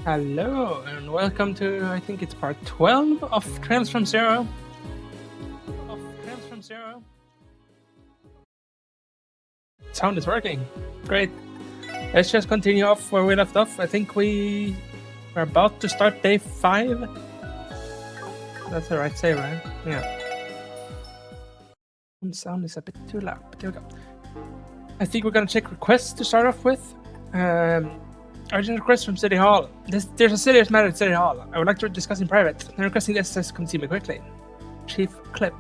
Hello, and welcome to, I think it's part 12 of Trails from Zero. Sound is working. Great. Let's just continue off where we left off. I think we are about to start day 5. That's the right save, right? Yeah. The sound is a bit too loud, but here we go. I think we're gonna check requests to start off with. Urgent request from City Hall. There's a serious matter at City Hall. I would like to discuss in private. I'm requesting the SSS come see me quickly. Chief Clip.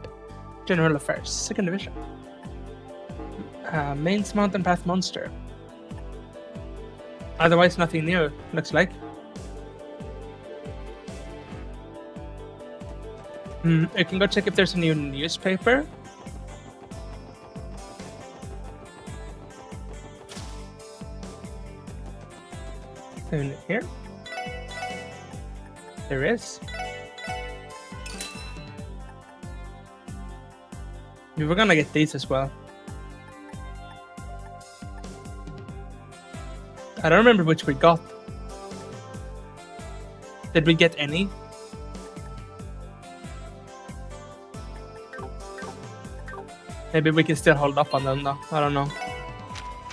General Affairs. 2nd Division. Mains Mountain Path Monster. Otherwise nothing new, looks like. I can go check if there's a new newspaper. In here. There is. We were gonna get these as well. I don't remember which we got. Did we get any? Maybe we can still hold up on them though. I don't know.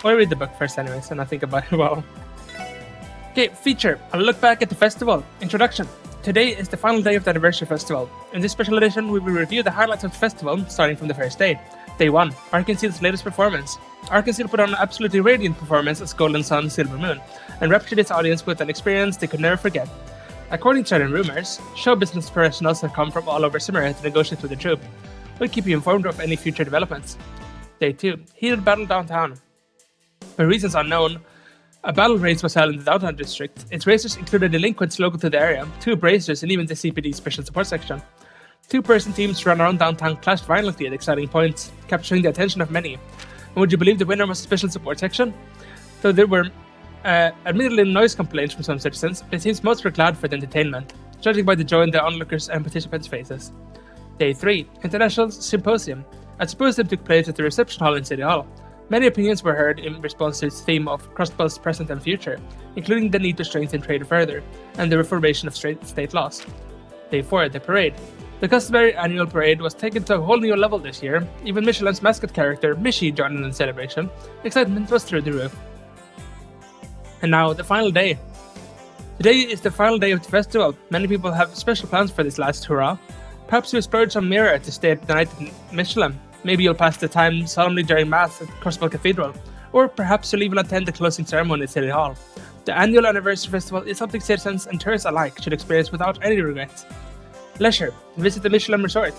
I'll read the book first anyways and I think about it well. Okay, feature. I'll look back at the festival. Introduction. Today is the final day of the anniversary festival. In this special edition, we will review the highlights of the festival, starting from the first day. Day 1. Arkansas's latest performance. Arkansas put on an absolutely radiant performance as Golden Sun, Silver Moon, and raptured its audience with an experience they could never forget. According to certain rumors, show business professionals have come from all over Simera to negotiate with the troupe. We'll keep you informed of any future developments. Day 2. Heated battle downtown. For reasons unknown, a battle race was held in the downtown district. Its racers included delinquents local to the area, 2 bracers, and even the CPD special support section. 2-person teams ran around downtown clashed violently at exciting points, capturing the attention of many. And would you believe the winner was the special support section? Though there were admittedly noise complaints from some citizens, it seems most were glad for the entertainment, judging by the joy in the onlookers' and participants' faces. Day 3. International Symposium. A symposium took place at the reception hall in City Hall. Many opinions were heard in response to its theme of Crossbell's present and future, including the need to strengthen trade further, and the reformation of state laws. Day 4. The Parade. The customary annual parade was taken to a whole new level this year. Even Michelin's mascot character, Michi, joined in the celebration. Excitement was through the roof. And now, the final day. Today is the final day of the festival. Many people have special plans for this last hurrah. Perhaps you'll splurge on Mira to stay the night in Michelin. Maybe you'll pass the time solemnly during Mass at Crossbell Cathedral, or perhaps you'll even attend the closing ceremony at City Hall. The annual anniversary festival is something citizens and tourists alike should experience without any regrets. Leisure. Visit the Michelin Resort.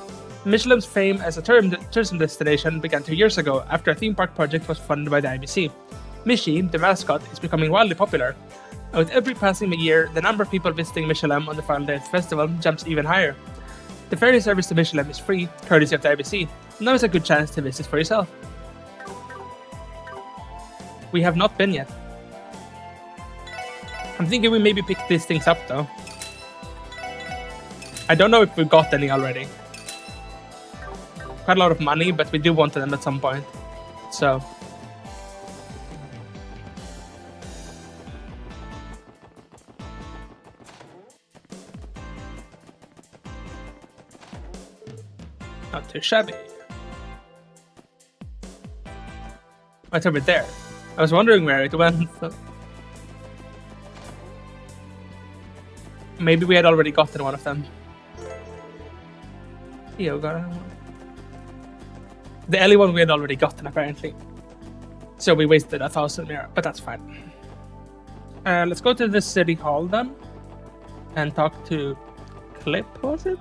Michelin's fame as a tourism destination began 2 years ago after a theme park project was funded by the IBC. Michi, the mascot, is becoming wildly popular. And with every passing year, the number of people visiting Michelin on the final day of the festival jumps even higher. The ferry service to Michelin is free, courtesy of the IBC. Now is a good chance to visit for yourself. We have not been yet. I'm thinking we maybe pick these things up though. I don't know if we've got any already. Quite a lot of money, but we do want them at some point. So. Not too shabby. What's over there? I was wondering where it went. Maybe we had already gotten one of them. Yoga. The Ellie one we had already gotten apparently. So we wasted 1,000 mirror, but that's fine. Let's go to the City Hall then. And talk to Clip, was it?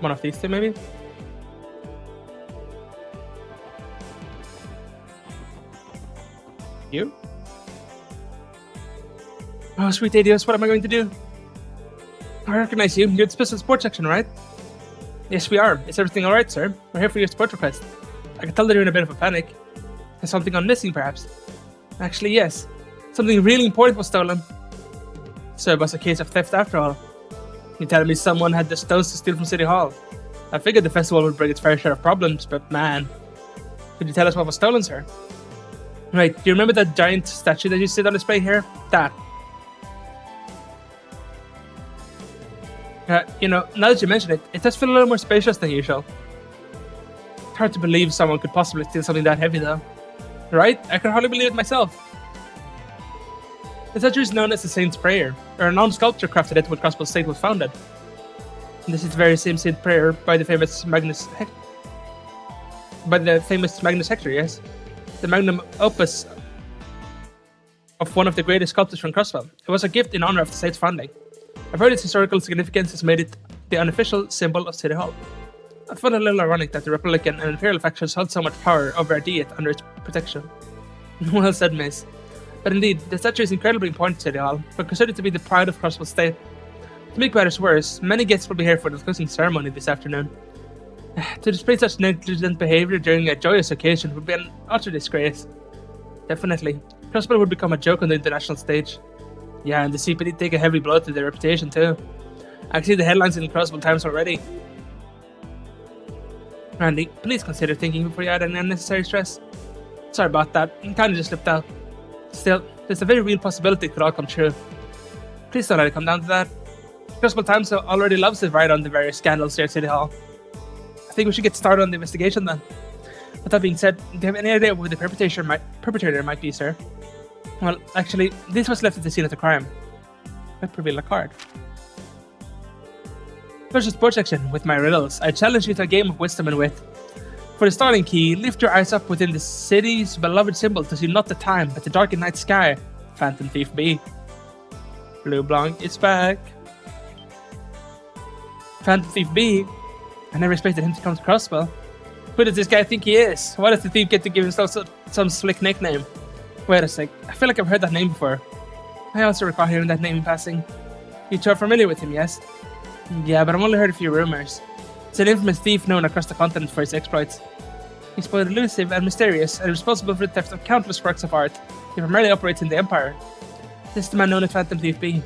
One of these two, maybe? You? Oh, sweet Adios, what am I going to do? I recognize you. You're the special support section, right? Yes, we are. Is everything alright, sir? We're here for your support request. I can tell that you're in a bit of a panic. Has something gone missing, perhaps? Actually, yes. Something really important was stolen. So it was a case of theft after all. You're telling me someone had the stones to steal from City Hall? I figured the festival would bring its fair share of problems, but man, could you tell us what was stolen, sir? Right, do you remember that giant statue that you see on display here? That. Now that you mention it, it does feel a little more spacious than usual. It's hard to believe someone could possibly steal something that heavy, though. Right? I can hardly believe it myself. The statue is known as the Saint's Prayer, or a known sculpture crafted at what Crossbow State was founded. And this is the very same Saint Prayer by the famous Magnus Hector, yes? The magnum opus of one of the greatest sculptors from Crosswell. It was a gift in honor of the state's founding. I've heard its historical significance has made it the unofficial symbol of City Hall. I found it a little ironic that the Republican and Imperial factions held so much power over our Diet under its protection. Well said, miss. But indeed, the statue is incredibly important to City Hall, but considered to be the pride of Crosswell State. To make matters worse, many guests will be here for the closing ceremony this afternoon. To display such negligent behavior during a joyous occasion would be an utter disgrace. Definitely. Crossbow would become a joke on the international stage. Yeah, and the CPD take a heavy blow to their reputation too. I can see the headlines in the Crossbow Times already. Randy, please consider thinking before you add any unnecessary stress. Sorry about that, I kinda just slipped out. Still, there's a very real possibility it could all come true. Please don't let it come down to that. Crossbow Times already loves to write on the various scandals here at City Hall. I think we should get started on the investigation then. With that being said, do you have any idea who the perpetrator might be, sir? Well, actually, this was left at the scene of the crime. Might reveal a card. First, the sports section with my riddles. I challenge you to a game of wisdom and wit. For the starting key, lift your eyes up within the city's beloved symbol to see not the time, but the darkened night sky. Phantom Thief B. Blue Blanc is back. Phantom Thief B. I never expected him to come to Crosswell. Who does this guy think he is? Why does the thief get to give himself some slick nickname? Wait a sec, I feel like I've heard that name before. I also recall hearing that name in passing. You two are familiar with him, yes? Yeah, but I've only heard a few rumors. He's an infamous thief known across the continent for his exploits. He's both elusive and mysterious, and responsible for the theft of countless works of art. He primarily operates in the Empire. This is the man known as Phantom Thief B.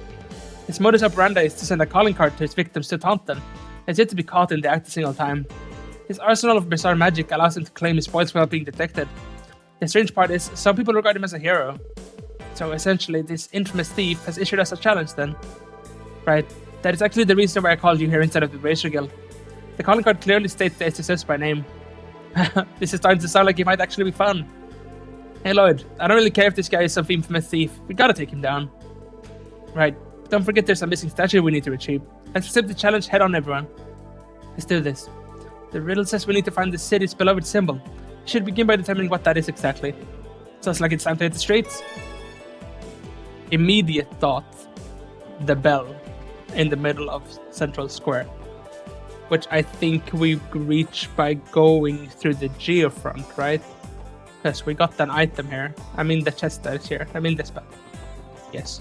His modus operandi is to send a calling card to his victims to taunt them, and yet to be caught in the act a single time. His arsenal of bizarre magic allows him to claim his spoils without being detected. The strange part is, some people regard him as a hero. So essentially, this infamous thief has issued us a challenge then. Right, that is actually the reason why I called you here instead of the Bracer Guild. The calling card clearly states the SSS by name. This is starting to sound like it might actually be fun. Hey Lloyd, I don't really care if this guy is some infamous thief. We gotta take him down. Right, don't forget there's a missing statue we need to retrieve. Let's accept the challenge head on, everyone. Let's do this. The riddle says we need to find the city's beloved symbol. We should begin by determining what that is exactly. Sounds like it's time to hit the streets. Immediate thought. The bell in the middle of Central Square. Which I think we reach by going through the geofront, right? Yes, we got an item here. I mean the chest that is here. I mean this bell. Yes.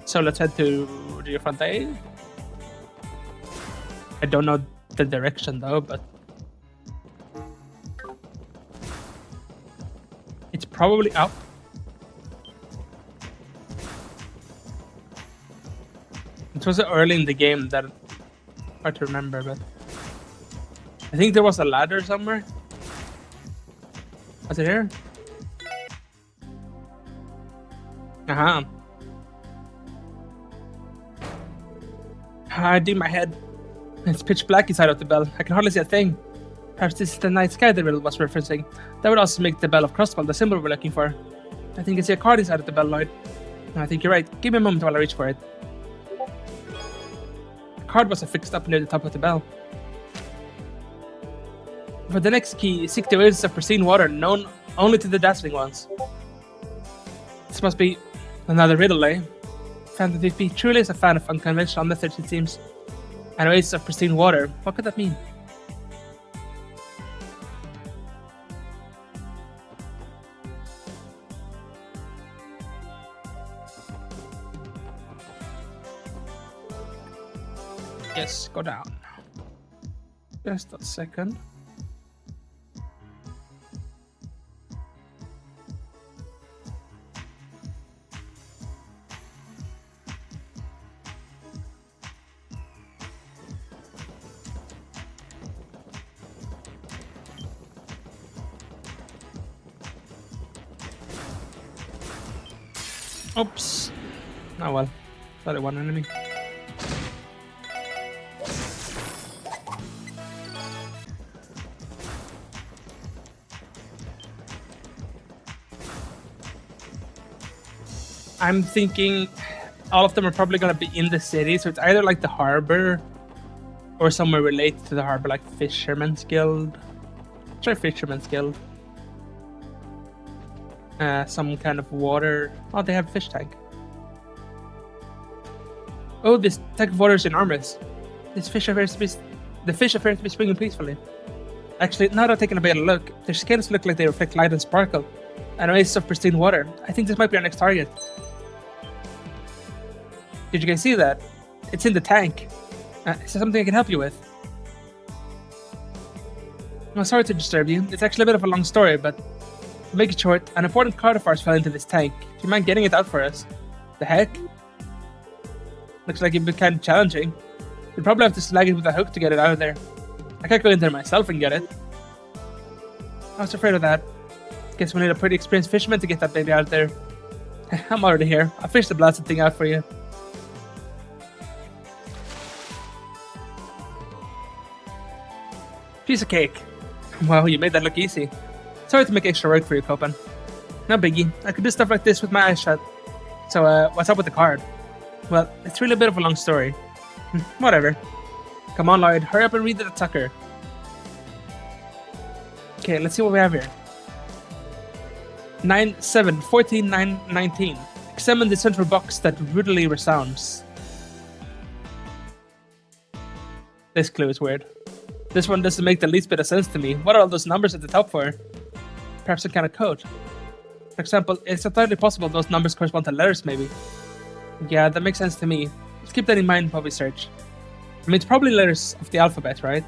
So let's head to geofront A. I don't know the direction though, but it's probably up. It was early in the game that hard to remember, but I think there was a ladder somewhere. Was it here? Uh-huh. I do my head. It's pitch black inside of the bell. I can hardly see a thing. Perhaps this is the night sky the riddle was referencing. That would also make the bell of Crosswell the symbol we're looking for. I think I see a card inside of the bell, Lloyd. I think you're right. Give me a moment while I reach for it. The card was affixed up near the top of the bell. For the next key, seek the oasis of pristine water known only to the dazzling ones. This must be another riddle, eh? Phantom Thief B truly is a fan of unconventional methods, it seems. An oasis of pristine water. What could that mean? Yes, go down. Just a second. Oops. Oh well. Thought it one enemy. I'm thinking all of them are probably going to be in the city, so it's either like the harbor or somewhere related to the harbor, like Fisherman's Guild. Try Fisherman's Guild. Some kind of water. Oh, they have a fish tank. Oh, this tank of water is enormous. The fish appears to be swimming peacefully. Actually, now that I'm taking a better look, their scales look like they reflect light and sparkle, and oasis of pristine water. I think this might be our next target. Did you guys see that? It's in the tank. Is there something I can help you with? I'm sorry to disturb you. It's actually a bit of a long story, but to make it short, an important card of ours fell into this tank. Do you mind getting it out for us? The heck? Looks like it'd be kind of challenging. You'd probably have to snag it with a hook to get it out of there. I can't go in there myself and get it. I was afraid of that. Guess we need a pretty experienced fisherman to get that baby out there. I'm already here. I'll fish the blasted thing out for you. Piece of cake. Wow, you made that look easy. Sorry to make extra work for you, Copen. No biggie. I could do stuff like this with my eyes shut. So, what's up with the card? Well, it's really a bit of a long story. Whatever. Come on, Lloyd. Hurry up and read the sucker. Okay, let's see what we have here. 9, 7, 14, 9, 19. Examine the central box that rudely resounds. This clue is weird. This one doesn't make the least bit of sense to me. What are all those numbers at the top for? Perhaps some kind of code. For example, it's entirely possible those numbers correspond to letters, maybe. Yeah, that makes sense to me. Let's keep that in mind while we search. I mean, it's probably letters of the alphabet, right?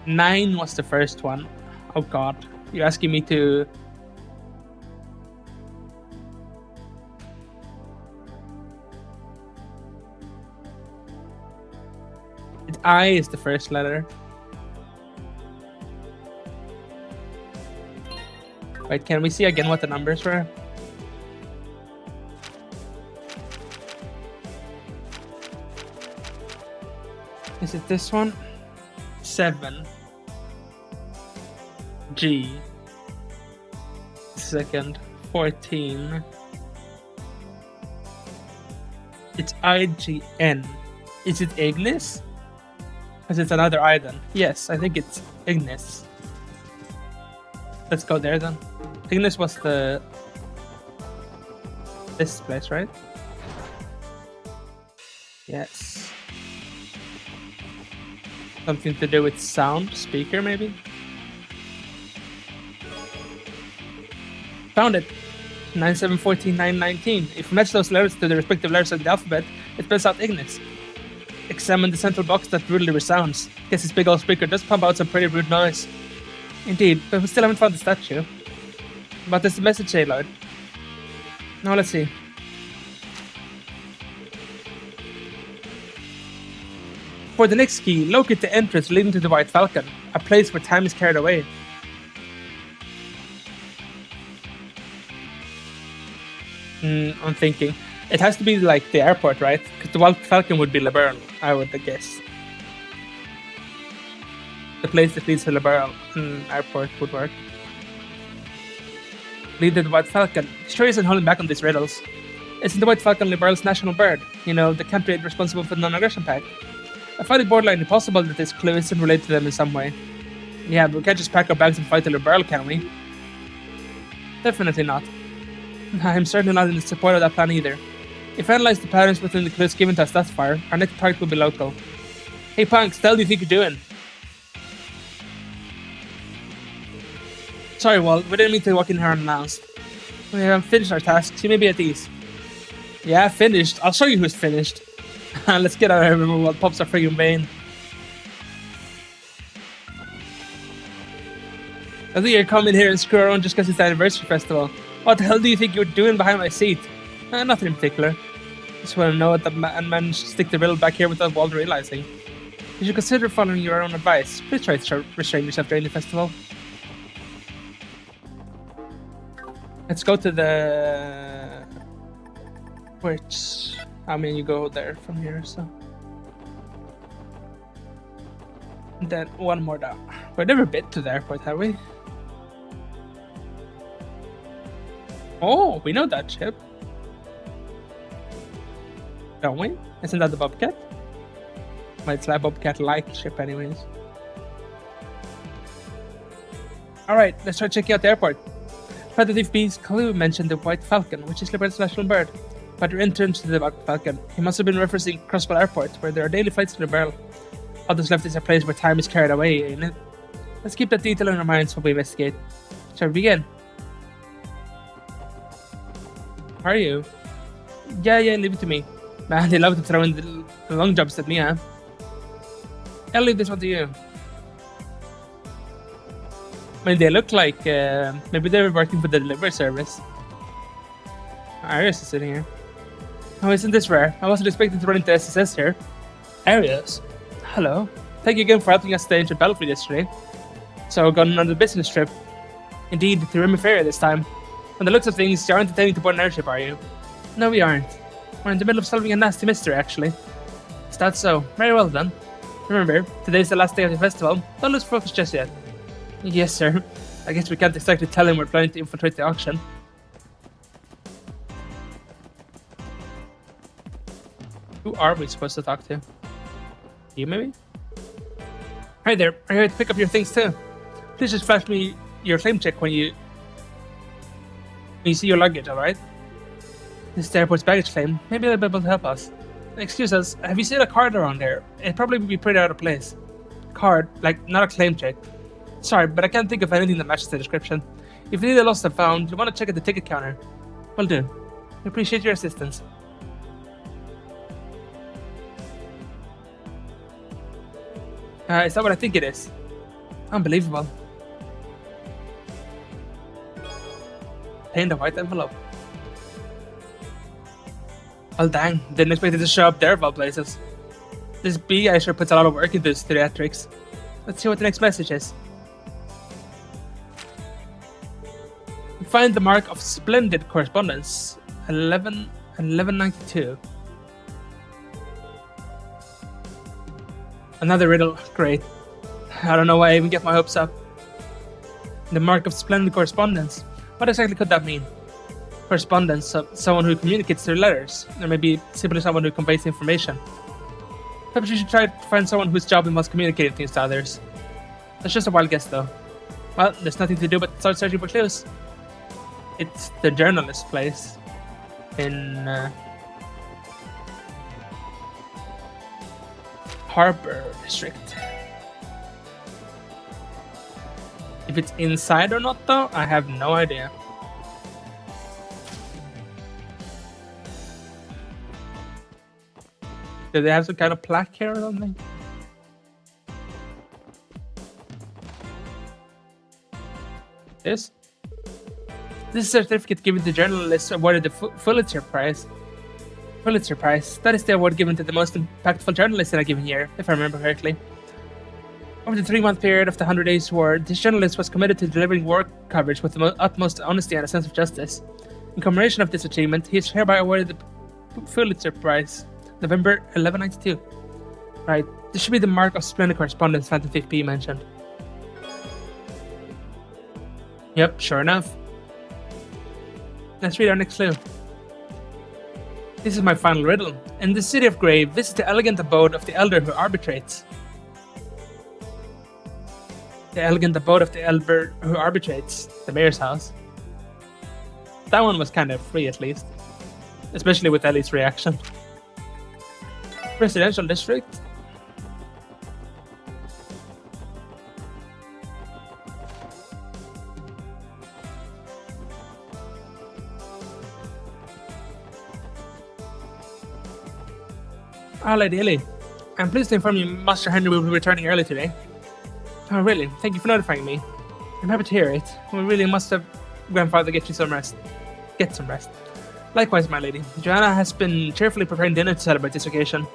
9 was the first one. Oh god. You're asking me to... I is the first letter. Wait, can we see again what the numbers were? Is it this one? 7. G. Second. 14. It's IGN. Is it Ignis? Because it's another I then. Yes, I think it's Ignis. Let's go there then. Ignis was this place, right? Yes. Something to do with sound, speaker maybe? Found it! 9, 7, 14, 9, 19. If we match those letters to the respective letters of the alphabet, it spells out Ignis. Examine the central box that rudely resounds. Guess this big old speaker does pump out some pretty rude noise. Indeed, but we still haven't found the statue. But there's the message say, Lloyd. Now let's see. For the next key, locate the entrance leading to the White Falcon, a place where time is carried away. I'm thinking. It has to be like the airport, right? Because the White Falcon would be LeBurl, I would guess. The place that leads to LeBurl airport would work. Lead to the White Falcon. Sure isn't holding back on these riddles. Isn't the White Falcon LeBurl's national bird? You know, the country responsible for the non-aggression pact. I find it borderline impossible that this clue isn't related to them in some way. Yeah, but we can't just pack our bags and fight the LeBurl, can we? Definitely not. I'm certainly not in support of that plan either. If we analyze the patterns within the clues given to us thus far, our next target will be local. Hey punks, tell me what you think you're doing. Sorry, Walt, we didn't mean to walk in here unannounced. We haven't finished our tasks, you may be at ease. Yeah, finished. I'll show you who's finished. Let's get out of here before Walt pops our friggin' vein. I think you're coming here and screw around just because it's the anniversary festival. What the hell do you think you're doing behind my seat? Nothing in particular. Just want to know that man managed to stick the riddle back here without Walt realizing. You should consider following your own advice. Please try to restrain yourself during the festival. Let's go to the... Which... I mean, you go there from here, so... And then one more down. We've never been to the airport, have we? Oh, we know that ship. Don't we? Isn't that the Bobcat? Well, it's like a Bobcat-like ship anyways. Alright, let's try checking out the airport. Predative B's clue mentioned the White Falcon, which is Liberty's national bird. But your entrance to the White Falcon, he must have been referencing Crosswell Airport, where there are daily flights to the barrel. All that's left is a place where time is carried away, ain't it? Let's keep that detail in our minds while we investigate. Shall we begin? How are you? Yeah, leave it to me. Man, they love to throw in the long jumps at me, huh? I'll leave this one to you. I mean, they look like maybe they were working for the delivery service. Arius is sitting here. Oh, isn't this rare? I wasn't expecting to run into SSS here. Arius? Hello. Thank you again for helping us stay in Battlefield yesterday. So, gone on a business trip. Indeed, to Remiferia this time. From the looks of things, you aren't intending to board an airship, are you? No, we aren't. We're in the middle of solving a nasty mystery, actually. Is that so? Very well done. Remember, today's the last day of the festival. Don't lose focus just yet. Yes, sir. I guess we can't exactly tell him we're planning to infiltrate the auction. Who are we supposed to talk to? You, maybe? Hi there. Are you here to pick up your things, too? Please just flash me your claim check when you see your luggage, alright? This is the airport's baggage claim. Maybe they'll be able to help us. Excuse us, have you seen a card around there? It'd probably be pretty out of place. Card? Like, not a claim check. Sorry, but I can't think of anything that matches the description. If you need a lost and found, you'll want to check at the ticket counter. Will do. We appreciate your assistance. Is that what I think it is? Unbelievable. Pay in the white envelope. Well, dang. Didn't expect it to show up there of all places. This B guy sure puts a lot of work into his theatrics. Let's see what the next message is. Find the mark of splendid correspondence. 1192. Another riddle. Great. I don't know why I even get my hopes up. The mark of splendid correspondence. What exactly could that mean? Correspondence, someone who communicates through letters, or maybe simply someone who conveys information. Perhaps you should try to find someone whose job involves communicating things to others. That's just a wild guess, though. Well, there's nothing to do but start searching for clues. It's the journalist place in Harbor District. If it's inside or not, though, I have no idea. Do they have some kind of plaque here or something? This? This is a certificate given to journalists awarded the Pulitzer Prize. Pulitzer Prize. That is the award given to the most impactful journalist in a given year, if I remember correctly. Over the 3-month period of the 100 Days War, this journalist was committed to delivering war coverage with the utmost honesty and a sense of justice. In commemoration of this achievement, he is hereby awarded the Pulitzer Prize, November 1192. Right, this should be the mark of splendid correspondence Phantom 5P mentioned. Yep, sure enough. Let's read our next clue. This is my final riddle. In the city of Grave, visit the elegant abode of the elder who arbitrates. The elegant abode of the elder who arbitrates. The mayor's house. That one was kind of free, at least. Especially with Ellie's reaction. Residential district. Ah, Lady Ellie. I'm pleased to inform you Master Henry will be returning early today. Oh, really? Thank you for notifying me. I'm happy to hear it. We really must have grandfather get you some rest. Get some rest. Likewise, my lady. Joanna has been cheerfully preparing dinner to celebrate this occasion.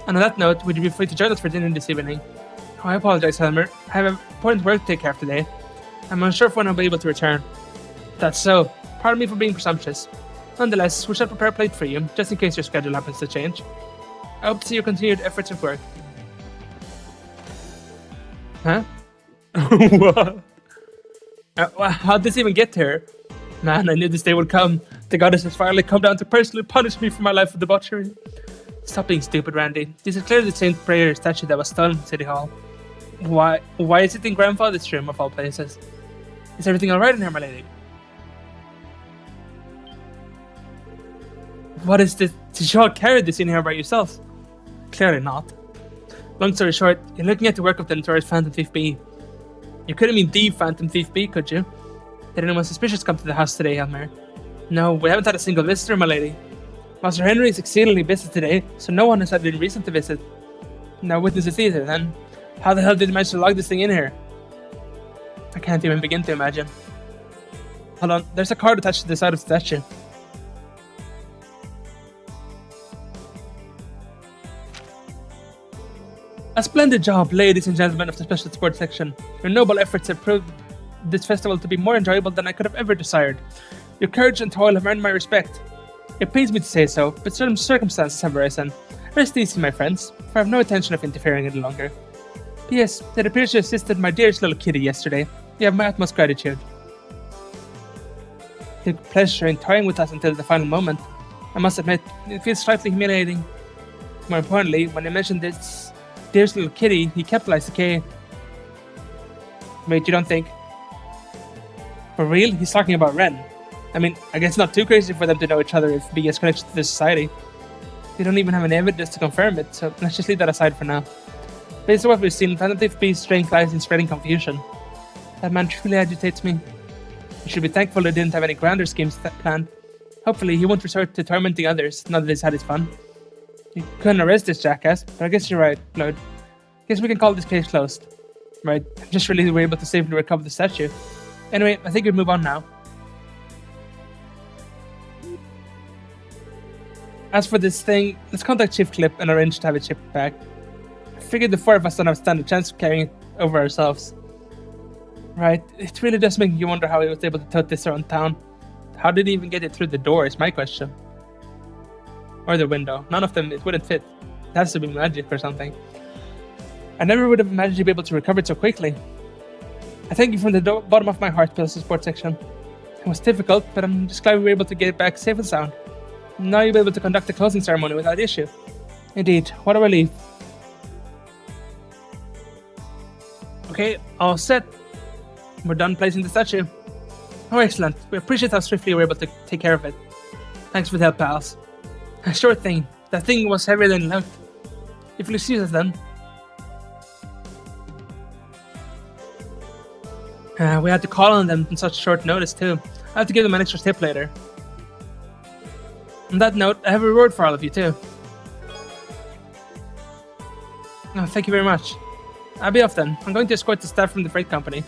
And on that note, would you be free to join us for dinner this evening? Oh, I apologize, Helmer. I have important work to take care of today. I'm unsure if when I'll be able to return. That's so. Pardon me for being presumptuous. Nonetheless, we shall prepare a plate for you, just in case your schedule happens to change. I hope to see your continued efforts at work. Huh? What? How'd this even get here? Man, I knew this day would come. The goddess has finally come down to personally punish me for my life of debauchery. Stop being stupid, Randy. This is clearly the Saint Prayer statue that was stolen from City Hall. Why is it in Grandfather's room of all places? Is everything alright in here, my lady? What is this? Did you all carry this in here by yourselves? Clearly not. Long story short, you're looking at the work of the notorious Phantom Thief B. You couldn't mean the Phantom Thief B, could you? Did anyone suspicious come to the house today, Elmer? No, we haven't had a single visitor, my lady. Master Henry is exceedingly busy today, so no one has had any reason to visit. No witnesses either, then. How the hell did you manage to log this thing in here? I can't even begin to imagine. Hold on, there's a card attached to the side of the statue. A splendid job, ladies and gentlemen of the Special Sports Section. Your noble efforts have proved this festival to be more enjoyable than I could have ever desired. Your courage and toil have earned my respect. It pains me to say so, but certain circumstances have arisen. Rest easy, my friends, for I have no intention of interfering any longer. P.S. It appears you assisted my dearest little kitty yesterday. You have my utmost gratitude. It took pleasure in toying with us until the final moment. I must admit, it feels slightly humiliating. More importantly, when I mentioned this dearest little kitty, he capitalized the K. Wait, you don't think? For real? He's talking about Ren. I mean, I guess it's not too crazy for them to know each other if B has connection to this society. They don't even have any evidence to confirm it, so let's just leave that aside for now. Based on what we've seen, Phantom Thief B's strength lies in spreading confusion. That man truly agitates me. You should be thankful he didn't have any grander schemes planned. Hopefully, he won't resort to tormenting others now that he's had his fun. You couldn't arrest this jackass, but I guess you're right, Lloyd. Guess we can call this case closed. Right, I'm just really we're able to safely recover the statue. Anyway, I think we move on now. As for this thing, let's contact Chief Clip and arrange to have it shipped back. I figured the four of us don't have stand a chance of carrying it over ourselves. Right, it really does make you wonder how he was able to tote this around town. How did he even get it through the door is my question. Or the window. None of them, it wouldn't fit. It has to be magic or something. I never would have imagined you'd be able to recover it so quickly. I thank you from the bottom of my heart, Pills Sports Section. It was difficult, but I'm just glad we were able to get it back safe and sound. Now you'll be able to conduct the closing ceremony without issue. Indeed, what a relief. Okay, all set. We're done placing the statue. Oh, excellent. We appreciate how swiftly you were able to take care of it. Thanks for the help, pals. Sure thing. That thing was heavier than it looked. If you'll excuse us then. We had to call on them on such short notice too. I have to give them an extra tip later. On that note, I have a reward for all of you too. Oh, thank you very much. I'll be off then. I'm going to escort the staff from the freight company.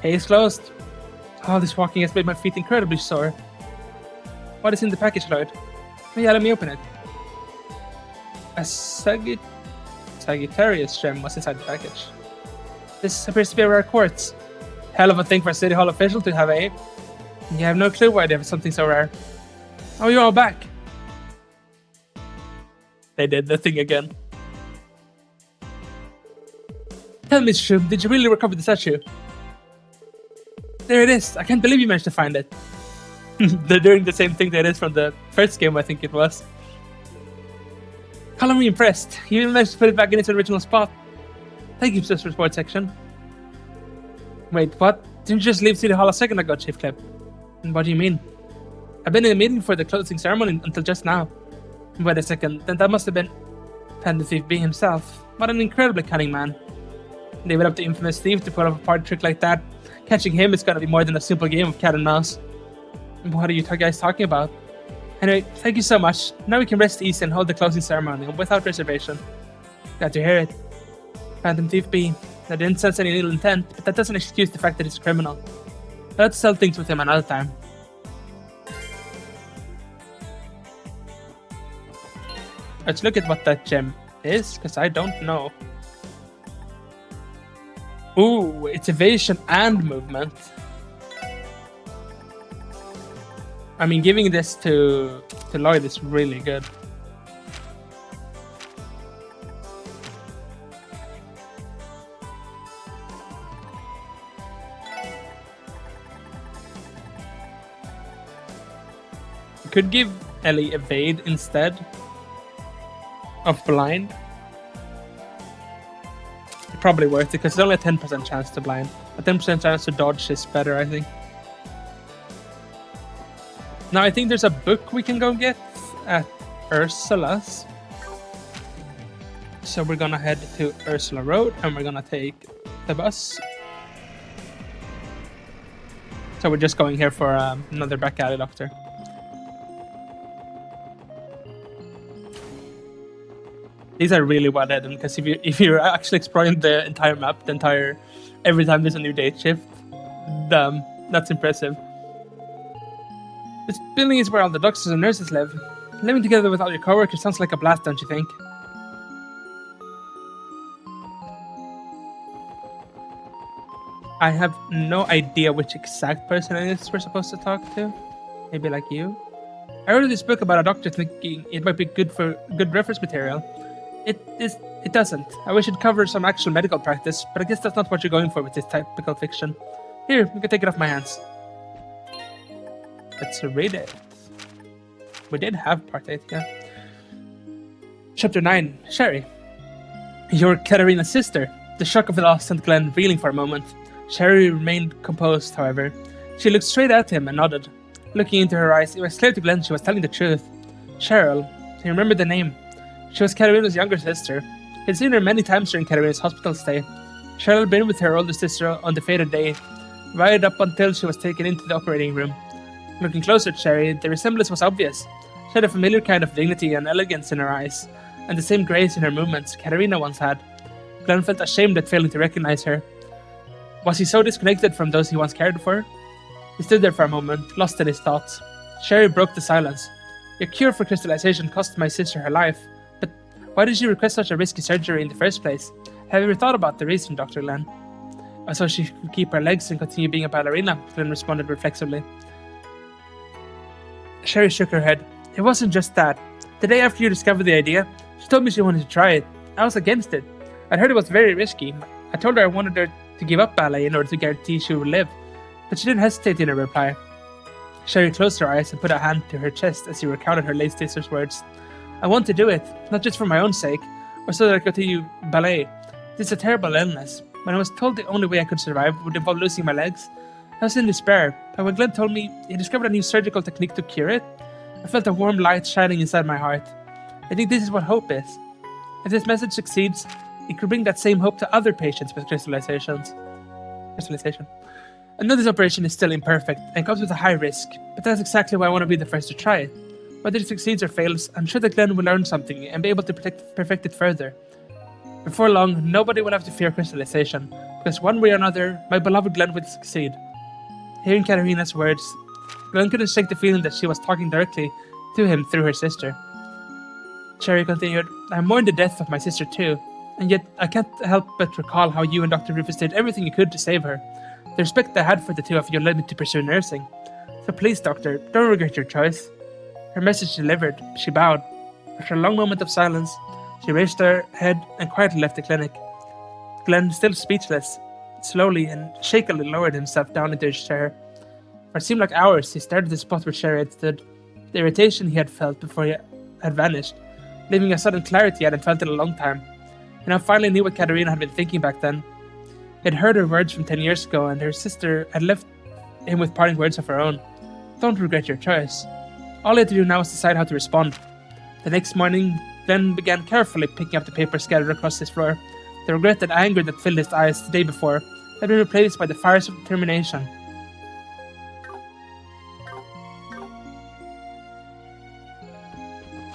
Hey, it's closed. Oh, this walking has made my feet incredibly sore. What is in the package, Lloyd? Oh, yeah, let me open it. A Sagittarius gem was inside the package. This appears to be a rare quartz. Hell of a thing for a City Hall official to have, eh? You have no clue why they have something so rare. Oh, you're all back. They did the thing again. Tell me, Shub, did you really recover the statue? There it is. I can't believe you managed to find it. They're doing the same thing they did from the first game, I think it was. Color me impressed. You even managed to put it back in its original spot. Thank you, Sister Sports Section. Wait, what? Didn't you just leave City Hall a second ago, Chief Clip? What do you mean? I've been in a meeting for the closing ceremony until just now. Wait a second, then that must have been Phantom Thief B himself. What an incredibly cunning man. Leave it up to infamous Thief to pull off a party trick like that. Catching him is gonna be more than a simple game of cat and mouse. What are you guys talking about? Anyway, thank you so much. Now we can rest easy and hold the closing ceremony without reservation. Glad to hear it. Phantom Thief B. I didn't sense any ill intent, but that doesn't excuse the fact that he's a criminal. Let's sell things with him another time. Let's look at what that gem is, because I don't know. Ooh, it's evasion and movement. I mean, giving this to Lloyd is really good. You could give Ellie evade instead of blind. It's probably worth it because it's only a 10% chance to blind. A 10% chance to dodge is better, I think. Now I think there's a book we can go get at Ursula's. So we're gonna head to Ursula Road and we're gonna take the bus. So we're just going here for another back alley doctor. These are really well hidden because if you're actually exploring the entire map, every time there's a new date shift, that's impressive. This building is where all the doctors and nurses live. Living together with all your coworkers sounds like a blast, don't you think? I have no idea which exact person it is we're supposed to talk to. Maybe like you? I read this book about a doctor thinking it might be good reference material. It doesn't. I wish it covered some actual medical practice, but I guess that's not what you're going for with this typical fiction. Here, you can take it off my hands. Let's read it. We did have part 8, yeah. Chapter 9, Sherry. You're Katarina's sister. The shock of the loss sent Glenn reeling for a moment. Sherry remained composed, however. She looked straight at him and nodded. Looking into her eyes, it was clear to Glenn she was telling the truth. Cheryl. He remembered the name. She was Katarina's younger sister. He'd seen her many times during Katarina's hospital stay. Cheryl had been with her older sister on the fated day, right up until she was taken into the operating room. Looking closer at Sherry, the resemblance was obvious. She had a familiar kind of dignity and elegance in her eyes, and the same grace in her movements Katarina once had. Glenn felt ashamed at failing to recognize her. Was he so disconnected from those he once cared for? He stood there for a moment, lost in his thoughts. Sherry broke the silence. Your cure for crystallization cost my sister her life, but why did she request such a risky surgery in the first place? Have you ever thought about the reason, Dr. Glenn? So she could keep her legs and continue being a ballerina, Glenn responded reflexively. Sherry shook her head. It wasn't just that. The day after you discovered the idea, she told me she wanted to try it. I was against it. I'd heard it was very risky. I told her I wanted her to give up ballet in order to guarantee she would live, but she didn't hesitate in her reply. Sherry closed her eyes and put a hand to her chest as she recounted her late sister's words. I want to do it, not just for my own sake, or so that I could continue ballet. It's a terrible illness. When I was told the only way I could survive would involve losing my legs, I was in despair, but when Glenn told me he discovered a new surgical technique to cure it, I felt a warm light shining inside my heart. I think this is what hope is. If this message succeeds, it could bring that same hope to other patients with crystallization. I know this operation is still imperfect and comes with a high risk, but that's exactly why I want to be the first to try it. Whether it succeeds or fails, I'm sure that Glenn will learn something and be able to perfect it further. Before long, nobody will have to fear crystallization, because one way or another, my beloved Glenn will succeed. Hearing Katarina's words, Glenn couldn't shake the feeling that she was talking directly to him through her sister. Sherry continued, I mourn the death of my sister too, and yet I can't help but recall how you and Dr. Rufus did everything you could to save her. The respect I had for the two of you led me to pursue nursing. So please, Doctor, don't regret your choice. Her message delivered, she bowed. After a long moment of silence, she raised her head and quietly left the clinic. Glenn, still speechless, slowly and shakily lowered himself down into his chair. For it seemed like hours he stared at the spot where Sherry had stood. The irritation he had felt before he had vanished, leaving a sudden clarity he hadn't felt in a long time. He now finally knew what Katarina had been thinking back then. He had heard her words from 10 years ago, and her sister had left him with parting words of her own. Don't regret your choice. All he had to do now was decide how to respond. The next morning, Glenn began carefully picking up the papers scattered across his floor. The regret and anger that filled his eyes the day before had been replaced by the fires of determination.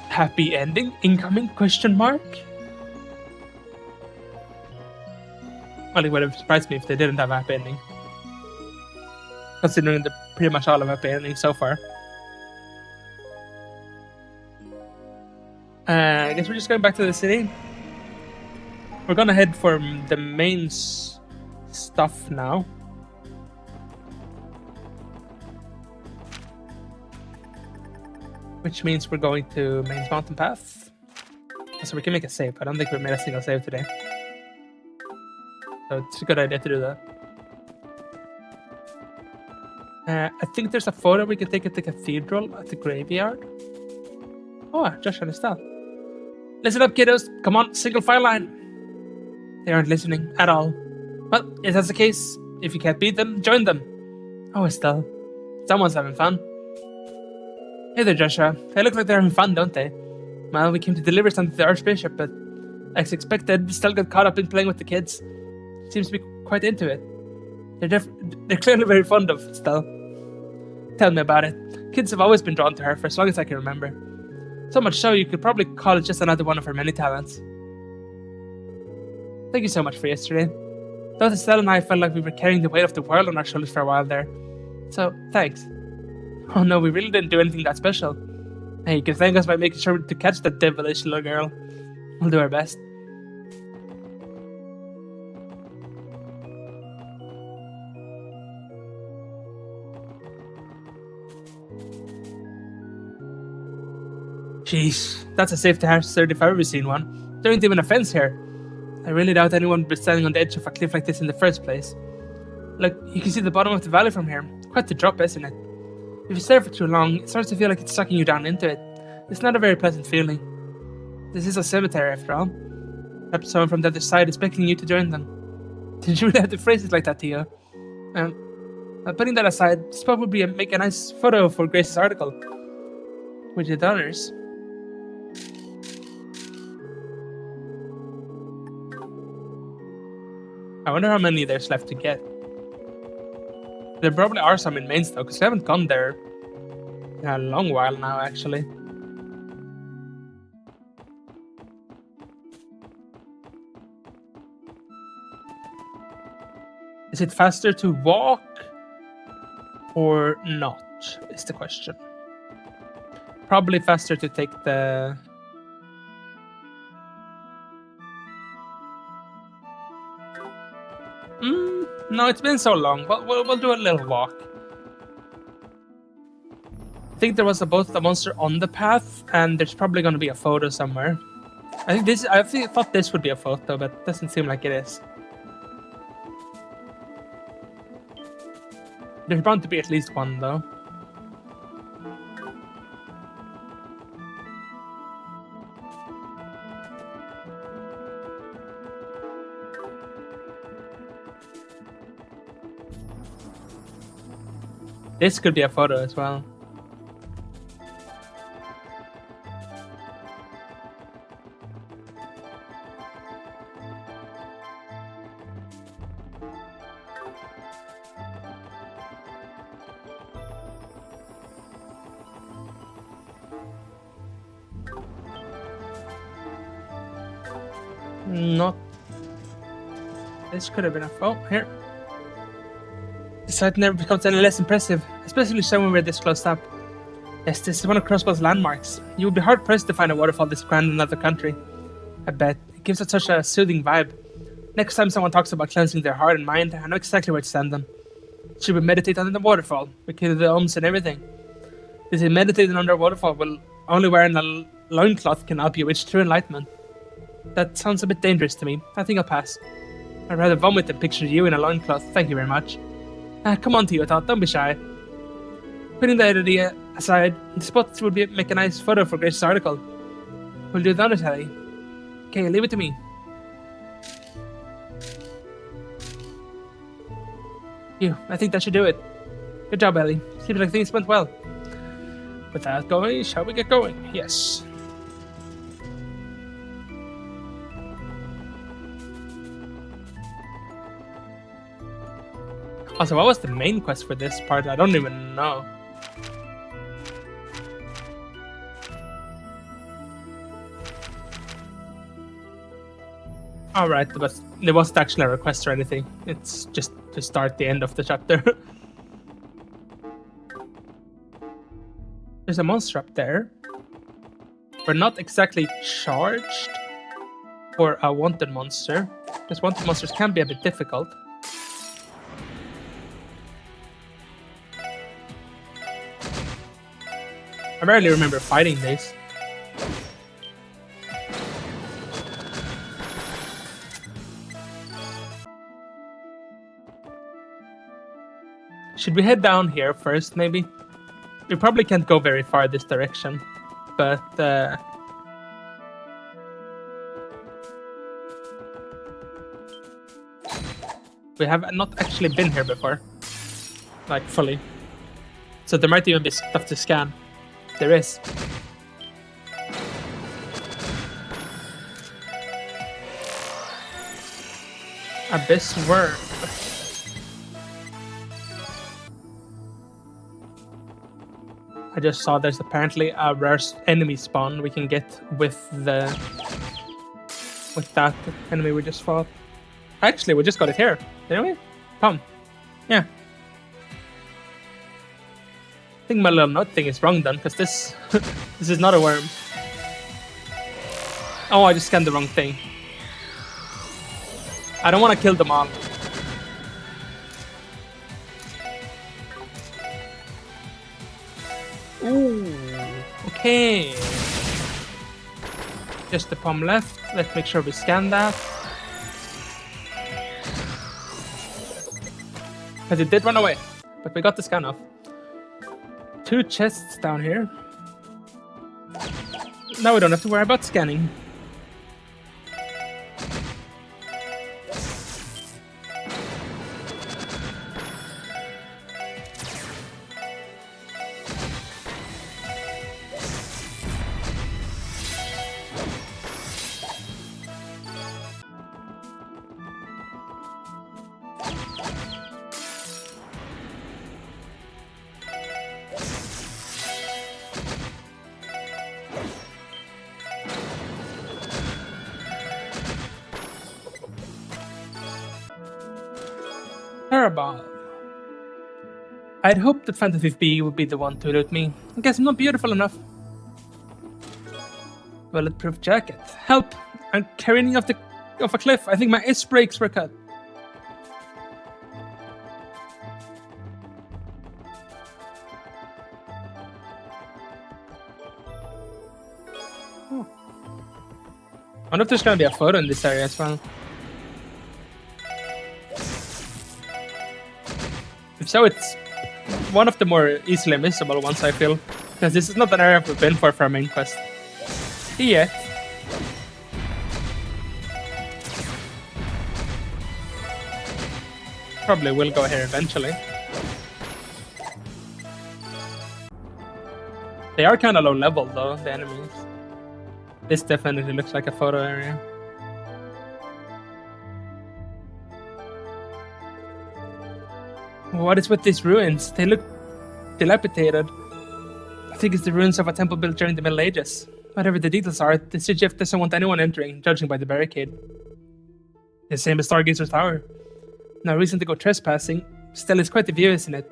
Happy ending? Incoming? Question mark? Well, it would have surprised me if they didn't have a happy ending. Considering pretty much all of happy endings so far. I guess we're just going back to the city. We're gonna head for the main stuff now. Which means we're going to Main's Mountain Path. So we can make a save. I don't think we made a single save today. So it's a good idea to do that. I think there's a photo we can take at the cathedral at the graveyard. Oh, Josh and Estelle. Listen up, kiddos. Come on, single file line. They aren't listening at all. Well, if that's the case, if you can't beat them, join them. Oh, Estelle. Someone's having fun. Hey there, Joshua. They look like they're having fun, don't they? Well, we came to deliver something to the Archbishop, but as expected, Estelle got caught up in playing with the kids. Seems to be quite into it. They're clearly very fond of Estelle. Tell me about it. Kids have always been drawn to her for as long as I can remember. So much so, you could probably call it just another one of her many talents. Thank you so much for yesterday. Both Estelle and I felt like we were carrying the weight of the world on our shoulders for a while there. So, thanks. Oh no, we really didn't do anything that special. Hey, you can thank us by making sure to catch that devilish little girl. We'll do our best. Jeez, that's a safety hazard if I've ever seen one. There ain't even a fence here. I really doubt anyone would be standing on the edge of a cliff like this in the first place. Look, you can see the bottom of the valley from here. Quite the drop, isn't it? If you stare for too long, it starts to feel like it's sucking you down into it. It's not a very pleasant feeling. This is a cemetery, after all. Perhaps someone from the other side is beckoning you to join them. Did you really have to phrase it like that, Theo? Putting that aside, this spot would make a nice photo for Grace's article. With your honors. I wonder how many there's left to get. There probably are some in Mainz though, because we haven't gone there in a long while now, actually. Is it faster to walk or not, is the question. Probably faster to take the... No, it's been so long. We'll do a little walk. I think there was both a monster on the path, and there's probably going to be a photo somewhere. I thought this would be a photo, but it doesn't seem like it is. There's bound to be at least one, though. This could be a photo as well. Not. This could have been a photo. Here. The sight never becomes any less impressive, especially showing we're this close up. Yes, this is one of Crossbow's landmarks. You would be hard-pressed to find a waterfall this grand in another country. I bet. It gives it such a soothing vibe. Next time someone talks about cleansing their heart and mind, I know exactly where to send them. Should we meditate under the waterfall? We can do the ohms and everything. They say meditating under a waterfall will only wearing a loincloth can help you reach true enlightenment. That sounds a bit dangerous to me. I think I'll pass. I'd rather vomit than picture you in a loincloth. Thank you very much. Come on, Theo, don't be shy. Putting that idea aside, the spot would make a nice photo for Grace's article. We'll do the honors, Ellie. Okay, leave it to me. I think that should do it. Good job, Ellie. Seems like things went well. With that going, shall we get going? Yes. Also, what was the main quest for this part? I don't even know. Alright, but there wasn't actually a request or anything. It's just to start the end of the chapter. There's a monster up there. We're not exactly charged for a wanted monster, because wanted monsters can be a bit difficult. I barely remember fighting this. Should we head down here first, maybe? We probably can't go very far this direction, but we have not actually been here before, like fully. So there might even be stuff to scan. There is. Abyss Worm. I just saw there's apparently a rare enemy spawn we can get with that enemy we just fought. Actually, we just got it here, didn't we? Pum. Yeah. I think my little note thing is wrong then, because this this is not a worm. Oh, I just scanned the wrong thing. I don't want to kill them all. Ooh, okay. Just the palm left. Let's make sure we scan that. Because it did run away, but we got the scan off. 2 chests down here. Now we don't have to worry about scanning. Terrible. I'd hoped that Fantasy B would be the one to loot me. I guess I'm not beautiful enough. Bulletproof jacket. Help! I'm careening off a cliff. I think my S brakes were cut. Oh. I wonder if there's gonna be a photo in this area as well. If so, it's one of the more easily missable ones, I feel. Because this is not an area we've been for our main quest. Yet. Probably will go here eventually. They are kind of low level though, the enemies. This definitely looks like a photo area. What is with these ruins? They look dilapidated. I think it's the ruins of a temple built during the Middle Ages. Whatever the details are, the CGF doesn't want anyone entering, judging by the barricade. The same as Stargazer Tower. No reason to go trespassing, still it's quite the view, isn't it?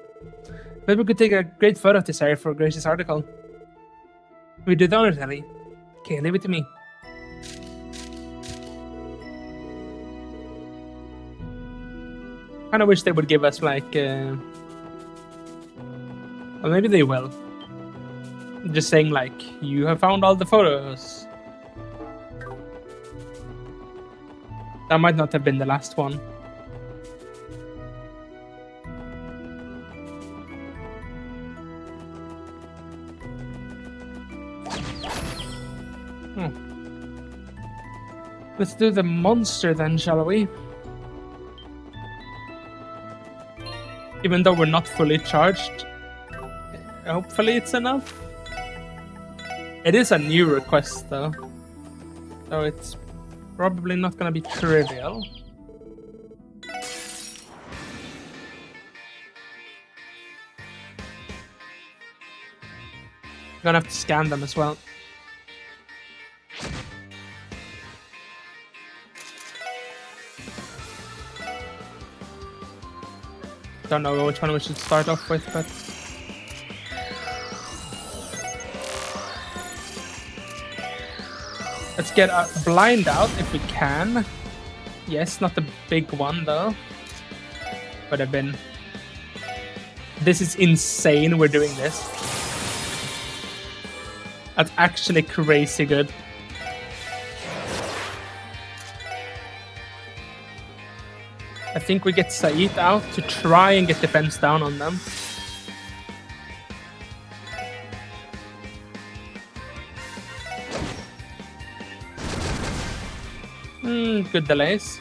Maybe we could take a great photo of this area for Grace's article. We do the honors, Ellie. Okay, leave it to me. Kinda wish they would give us like well, maybe they will. Just saying like, you have found all the photos. That might not have been the last one. Let's do the monster then, shall we? Even though we're not fully charged, hopefully it's enough. It is a new request though, so it's probably not gonna be trivial. Gonna have to scan them as well. Don't know which one we should start off with, but let's get a blind out if we can. Yes, not the big one though. Would have been. This is insane. We're doing this. That's actually crazy good. I think we get Said out to try and get defense down on them. Good delays.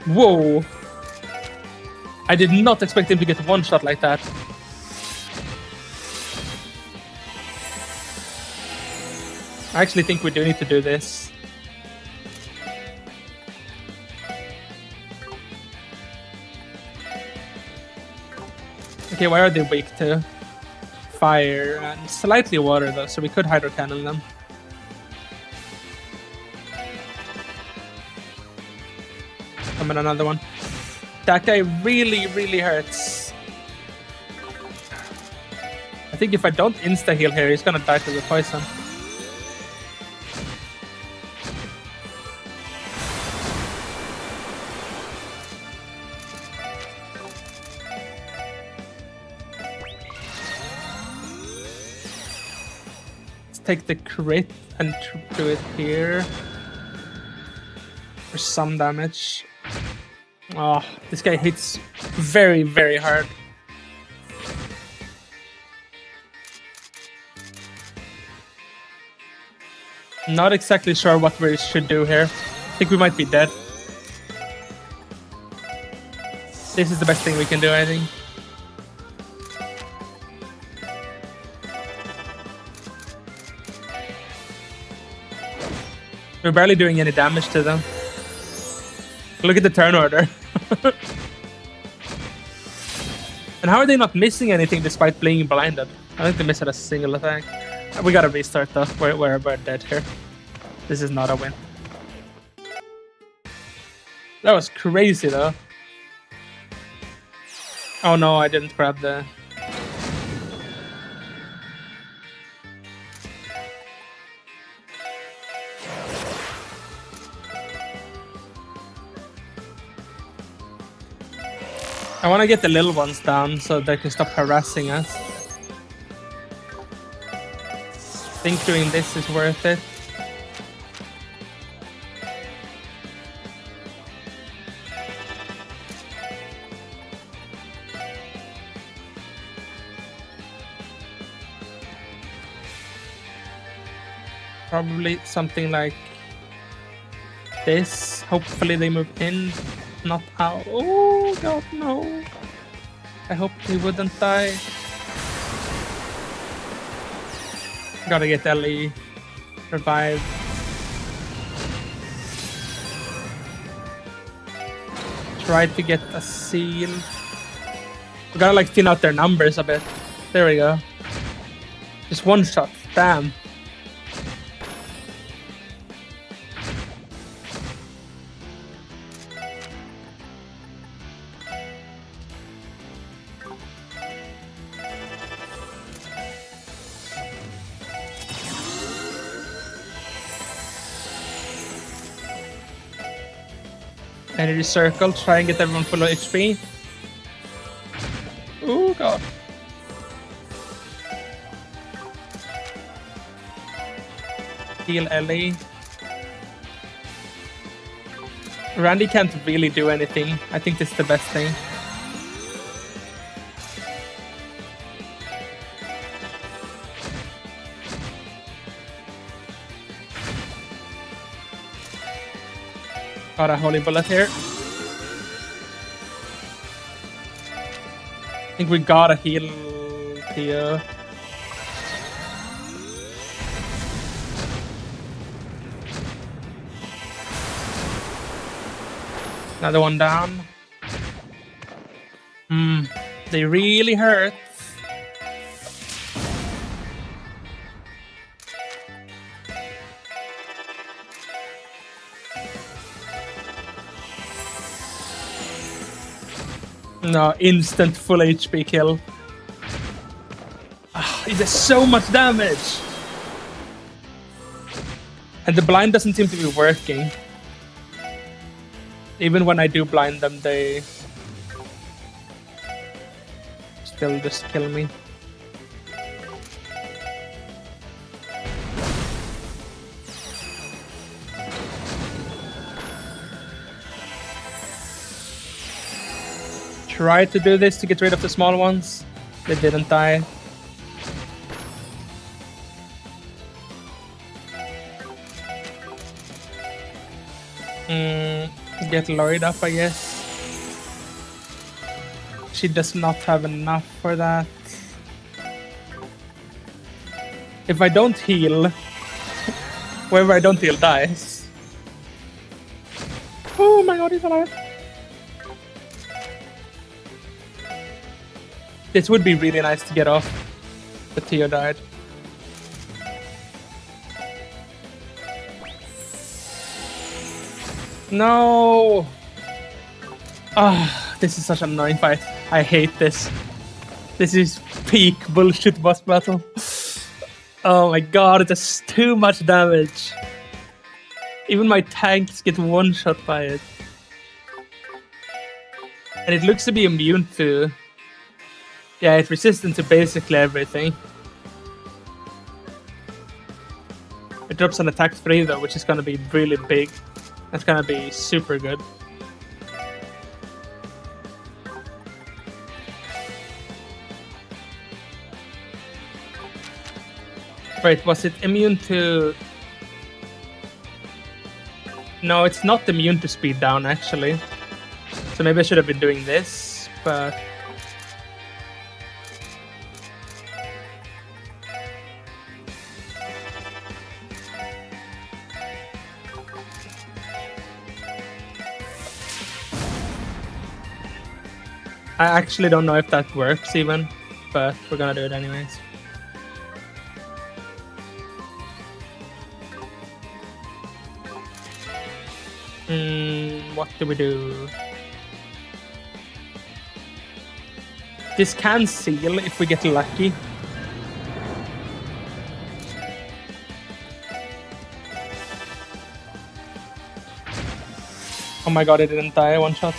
Whoa! I did not expect him to get one shot like that. I actually think we do need to do this. Okay, why are they weak to fire and slightly water though, so we could hydro cannon them. Come on, another one. That guy really, really hurts. I think if I don't insta heal here, he's gonna die to the poison. Take the crit and do it here for some damage. Oh, this guy hits very, very hard. Not exactly sure what we should do here. I think we might be dead. This is the best thing we can do, I think. We're barely doing any damage to them. Look at the turn order. And how are they not missing anything despite being blinded? I think they missed a single attack. We gotta restart though. We're dead here. This is not a win. That was crazy though. Oh no, I didn't grab the... I want to get the little ones down so they can stop harassing us. I think doing this is worth it. Probably something like this. Hopefully they move in. Not out. Oh god, no. I hope he wouldn't die. Gotta get Ellie revived. Try to get a seal. We gotta like thin out their numbers a bit. There we go. Just one shot. Damn. Energy circle, try and get everyone full of HP. Oh god. Heal Ellie. Randy can't really do anything. I think this is the best thing. Got a holy bullet here. I think we gotta heal Theo. Another one down. They really hurt. No, instant full HP kill. He does so much damage! And the blind doesn't seem to be working. Even when I do blind them, they still just kill me. tried to do this to get rid of the small ones. They didn't die. Get Lloyd up, I guess. She does not have enough for that. If I don't heal, whoever I don't heal dies. Oh my god, he's alive. This would be really nice to get off, but Theo died. No! Ah, this is such an annoying fight. I hate this. This is peak bullshit boss battle. Oh my god, it does too much damage. Even my tanks get one shot by it. And it looks to be immune to... Yeah, it's resistant to basically everything. It drops an attack 3 though, which is gonna be really big. That's gonna be super good. Wait, was it immune to... No, it's not immune to speed down actually. So maybe I should have been doing this, but... I actually don't know if that works even, but we're gonna do it anyways. What do we do? This can seal if we get lucky. Oh my god, it didn't die one shot.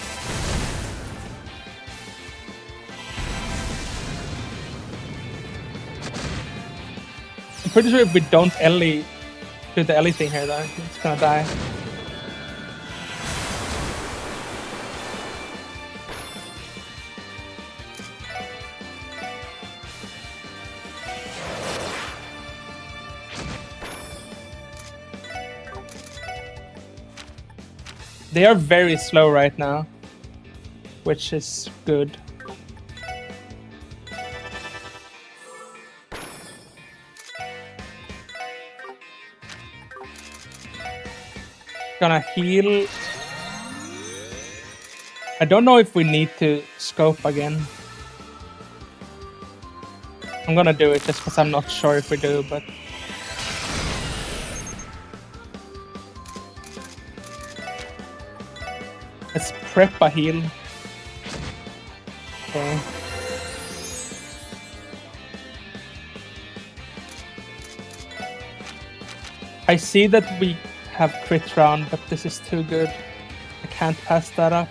I'm pretty sure if we don't Ellie do the Ellie thing here though, it's gonna die. They are very slow right now, which is good. Gonna heal. I don't know if we need to scope again. I'm gonna do it just because I'm not sure if we do, but... Let's prep a heal. Okay. I see that we have crit round, but this is too good. I can't pass that up.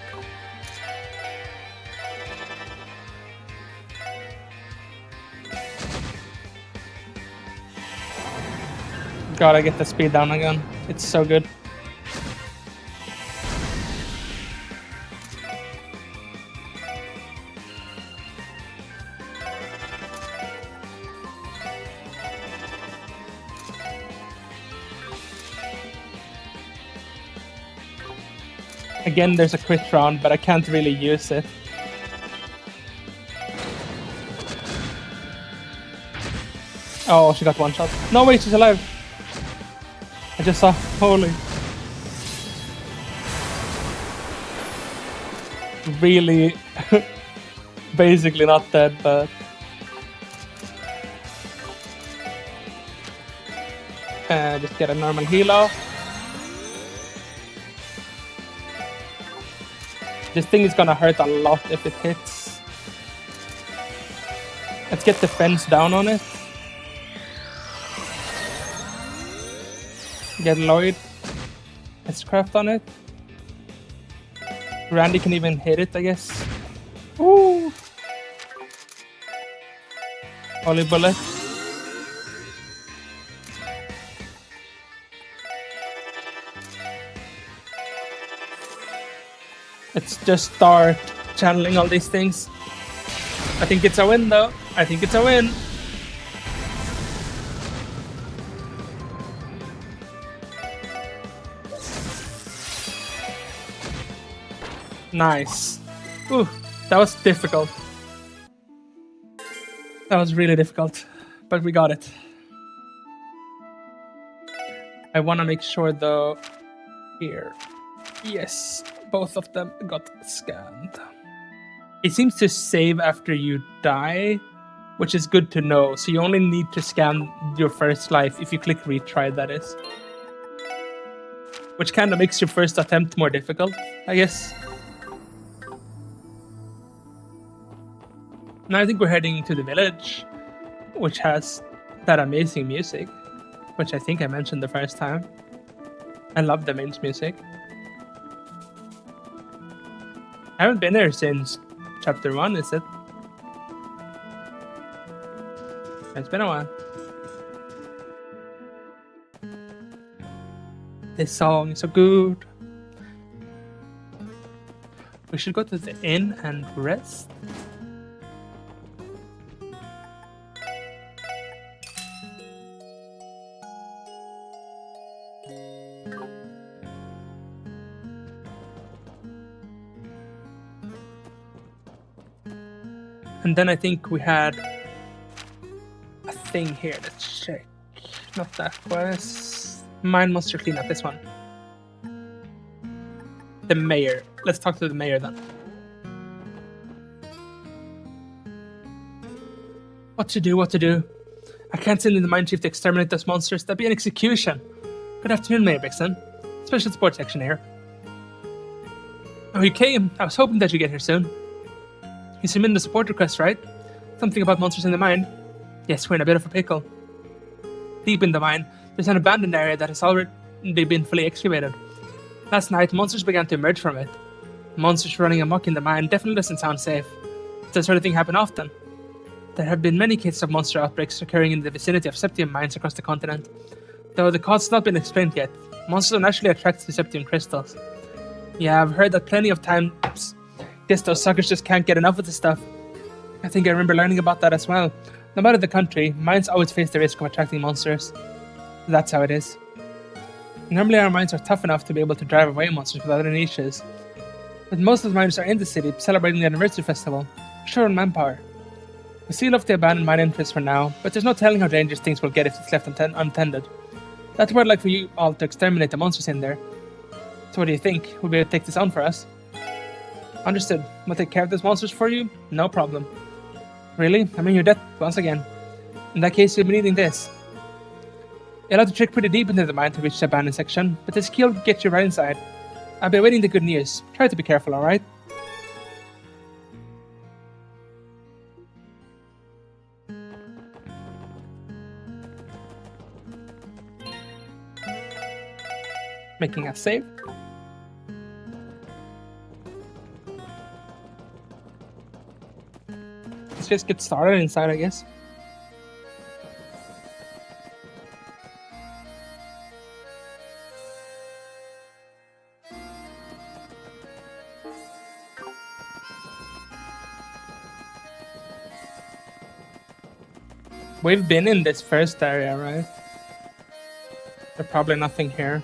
Gotta get the speed down again. It's so good. Again, there's a crit round, but I can't really use it. Oh, she got one shot. No, wait, she's alive. I just saw. Holy. Really, basically not dead, but... just get a normal heal off. This thing is gonna hurt a lot if it hits. Let's get the fence down on it. Get Lloyd. Let's craft on it. Randy can even hit it, I guess. Ooh! Holy bullet. Let's just start channeling all these things. I think it's a win, though. I think it's a win. Nice. Ooh, that was difficult. That was really difficult, but we got it. I want to make sure, though, here. Yes, both of them got scanned. It seems to save after you die, which is good to know. So you only need to scan your first life if you click retry, that is. Which kind of makes your first attempt more difficult, I guess. Now I think we're heading to the village, which has that amazing music, which I think I mentioned the first time. I love the main music. I haven't been there since chapter 1, is it? It's been a while. This song is so good. We should go to the inn and rest. And then I think we had a thing here. Let's check. Not that quest. Mine monster cleanup, this one. The mayor. Let's talk to the mayor then. What to do, what to do? I can't send in the mine chief to exterminate those monsters. That'd be an execution. Good afternoon, Mayor Bixen. Special support section here. Oh, you came. I was hoping that you'd get here soon. You submitted a support request, right? Something about monsters in the mine? Yes, we're in a bit of a pickle. Deep in the mine, there's an abandoned area that has already been fully excavated. Last night, monsters began to emerge from it. Monsters running amok in the mine definitely doesn't sound safe. Does that sort of thing happen often? There have been many cases of monster outbreaks occurring in the vicinity of septium mines across the continent. Though the cause has not been explained yet, monsters are naturally attracted to septium crystals. Yeah, I've heard that plenty of times. Guess those suckers just can't get enough of the stuff. I think I remember learning about that as well. No matter the country, mines always face the risk of attracting monsters. That's how it is. Normally our mines are tough enough to be able to drive away monsters without any issues. But most of the miners are in the city celebrating the anniversary festival, short on manpower. We seal off the abandoned mine entrance for now, but there's no telling how dangerous things will get if it's left untended. That's where I'd like for you all to exterminate the monsters in there. So what do you think? Will be able to take this on for us? Understood. We'll take care of those monsters for you? No problem. Really? I'm in your debt once again. In that case, you'll be needing this. You'll have to trick pretty deep into the mine to reach the abandoned section, but this key will get you right inside. I'll be awaiting the good news. Try to be careful, alright? Making a save. Let's just get started inside, I guess. We've been in this first area, right? There's probably nothing here.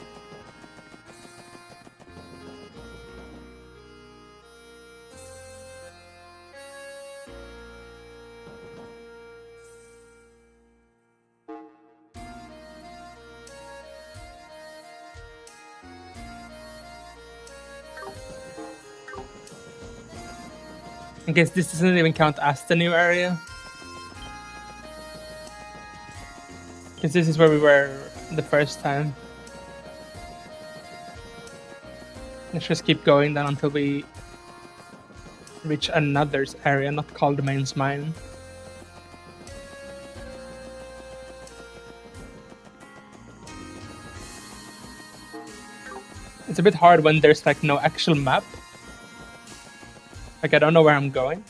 I guess this doesn't even count as the new area. Because this is where we were the first time. Let's just keep going then until we reach another area, not called the main mine. It's a bit hard when there's like no actual map. Like I don't know where I'm going.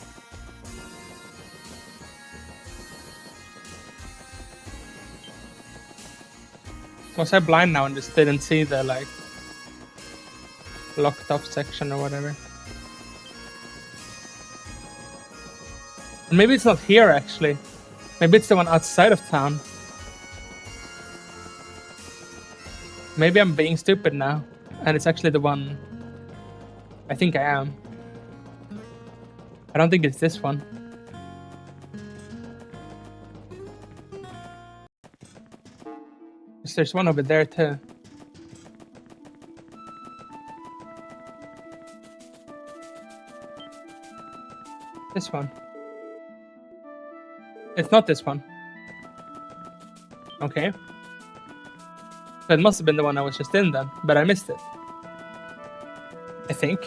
Was I blind now and just didn't see the like locked off section or whatever? Maybe it's not here, actually. Maybe it's the one outside of town. Maybe I'm being stupid now, and it's actually the one I think I am. I don't think it's this one. There's one over there, too. This one. It's not this one. Okay. So it must have been the one I was just in then, but I missed it. I think.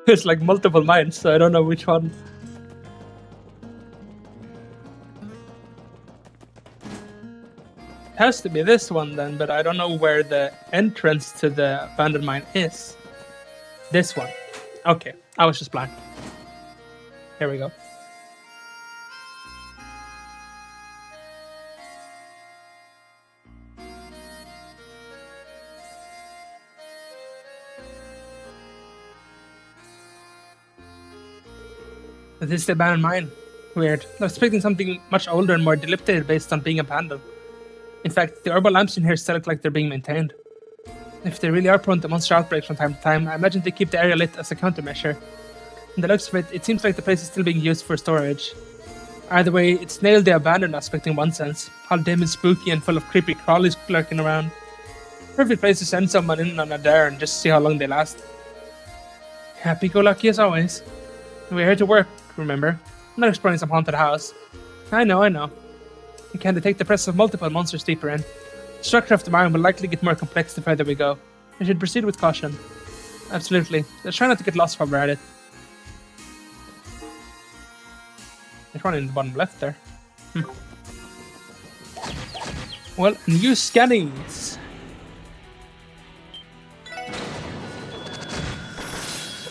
There's like multiple mines, so I don't know which one. It has to be this one then, but I don't know where the entrance to the abandoned mine is. This one. Okay, I was just blind. Here we go. This is the abandoned mine. Weird. I was expecting something much older and more dilapidated based on being abandoned. In fact, the urban lamps in here still look like they're being maintained. If they really are prone to monster outbreaks from time to time, I imagine they keep the area lit as a countermeasure. From the looks of it, it seems like the place is still being used for storage. Either way, it's nailed the abandoned aspect in one sense. How dim and spooky and full of creepy crawlies lurking around. Perfect place to send someone in on a dare and just see how long they last. Happy-go-lucky as always. We're here to work, remember? Not exploring some haunted house. I know. We can detect the presence of multiple monsters deeper in. The structure of the mine will likely get more complex the further we go. We should proceed with caution. Absolutely. Let's try not to get lost while we're at it. There's one in the bottom left there. Well, new scannings.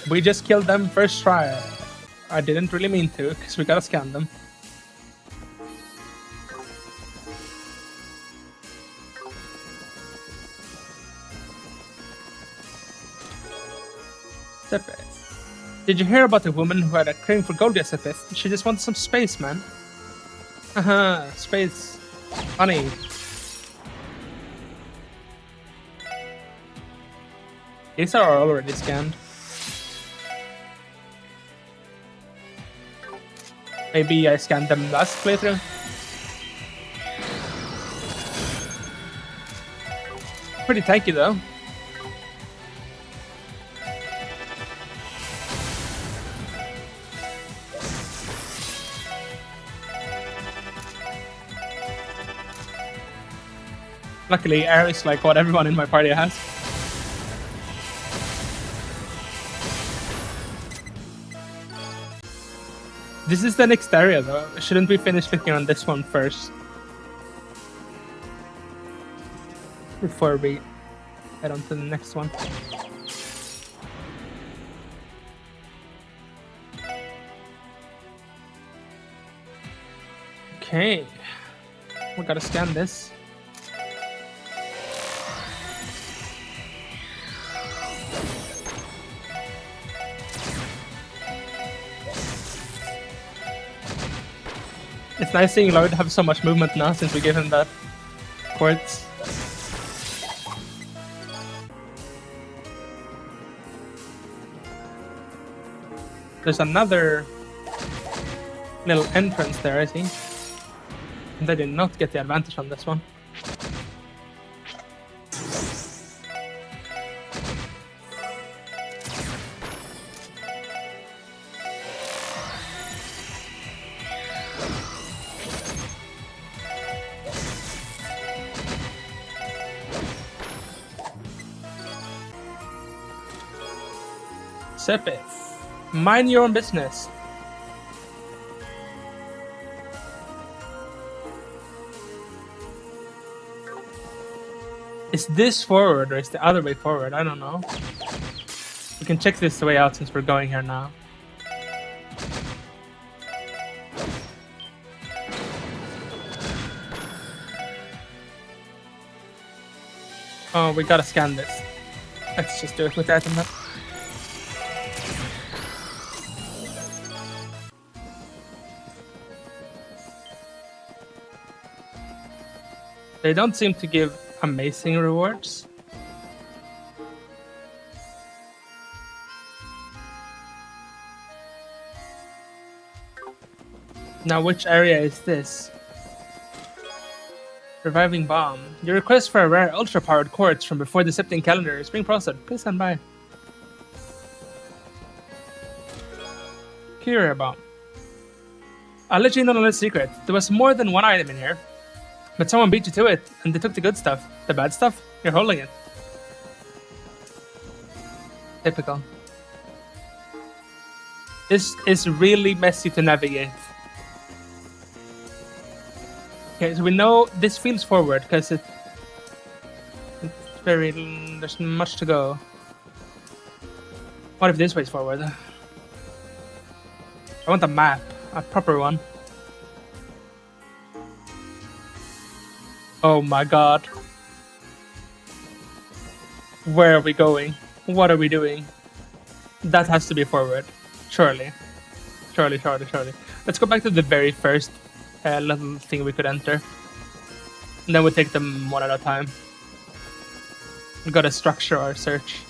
We just killed them first try. I didn't really mean to, because we gotta scan them. Sepith. Did you hear about the woman who had a craving for gold, Sepith? She just wanted some space, man. Space. Money. These are already scanned. Maybe I scanned them last playthrough. Pretty tanky though. Luckily, air is like what everyone in my party has. This is the next area though. Shouldn't we finish looking on this one first? Before we head on to the next one. Okay. We gotta scan this. It's nice seeing Lloyd have so much movement now since we gave him that quartz. There's another little entrance there, I think. And I did not get the advantage on this one. Sepith. Mind your own business. Is this forward or is the other way forward? I don't know. We can check this way out since we're going here now. Oh, we gotta scan this. Let's just do it with that and that. They don't seem to give amazing rewards. Now, which area is this? Reviving Bomb. Your request for a rare ultra-powered quartz from before the Septine calendar is being processed. Please stand by. Curia Bomb. I'll let you in on a little secret. There was more than one item in here. But someone beat you to it, and they took the good stuff. The bad stuff? You're holding it. Typical. This is really messy to navigate. Okay, so we know this feels forward because it's very. There's much to go. What if this way's forward? I want a map, a proper one. Oh my god. Where are we going? What are we doing? That has to be forward. Surely. Surely. Let's go back to the very first little thing we could enter. And then we'll take them one at a time. We gotta structure our search.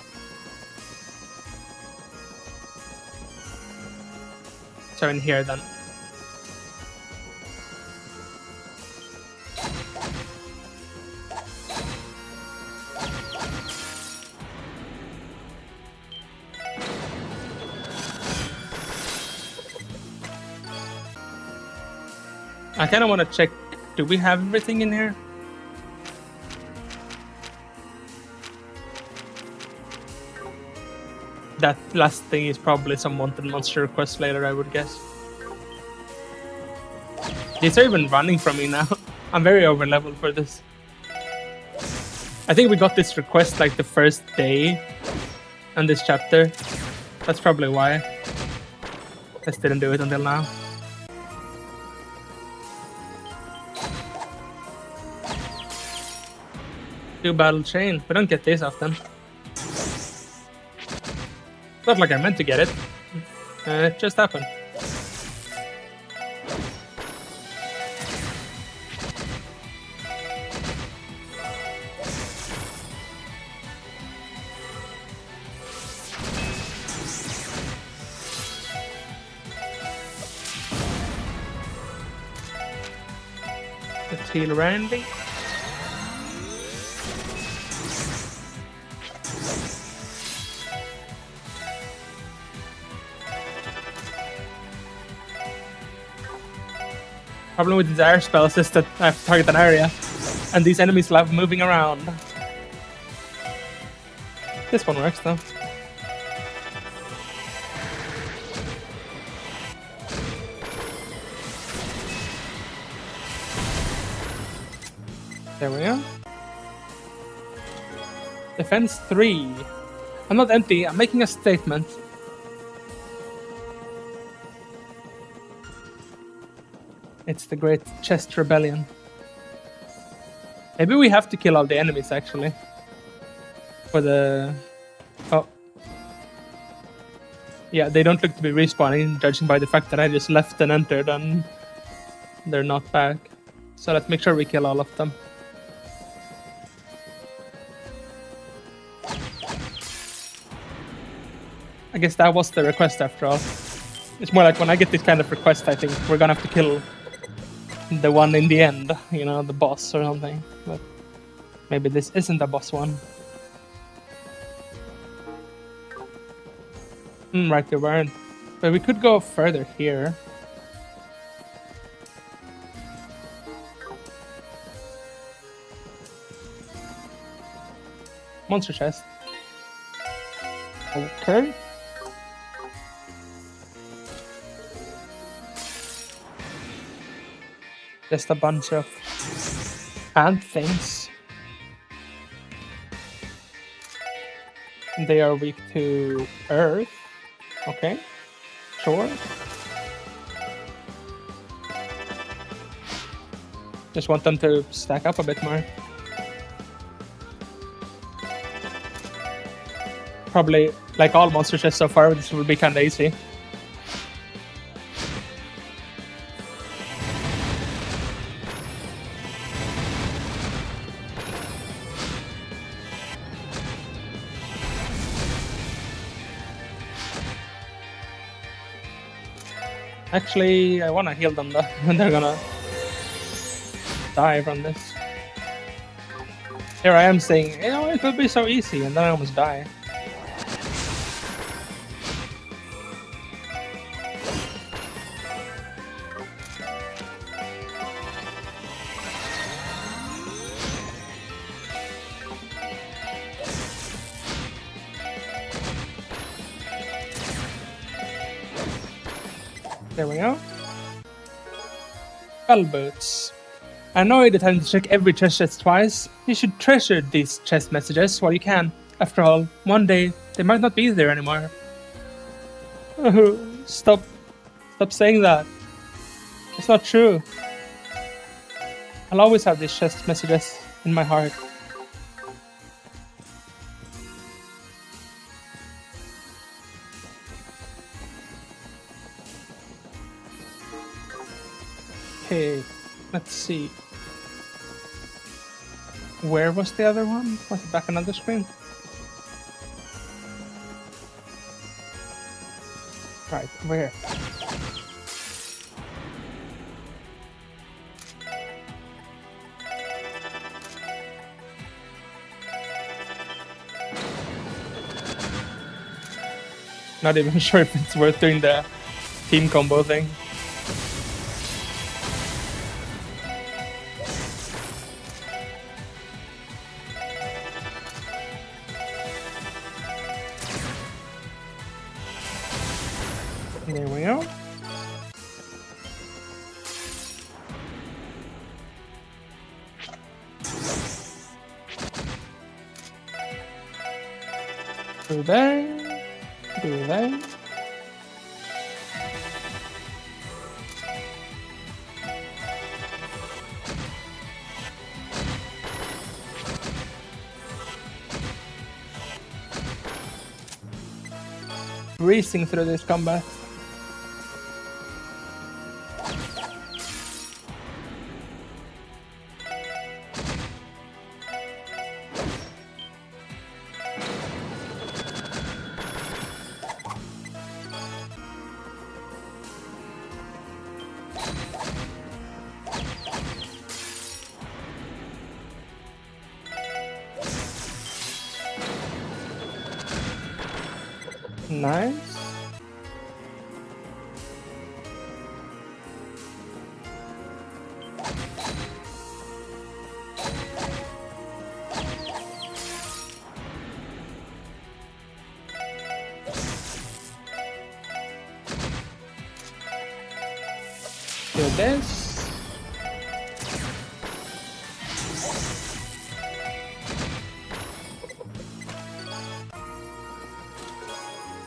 So in here then. I kind of want to check, do we have everything in here? That last thing is probably some wanted monster request later, I would guess. These are even running from me now. I'm very over leveled for this. I think we got this request like the first day on this chapter. That's probably why. Just didn't do it until now. Do battle chain. We don't get this often. Not like I meant to get it. It just happened. Let's heal Randy. Problem with these air spells is that I have to target an area, and these enemies love moving around. This one works though. There we go. Defense 3. I'm not empty, I'm making a statement. It's the Great Chest Rebellion. Maybe we have to kill all the enemies, actually. For the... Oh. Yeah, they don't look to be respawning, judging by the fact that I just left and entered, and they're not back. So let's make sure we kill all of them. I guess that was the request after all. It's more like when I get this kind of request, I think we're gonna have to kill the one in the end, you know, the boss or something. But maybe this isn't the boss one. Right, they weren't. But we could go further here. Monster chest. Okay. Just a bunch of ant things. They are weak to earth. Okay, sure. Just want them to stack up a bit more. Probably, like all monster chests so far, this will be kinda easy. Actually, I want to heal them though, and they're gonna die from this. Here I am saying, you know, it will be so easy, and then I almost die. There we go. Bell boots. I know you're having to check every chest twice. You should treasure these chest messages while you can. After all, one day they might not be there anymore. Stop saying that. It's not true. I'll always have these chest messages in my heart. Okay, let's see. Where was the other one? Was it back on the screen? Right, where? Not even sure if it's worth doing the team combo thing. There we go. Through there. Through there. Racing through this combat. Nice. Do this.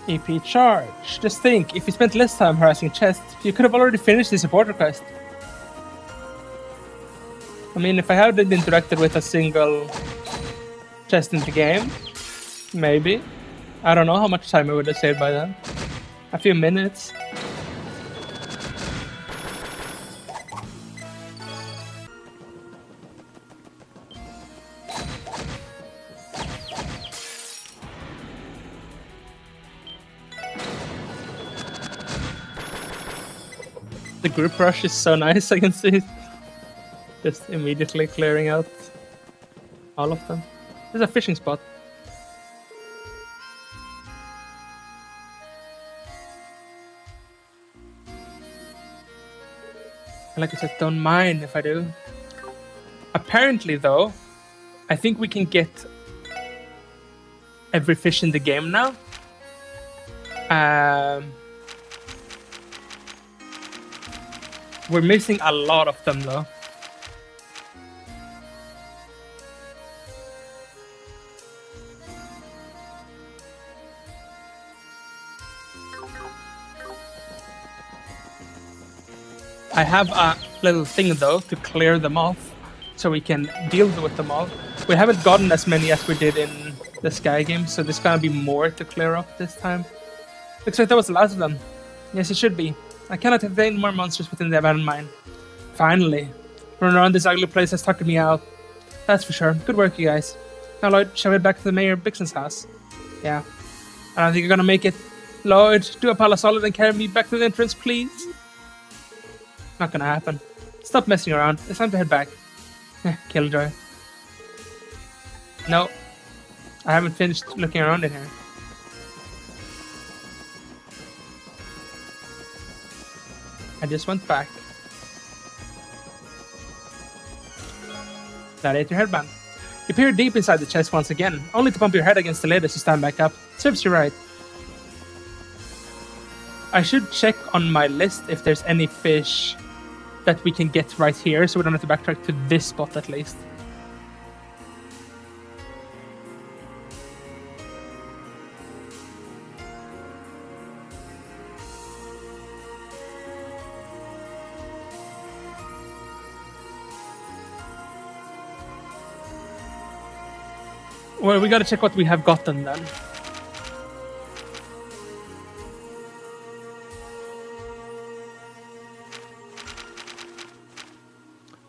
EP charge. Just think, if you spent less time harassing chests, you could have already finished the support request. I mean, if I hadn't interacted with a single chest in the game, maybe. I don't know how much time I would have saved by then. A few minutes. The group rush is so nice, I can see it. Just immediately clearing out all of them. There's a fishing spot. And like I said, don't mind if I do. Apparently though, I think we can get every fish in the game now. We're missing a lot of them though. I have a little thing though to clear them off so we can deal with them all. We haven't gotten as many as we did in the Sky game, so there's gonna be more to clear off this time. Looks like that was the last of them. Yes, it should be. I cannot have any more monsters within the abandoned mine. Finally. Running around this ugly place has tucked me out. That's for sure. Good work, you guys. Now, Lloyd, shall we head back to the Mayor Bixen's house? Yeah. I don't think you're gonna make it. Lloyd, do a pile of solid and carry me back to the entrance, please. Not gonna happen. Stop messing around. It's time to head back. Killjoy. No. I haven't finished looking around in here. I just went back. Gladiator headband. You peer deep inside the chest once again, only to bump your head against the lid as you stand back up. Serves you right. I should check on my list if there's any fish that we can get right here, so we don't have to backtrack to this spot at least. Well, we gotta check what we have gotten then.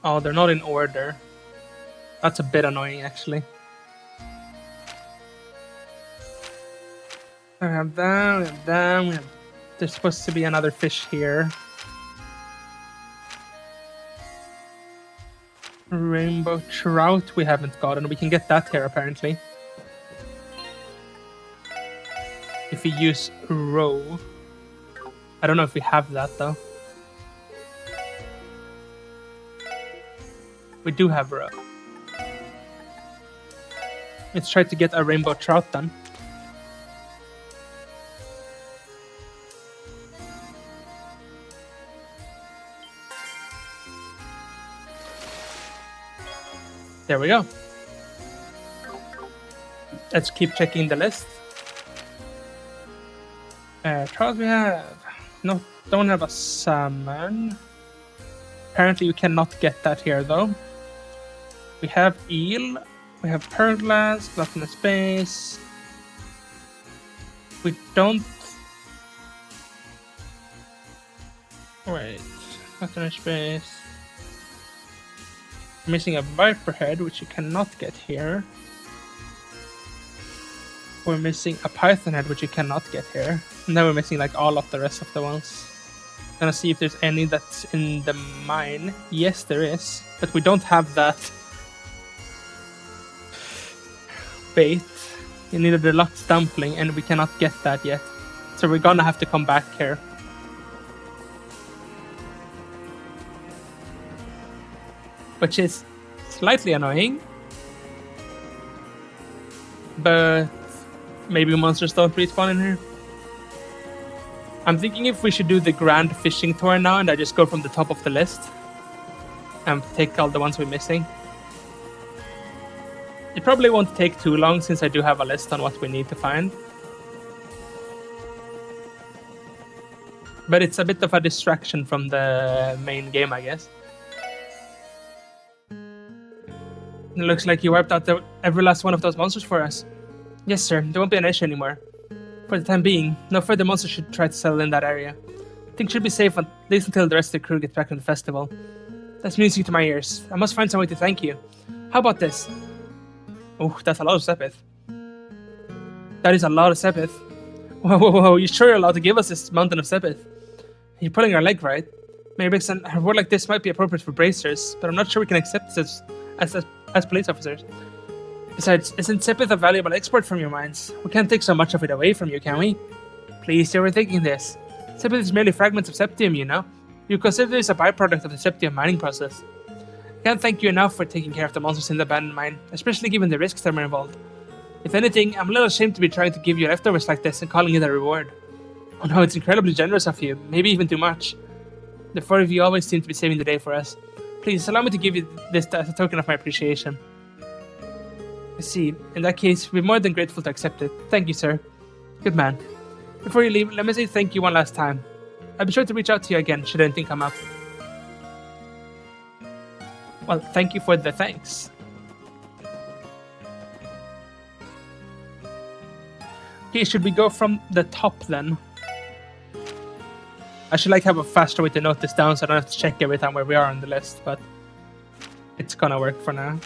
Oh, they're not in order. That's a bit annoying, actually. We have that, we have that, we have... There's supposed to be another fish here. Rainbow trout we haven't gotten. We can get that here, apparently. If we use roe. I don't know if we have that, though. We do have roe. Let's try to get a rainbow trout then. There we go. Let's keep checking the list. Trout we have. No, don't have a salmon. Apparently we cannot get that here though. We have eel. We have pearl glass, gluttonous space. We don't... Wait. Gluttonous space. We're missing a viper head, which you cannot get here. We're missing a python head, which you cannot get here. And then we're missing like all of the rest of the ones. Gonna see if there's any that's in the mine. Yes, there is. But we don't have that bait. You need a deluxe dumpling, and we cannot get that yet. So we're gonna have to come back here. Which is slightly annoying. But maybe monsters don't respawn in here. I'm thinking if we should do the grand fishing tour now and I just go from the top of the list and take all the ones we're missing. It probably won't take too long since I do have a list on what we need to find. But it's a bit of a distraction from the main game, I guess. It looks like you wiped out every last one of those monsters for us. Yes, sir. There won't be an issue anymore. For the time being, no further monsters should try to settle in that area. Things should be safe at least until the rest of the crew gets back from the festival. That's music to my ears. I must find some way to thank you. How about this? Oh, that's a lot of sepith. That is a lot of sepith. Whoa, whoa, whoa. You sure you're allowed to give us this mountain of sepith? You're pulling our leg, right? Maybe a reward like this might be appropriate for bracers, but I'm not sure we can accept this as police officers. Besides, isn't sepith a valuable export from your mines? We can't take so much of it away from you, can we? Please, you're rethinking this. Sepith is merely fragments of septium, you know? You consider this a byproduct of the septium mining process. I can't thank you enough for taking care of the monsters in the abandoned mine, especially given the risks that are involved. If anything, I'm a little ashamed to be trying to give you leftovers like this and calling it a reward. Oh no, it's incredibly generous of you, maybe even too much. The four of you always seem to be saving the day for us. Please, allow me to give you this as a token of my appreciation. I see. In that case, we're more than grateful to accept it. Thank you, sir. Good man. Before you leave, let me say thank you one last time. I'll be sure to reach out to you again should anything come up. Well, thank you for the thanks. Okay, should we go from the top then? I should have a faster way to note this down so I don't have to check every time where we are on the list, but it's gonna work for now.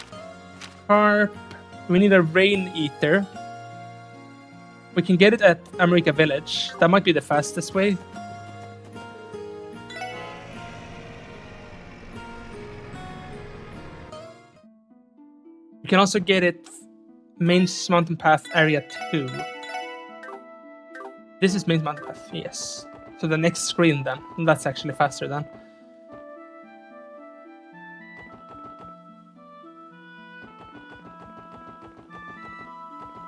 Carp. We need a rain eater. We can get it at America Village. That might be the fastest way. can also get it Mains Mountain Path Area 2. This is Mains Mountain Path, yes. So the next screen then. That's actually faster then.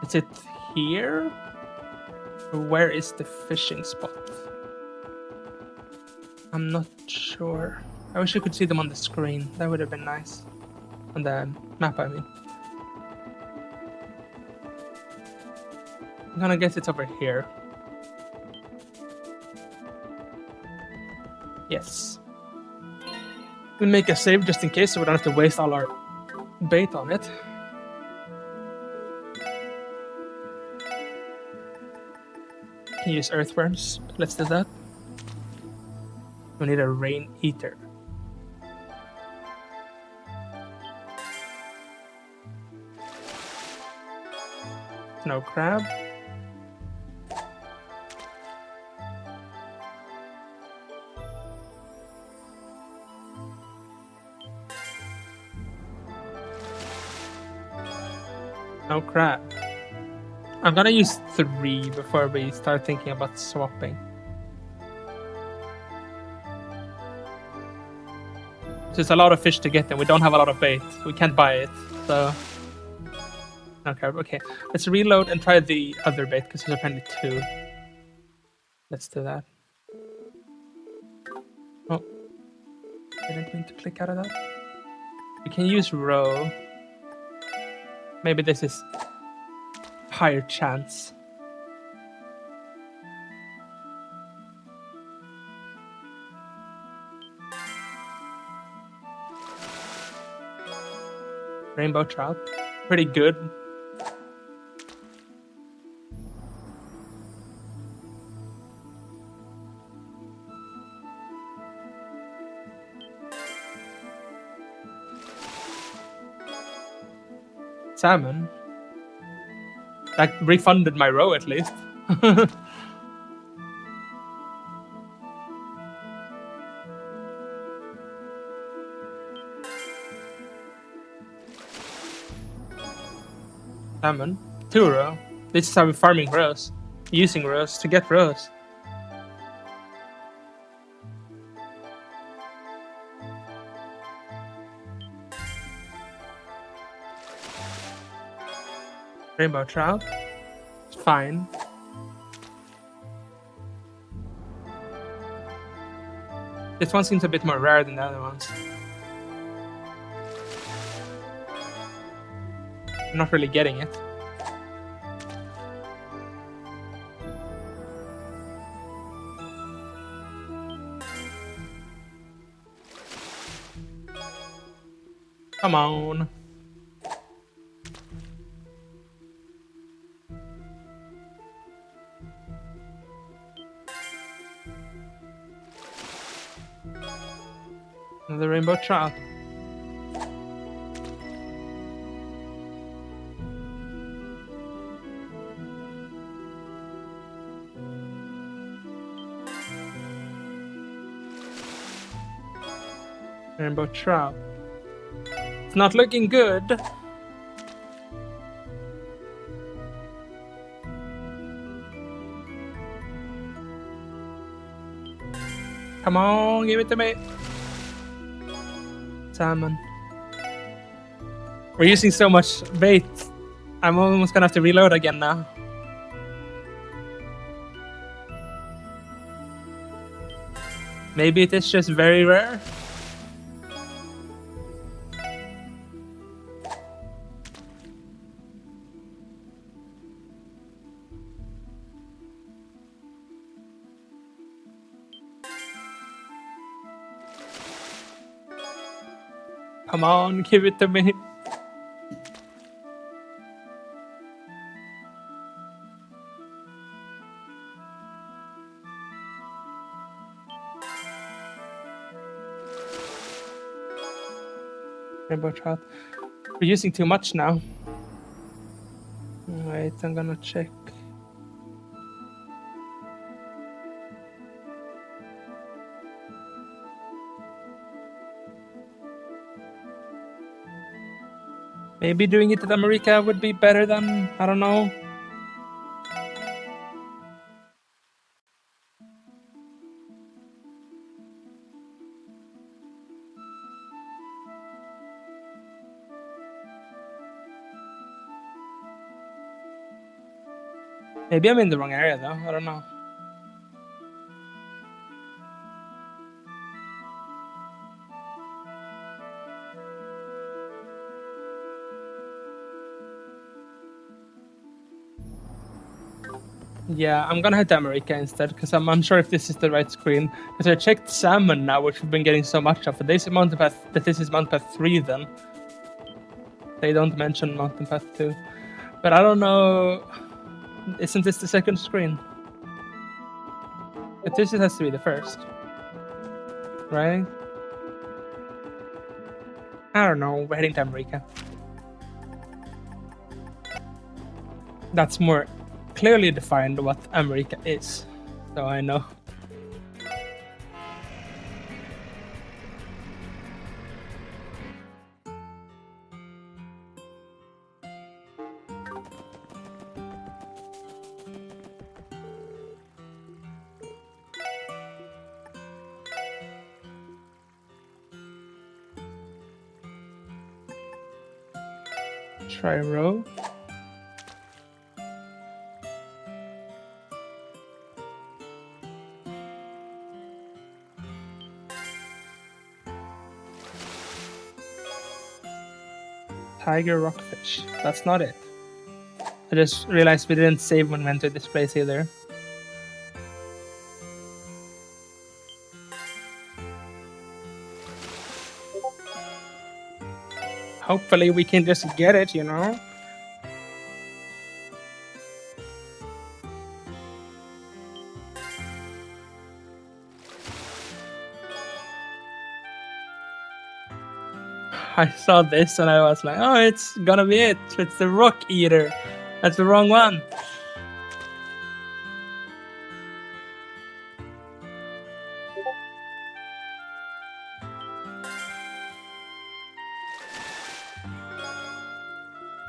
Is it here? Or where is the fishing spot? I'm not sure. I wish you could see them on the screen. That would have been nice. On the map, I mean. I'm gonna guess it's over here. Yes. We'll make a save just in case so we don't have to waste all our bait on it. Can use earthworms. Let's do that. We need a rain eater. No crab. No crab. I'm gonna use 3 before we start thinking about swapping. So it's a lot of fish to get and we don't have a lot of bait. We can't buy it, so... No crab, okay. Let's reload and try the other bait, because there's apparently 2. Let's do that. Oh. I didn't mean to click out of that. We can use row. Maybe this is higher chance. Rainbow trout. Pretty good. Salmon. That refunded my row at least. Salmon. 2 row. This is how we're farming rows. Using rows to get rows. Rainbow trout. It's fine. This one seems a bit more rare than the other ones. I'm not really getting it. Come on. Another rainbow trout. Rainbow trout. It's not looking good. Come on, give it to me. Salmon. We're using so much bait. I'm almost gonna have to reload again now. Maybe it is just very rare. Come on, give it to me. Rainbow trout. We're using too much now. Wait, I'm gonna check. Maybe doing it at America would be better than, I don't know. Maybe I'm in the wrong area though, I don't know. Yeah, I'm gonna head to America instead, because I'm unsure if this is the right screen. Because I checked Salmon now, which we've been getting so much of. But this is Mountain Path 3 then. They don't mention Mountain Path 2. But I don't know... Isn't this the second screen? But this has to be the first. Right? I don't know, we're heading to America. That's more clearly defined what America is, so I know. Try row. Tiger rockfish. That's not it. I just realized we didn't save when we went to this place either. Hopefully we can just get it, you know? I saw this and I was like, oh, it's gonna be it. It's the rock eater. That's the wrong one.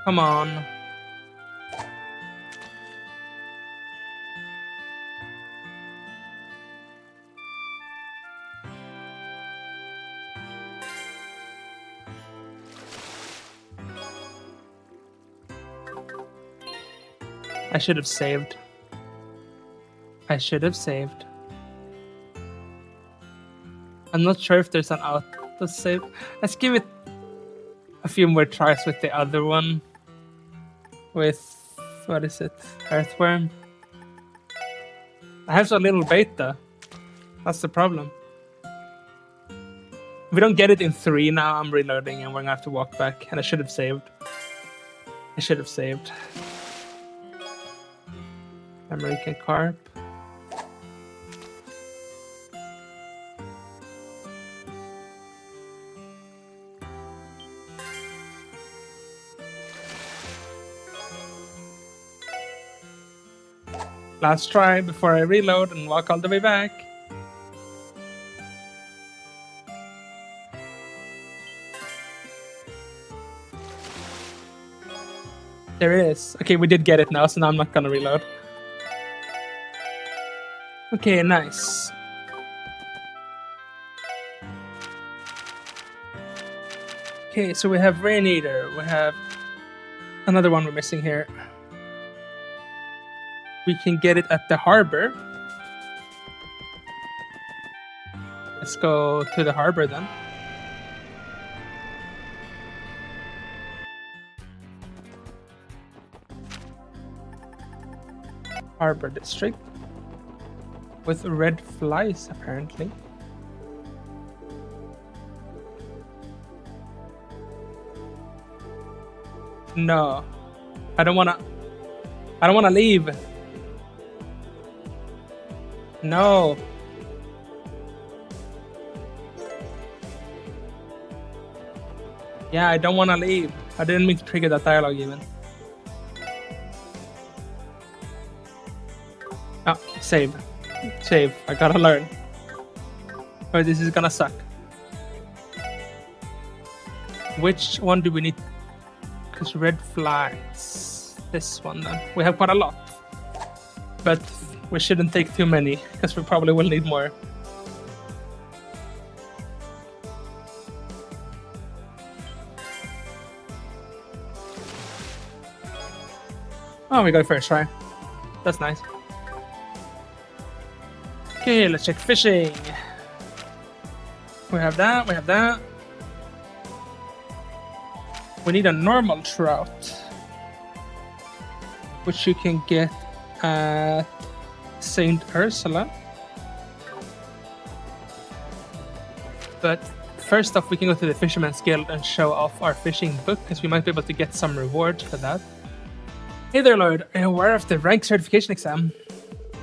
Come on. I should have saved. I should have saved. I'm not sure if there's an auto save. Let's give it a few more tries with the other one. With, what is it? Earthworm. I have so little beta. That's the problem. If we don't get it in 3 now, I'm reloading and we're gonna have to walk back. And I should have saved. I should have saved. American carp. Last try before I reload and walk all the way back. There it is. Okay, we did get it now, so now I'm not gonna reload. Okay, nice. Okay, so we have Rain Eater. We have another one we're missing here. We can get it at the harbor. Let's go to the harbor then. Harbor district. With red flies, apparently. No. I don't wanna leave. No. Yeah, I don't wanna leave. I didn't mean to trigger that dialogue even. Oh, save. Save. I gotta learn. Or this is gonna suck. Which one do we need? Because red flags. This one then. We have quite a lot. But we shouldn't take too many, because we probably will need more. Oh, we got it first try. That's nice. Okay, let's check fishing. We have that, we have that. We need a normal trout, which you can get at St. Ursula. But first off, we can go to the Fisherman's Guild and show off our fishing book, because we might be able to get some reward for that. Hey there, Lord. Are you aware of the rank certification exam?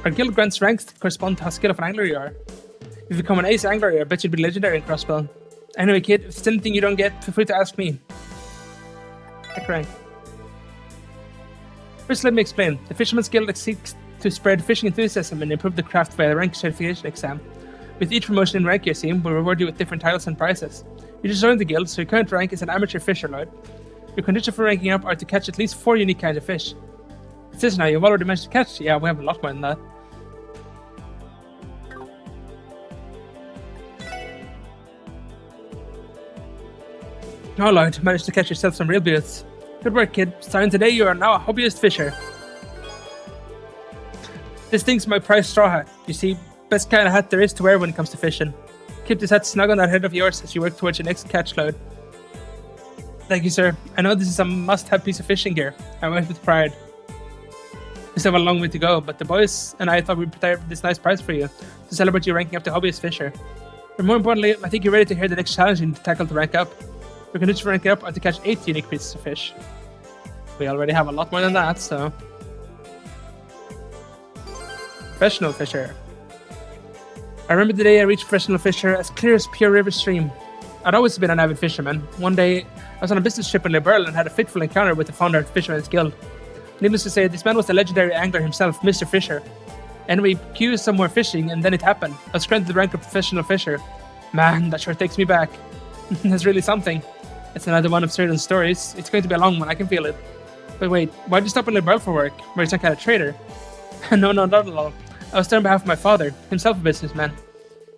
Our guild grants ranks that correspond to how skilled of an angler you are. If you become an ace angler, I bet you'd be legendary in crossbow. Anyway, kid, if it's anything you don't get, feel free to ask me. Heck rank. First, let me explain. The Fisherman's Guild seeks to spread fishing enthusiasm and improve the craft via the rank certification exam. With each promotion in rank you see, we'll reward you with different titles and prizes. You just joined the guild, so your current rank is an amateur fisher, Lord. Your condition for ranking up are to catch at least 4 unique kinds of fish. It says now you've already managed to catch. Yeah, we have a lot more than that. Oh Lord, managed to catch yourself some real beauts. Good work, kid. Starting today, you are now a hobbyist fisher. This thing's my prized straw hat. You see, best kind of hat there is to wear when it comes to fishing. Keep this hat snug on that head of yours as you work towards your next catch load. Thank you, sir. I know this is a must-have piece of fishing gear. I wear it with pride. We still have a long way to go, but the boys and I thought we'd prepare this nice prize for you to celebrate you ranking up to hobbyist fisher. But more importantly, I think you're ready to hear the next challenge you need to tackle to rank up. Your condition for ranking up are to catch 8 unique pieces of fish. We already have a lot more than that, so... Professional fisher. I remember the day I reached professional fisher as clear as pure river stream. I'd always been an avid fisherman. One day, I was on a business trip in Liberl and had a fateful encounter with the founder of the Fisherman's Guild. Needless to say, this man was the legendary angler himself, Mr. Fisher. And we queued some more fishing, and then it happened. I was granted the rank of professional fisher. Man, that sure takes me back. That's really something. It's another one of certain stories. It's going to be a long one, I can feel it. But wait, why'd you stop in Liberl for work? Were you some kind of trader? No, not at all. I was there on behalf of my father, himself a businessman.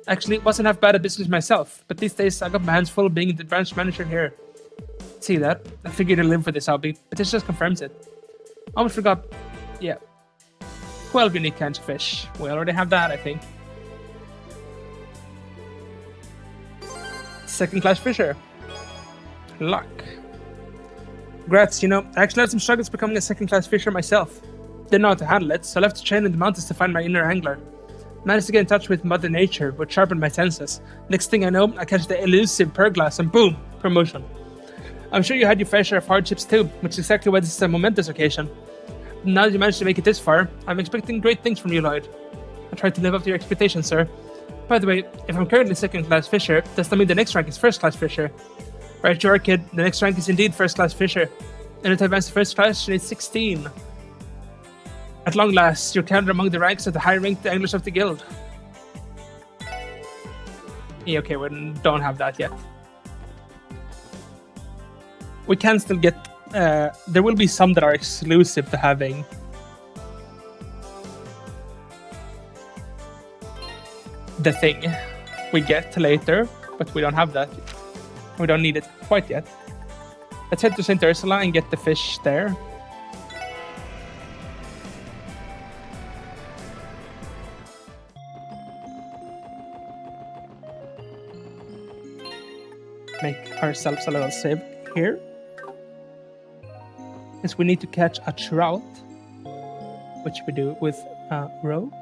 Actually, it wasn't half bad at business myself, but these days I got my hands full being the branch manager here. See that? I figured I'd live for this hobby, but this just confirms it. Almost forgot. Yeah. 12 unique kinds of fish. We already have that, I think. Second class fisher. Luck. Congrats, you know, I actually had some struggles becoming a second class fisher myself. Didn't know how to handle it, so I left to train in the mountains to find my inner angler. Managed to get in touch with Mother Nature, which sharpened my senses. Next thing I know, I catch the elusive perglass and boom, promotion. I'm sure you had your fair share of hardships too, which is exactly why this is a momentous occasion. Now that you managed to make it this far, I'm expecting great things from you, Lloyd. I tried to live up to your expectations, sir. By the way, if I'm currently second class fisher, does that mean the next rank is first class fisher? Right, you are, kid. The next rank is indeed first class fisher. And to advance to first class, you need 16. At long last, you're counted among the ranks of the high-ranked anglers of the guild. Yeah, okay, we don't have that yet. We can still get... there will be some that are exclusive to having... the thing we get later, but we don't have that. We don't need it quite yet. Let's head to St. Ursula and get the fish there. Make ourselves a little save here. Because we need to catch a trout, which we do with a roe,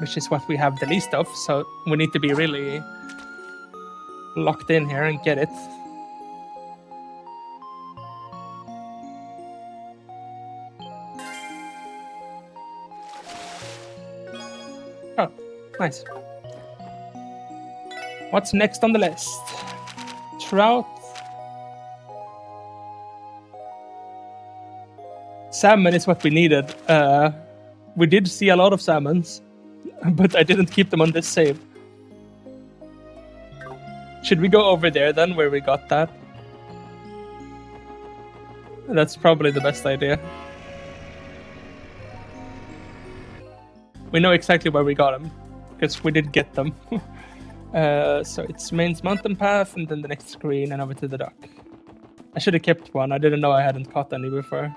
which is what we have the least of, so we need to be really locked in here and get it. Oh, nice. What's next on the list? Trout. Salmon is what we needed. We did see a lot of salmons, but I didn't keep them on this save. Should we go over there then, where we got that? That's probably the best idea. We know exactly where we got them, because we did get them. So it's Main's mountain path, and then the next screen, and over to the dock. I should have kept one. I didn't know I hadn't caught any before.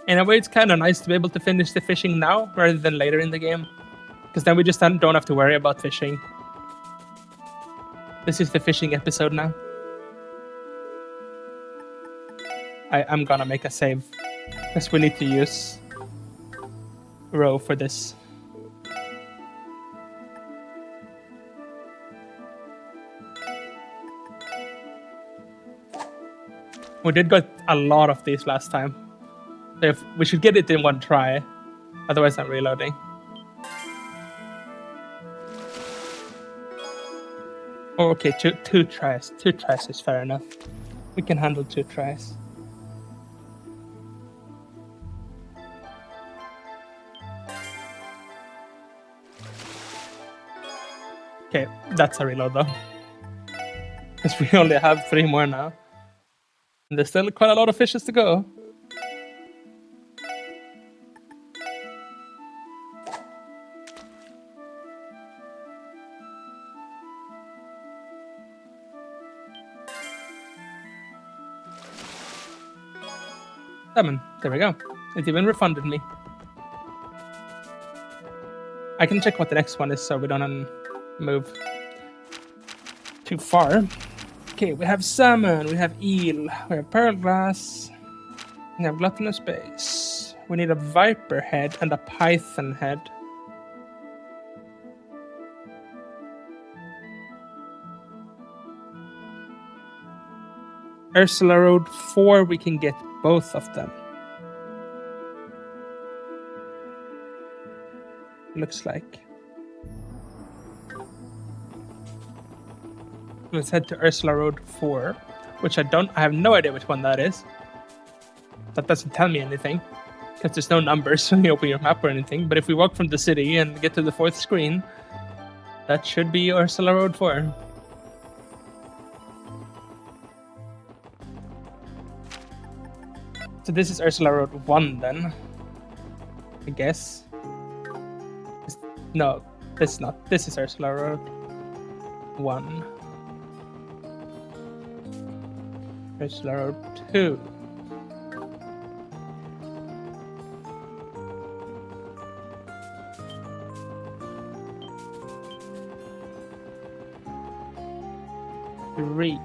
In a way, it's kind of nice to be able to finish the fishing now rather than later in the game, because then we just don't have to worry about fishing. This is the fishing episode now. I'm gonna make a save, because we need to use row for this. We did get a lot of these last time. So if we should get it in one try, otherwise I'm reloading. Oh, okay, two tries. 2 tries is fair enough. We can handle 2 tries. Okay, that's a reload though. Because we only have 3 more now. And there's still quite a lot of fishes to go. Salmon. There we go. It even refunded me. I can check what the next one is so we don't move too far. Okay, we have salmon, we have eel, we have pearl glass, we have gluttonous base. We need a viper head and a python head. Ursula Road 4, we can get both of them. Looks like. Let's head to Ursula Road 4, which I have no idea which one that is. That doesn't tell me anything, because there's no numbers when you open your map or anything. But if we walk from the city and get to the 4th screen, that should be Ursula Road 4. So this is Ursula Road 1 then, I guess. No, this is not. This is Ursula Road 1. Ursula Road 2. Three.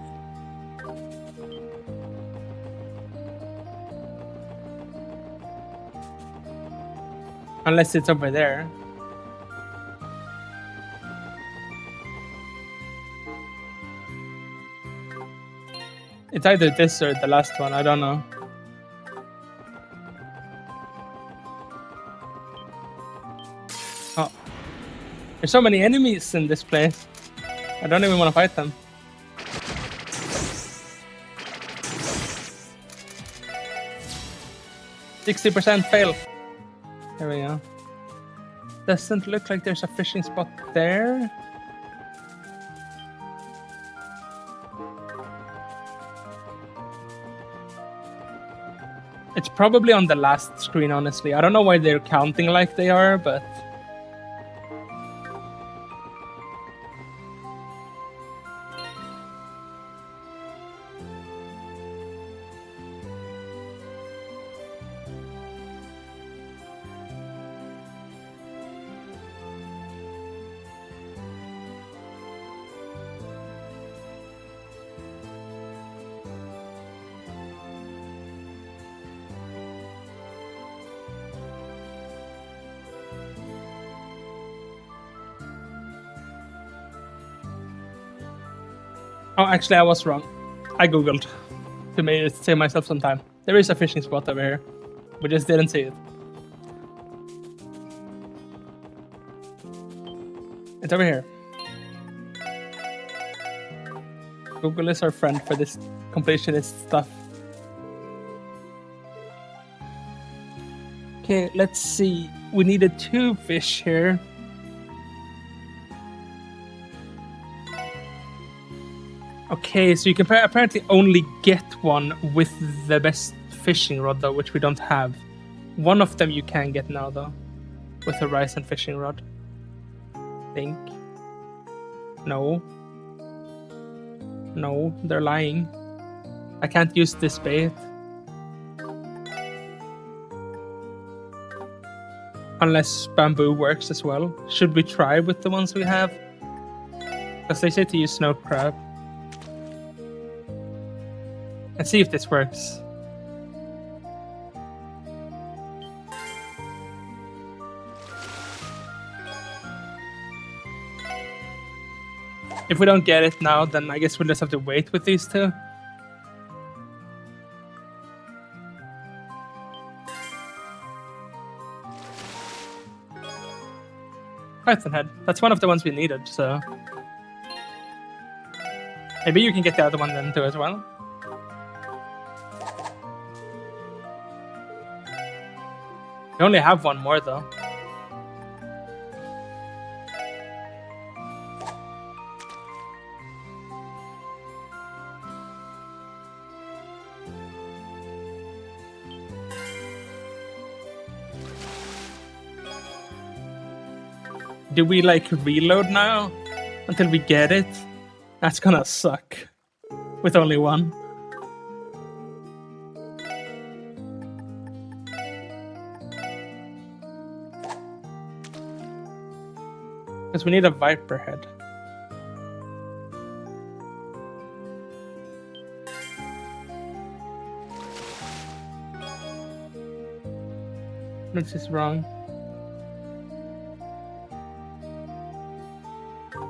Unless it's over there. It's either this or the last one, I don't know. Oh. There's so many enemies in this place. I don't even want to fight them. %60 fail. There we go. Doesn't look like there's a fishing spot there. It's probably on the last screen, honestly. I don't know why they're counting like they are, but... Oh, actually, I was wrong. I googled to save myself some time. There is a fishing spot over here. We just didn't see it. It's over here. Google is our friend for this completionist stuff. Okay, let's see. we needed 2 fish here. Okay, so you can apparently only get one with the best fishing rod, though, which we don't have. One of them you can get now, though, with a rice and fishing rod. Think. No. No, they're lying. I can't use this bait. Unless bamboo works as well. Should we try with the ones we have? Because they say to use snow crab. And see if this works. If we don't get it now, then I guess we'll just have to wait with these two. Python head. That's one of the ones we needed, so... Maybe you can get the other one then too as well. We only have one more though. Do we like reload now until we get it? That's gonna suck with only one. Because we need a viper head. This is wrong.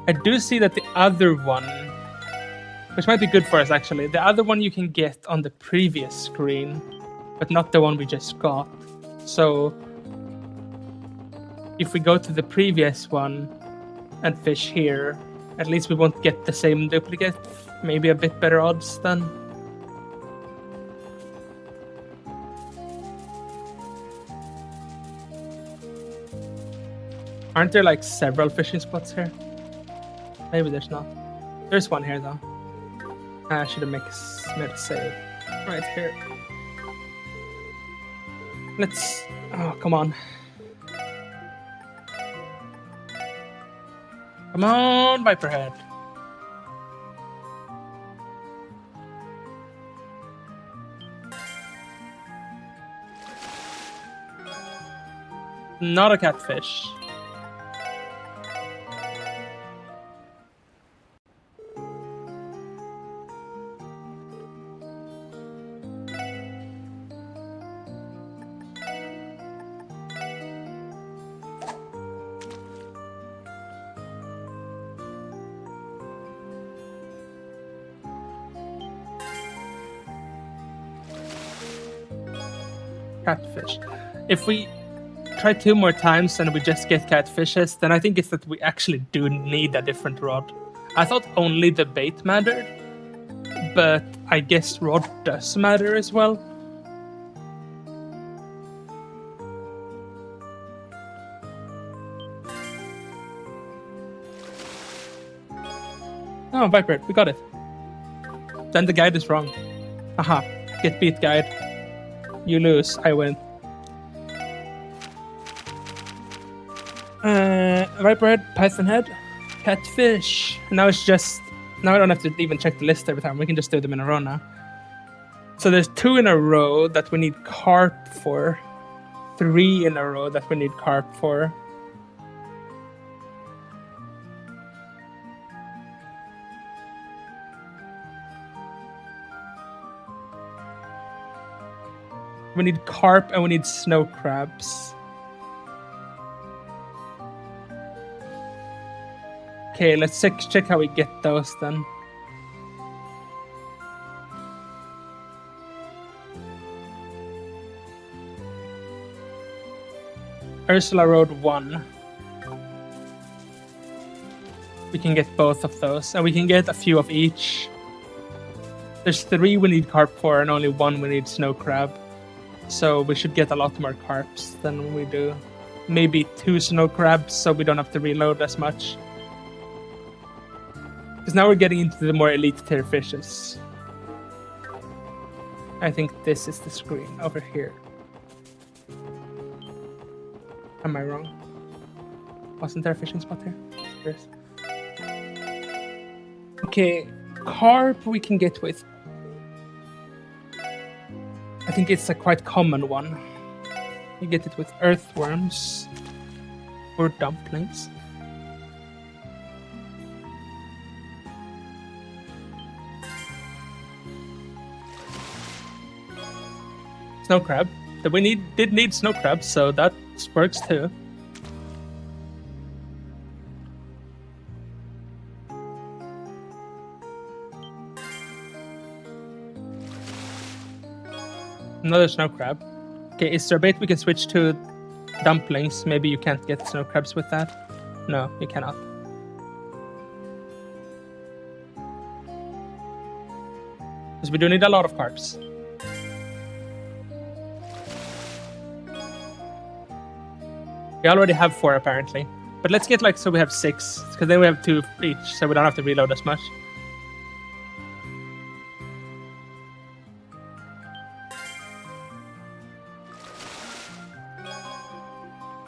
I do see that the other one, which might be good for us actually, the other one you can get on the previous screen, but not the one we just got. So if we go to the previous one and fish here, at least we won't get the same duplicate. Maybe a bit better odds then. Aren't there like several fishing spots here? Maybe there's not. There's one here though. I should have made a save. Right here. Let's... Oh, come on. Come on, Viperhead. Not a catfish. Catfish. If we try 2 more times and we just get catfishes, then I think it's that we actually do need a different rod. I thought only the bait mattered, but I guess rod does matter as well. Oh, Viper, we got it. Then the guide is wrong. Aha, get beat, guide. You lose, I win. Viperhead, Python head, catfish. Now it's just... Now I don't have to even check the list every time. We can just do them in a row now. So there's 2 in a row that we need carp for. 3 in a row that we need carp for. We need carp and we need snow crabs. Okay, let's check how we get those then. Ursula Road 1. We can get both of those, and we can get a few of each. There's 3 we need carp for, and only 1 we need snow crab. So we should get a lot more carps than we do. maybe 2 snow crabs so we don't have to reload as much. Because now we're getting into the more elite tier fishes. I think this is the screen over here. Am I wrong? Wasn't there a fishing spot here? Yes. Okay, carp we can get with. I think it's a quite common one. You get it with earthworms or dumplings. Snow crab. We did need snow crabs, so that works too. Another snow crab. Okay, is there a bait we can switch to dumplings? Maybe you can't get snow crabs with that. No, you cannot. Because we do need a lot of carps. We already have 4 apparently. But let's get so we have 6. Because then we have 2 each, so we don't have to reload as much.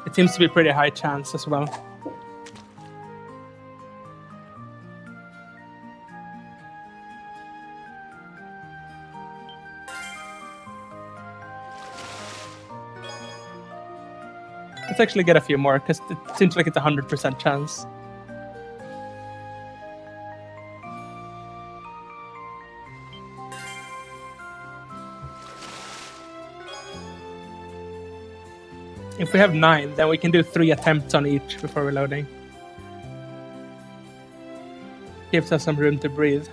It seems to be a pretty high chance as well. Let's actually get a few more, because it seems like it's a 100% chance. If we have 9, then we can do 3 attempts on each before reloading. Gives us some room to breathe.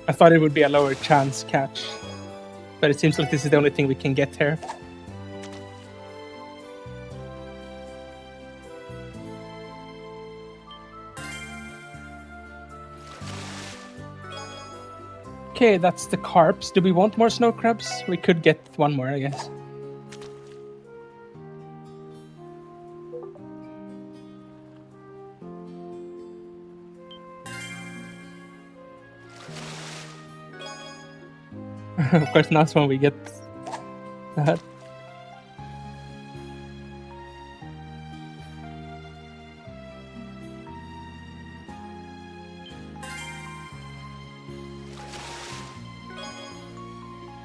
I thought it would be a lower chance catch, but it seems like this is the only thing we can get here. Okay, that's the carps. Do we want more snow crabs? We could get 1 more, I guess. Of course, that's when we get that.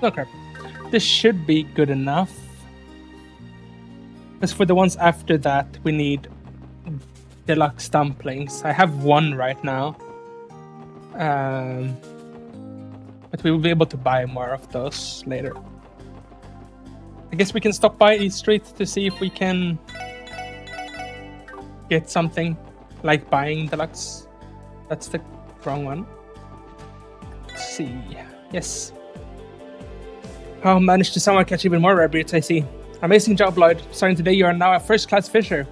No crap. This should be good enough. As for the ones after that, we need deluxe dumplings. I have 1 right now. But we will be able to buy more of those later. I guess we can stop by East Street to see if we can get something like buying deluxe. That's the wrong one. Let's see. Yes. Oh, managed to somehow catch even more rabbits, I see. Amazing job, Lloyd. Starting today, you are now a first-class fisher.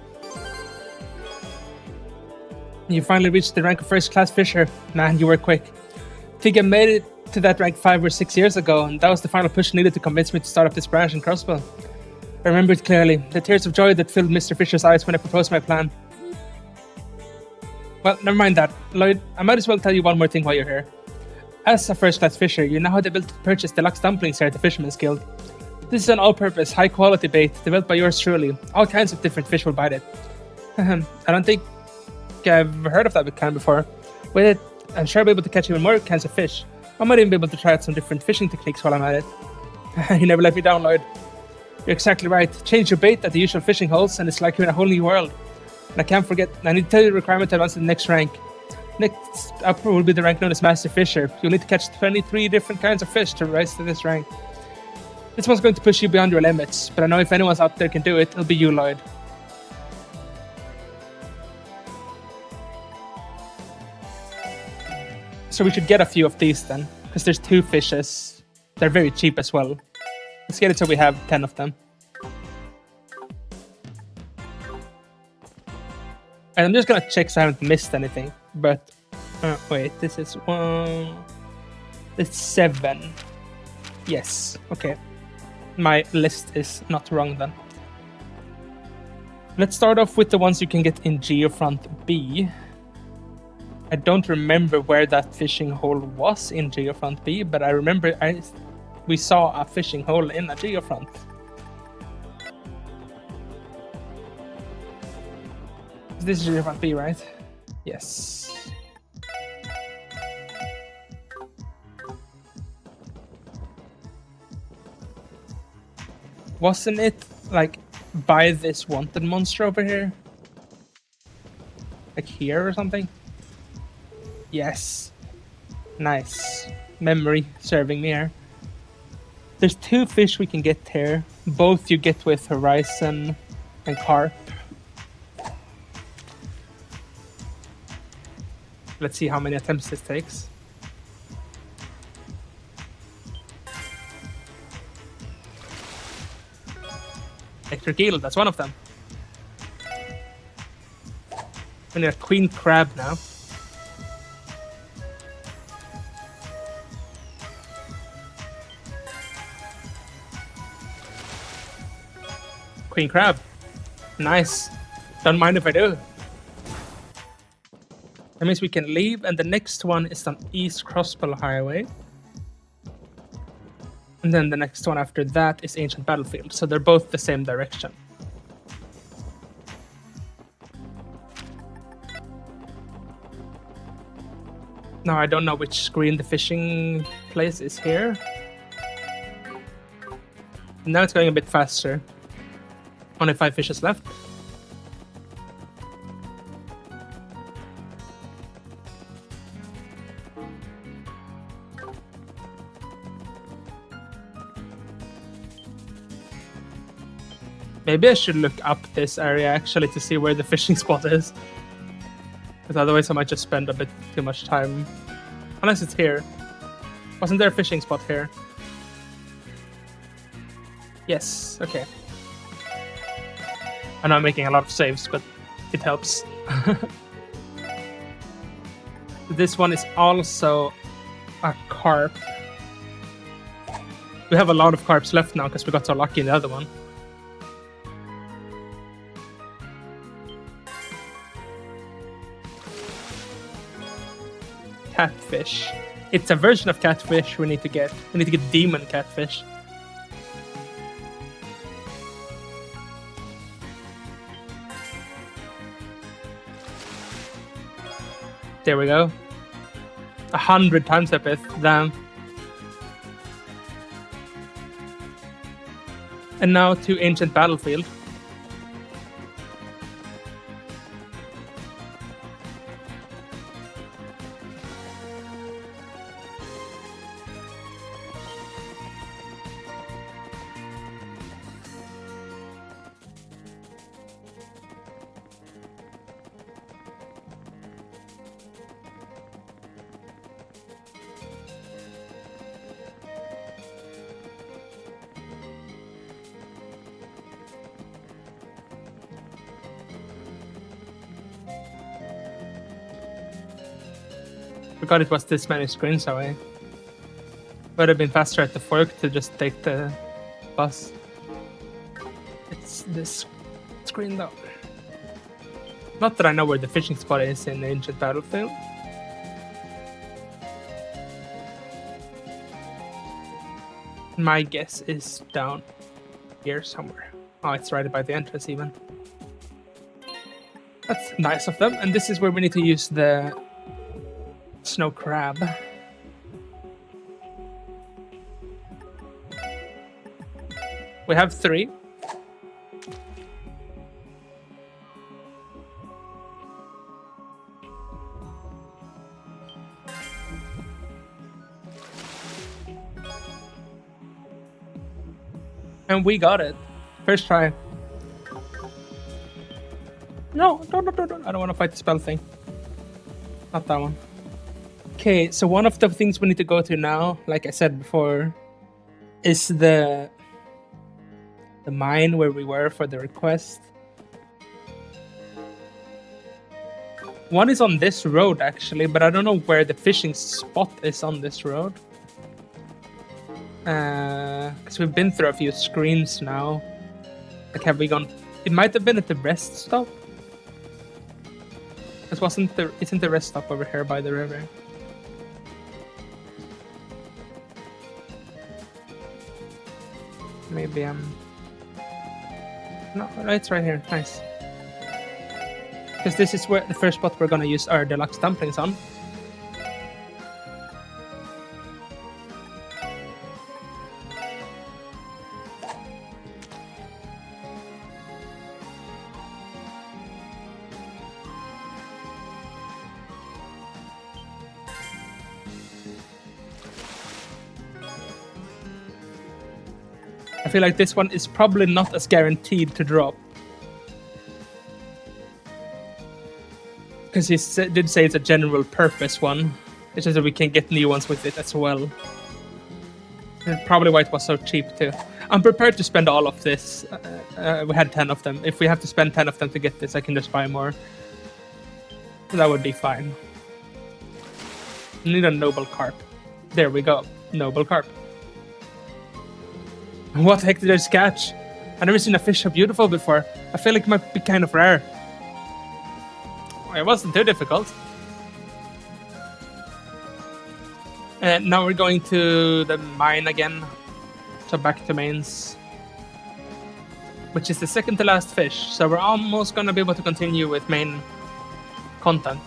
You finally reached the rank of first-class fisher. Man, you were quick. I think I made it to that rank 5 or 6 years ago, and that was the final push needed to convince me to start up this branch in Crossville. I remember it clearly, the tears of joy that filled Mr. Fisher's eyes when I proposed my plan. Well, never mind that. Lloyd, I might as well tell you one more thing while you're here. As a first-class fisher, you now have the ability to purchase deluxe dumplings here at the Fisherman's Guild. This is an all-purpose, high-quality bait developed by yours truly. All kinds of different fish will bite it. I don't think I've heard of that kind before. With it, I'm sure I'll be able to catch even more kinds of fish. I might even be able to try out some different fishing techniques while I'm at it. You never let me down, Lloyd. You're exactly right. Change your bait at the usual fishing holes, and it's like you're in a whole new world. And I can't forget, I need to tell you the requirement to advance to the next rank. Next up will be the rank known as Master Fisher. You'll need to catch 23 different kinds of fish to rise to this rank. This one's going to push you beyond your limits, but I know if anyone's out there can do it, it'll be you, Lloyd. So we should get a few of these then, because there's 2 fishes. They're very cheap as well. Let's get it so we have 10 of them. And I'm just gonna check so I haven't missed anything. But wait, this is 1. It's 7. Yes, okay. My list is not wrong then. Let's start off with the ones you can get in Geofront B. I don't remember where that fishing hole was in Geofront B, but I remember we saw a fishing hole in a Geofront. This is Geofront B, right? Yes. Wasn't it like by this wanted monster over here? Like here or something? Yes. Nice. Memory serving me here. There's 2 fish we can get here. Both you get with Horizon and Carp. Let's see how many attempts this takes. Electric Eel, that's one of them. We need a Queen Crab now. Queen Crab. Nice. Don't mind if I do. That means we can leave, and the next one is on East Crossbow Highway. And then the next one after that is Ancient Battlefield, so they're both the same direction. Now I don't know which screen the fishing place is here. Now it's going a bit faster. Only 5 fishes left. Maybe I should look up this area actually to see where the fishing spot is. Because otherwise I might just spend a bit too much time. Unless it's here. Wasn't there a fishing spot here? Yes, okay. I know I'm making a lot of saves, but it helps. This one is also a carp. We have a lot of carps left now because we got so lucky in the other one. Catfish. It's a version of catfish we need to get. We need to get demon catfish. There we go. 100 times Epith. Damn. And now to Ancient Battlefield. Forgot it was this many screens away. Would have been faster at the fork to just take the bus. It's this screen though. Not that I know where the fishing spot is in Ancient Battlefield. My guess is down here somewhere. Oh, it's right by the entrance even. That's nice of them. And this is where we need to use the snow crab. We have 3. And we got it. First try. No. I don't want to fight the spell thing. Not that one. Okay, so one of the things we need to go to now, like I said before, is the mine where we were for the request. One is on this road actually, but I don't know where the fishing spot is on this road. Because we've been through a few screens now. Like, have we gone? It might have been at the rest stop. This isn't the rest stop over here by the river? Maybe no, it's right here. Nice. Because this is where the first spot we're gonna use our deluxe dumplings on. I feel like this one is probably not as guaranteed to drop. Because he did say it's a general purpose one. It's just that we can get new ones with it as well. And probably why it was so cheap too. I'm prepared to spend all of this. We had 10 of them. If we have to spend 10 of them to get this, I can just buy more. That would be fine. Need a noble carp. There we go. Noble carp. What the heck did I just catch? I've never seen a fish so beautiful before. I feel like it might be kind of rare. It wasn't too difficult. And now we're going to the mine again. So back to mains. Which is the second to last fish. So we're almost gonna be able to continue with main content.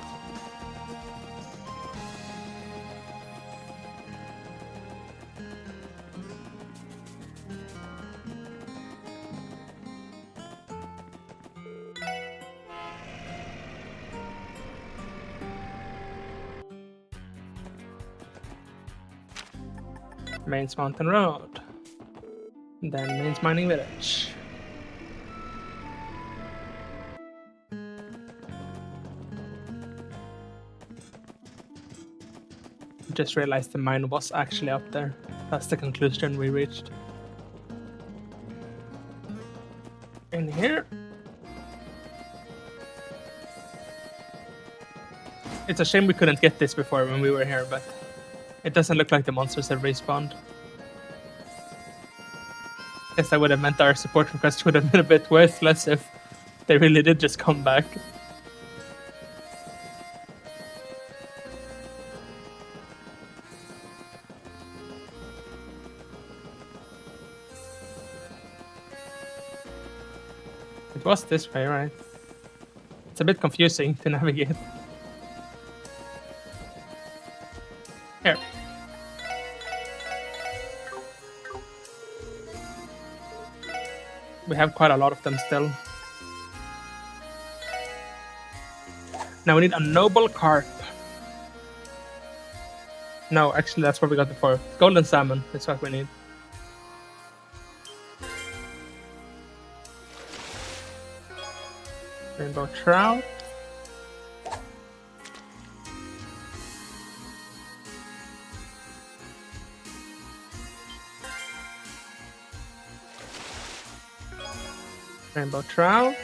Mains Mountain Road. Then Mains Mining Village. Just realized the mine was actually up there. That's the conclusion we reached. In here. It's a shame we couldn't get this before when we were here, but it doesn't look like the monsters have respawned. Guess that would have meant our support request would have been a bit worthless if they really did just come back. It was this way, right? It's a bit confusing to navigate. Here. We have quite a lot of them still. Now we need a noble carp. No, actually that's what we got before. Golden salmon is what we need. Rainbow trout. Rainbow trout.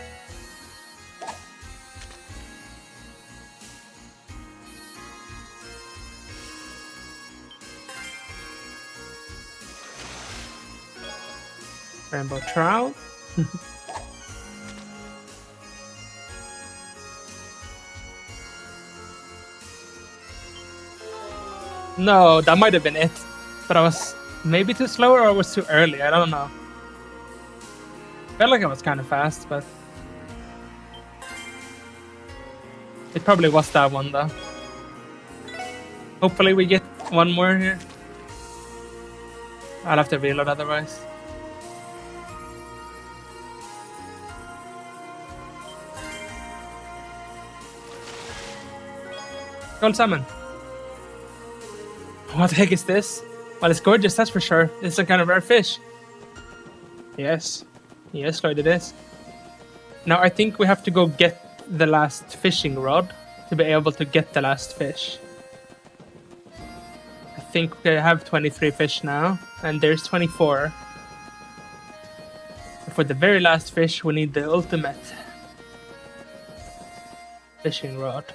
Rainbow trout. No, that might have been it. But I was maybe too slow or I was too early. I don't know. Felt like I was kind of fast, but it probably was that one though. Hopefully we get one more here. I'll have to reload otherwise. Gold salmon. What the heck is this? Well, it's gorgeous, that's for sure. It's a kind of rare fish. Yes. Yes, Lloyd, it is. Now I think we have to go get the last fishing rod to be able to get the last fish. I think we have 23 fish now, and there's 24. For the very last fish, we need the ultimate fishing rod.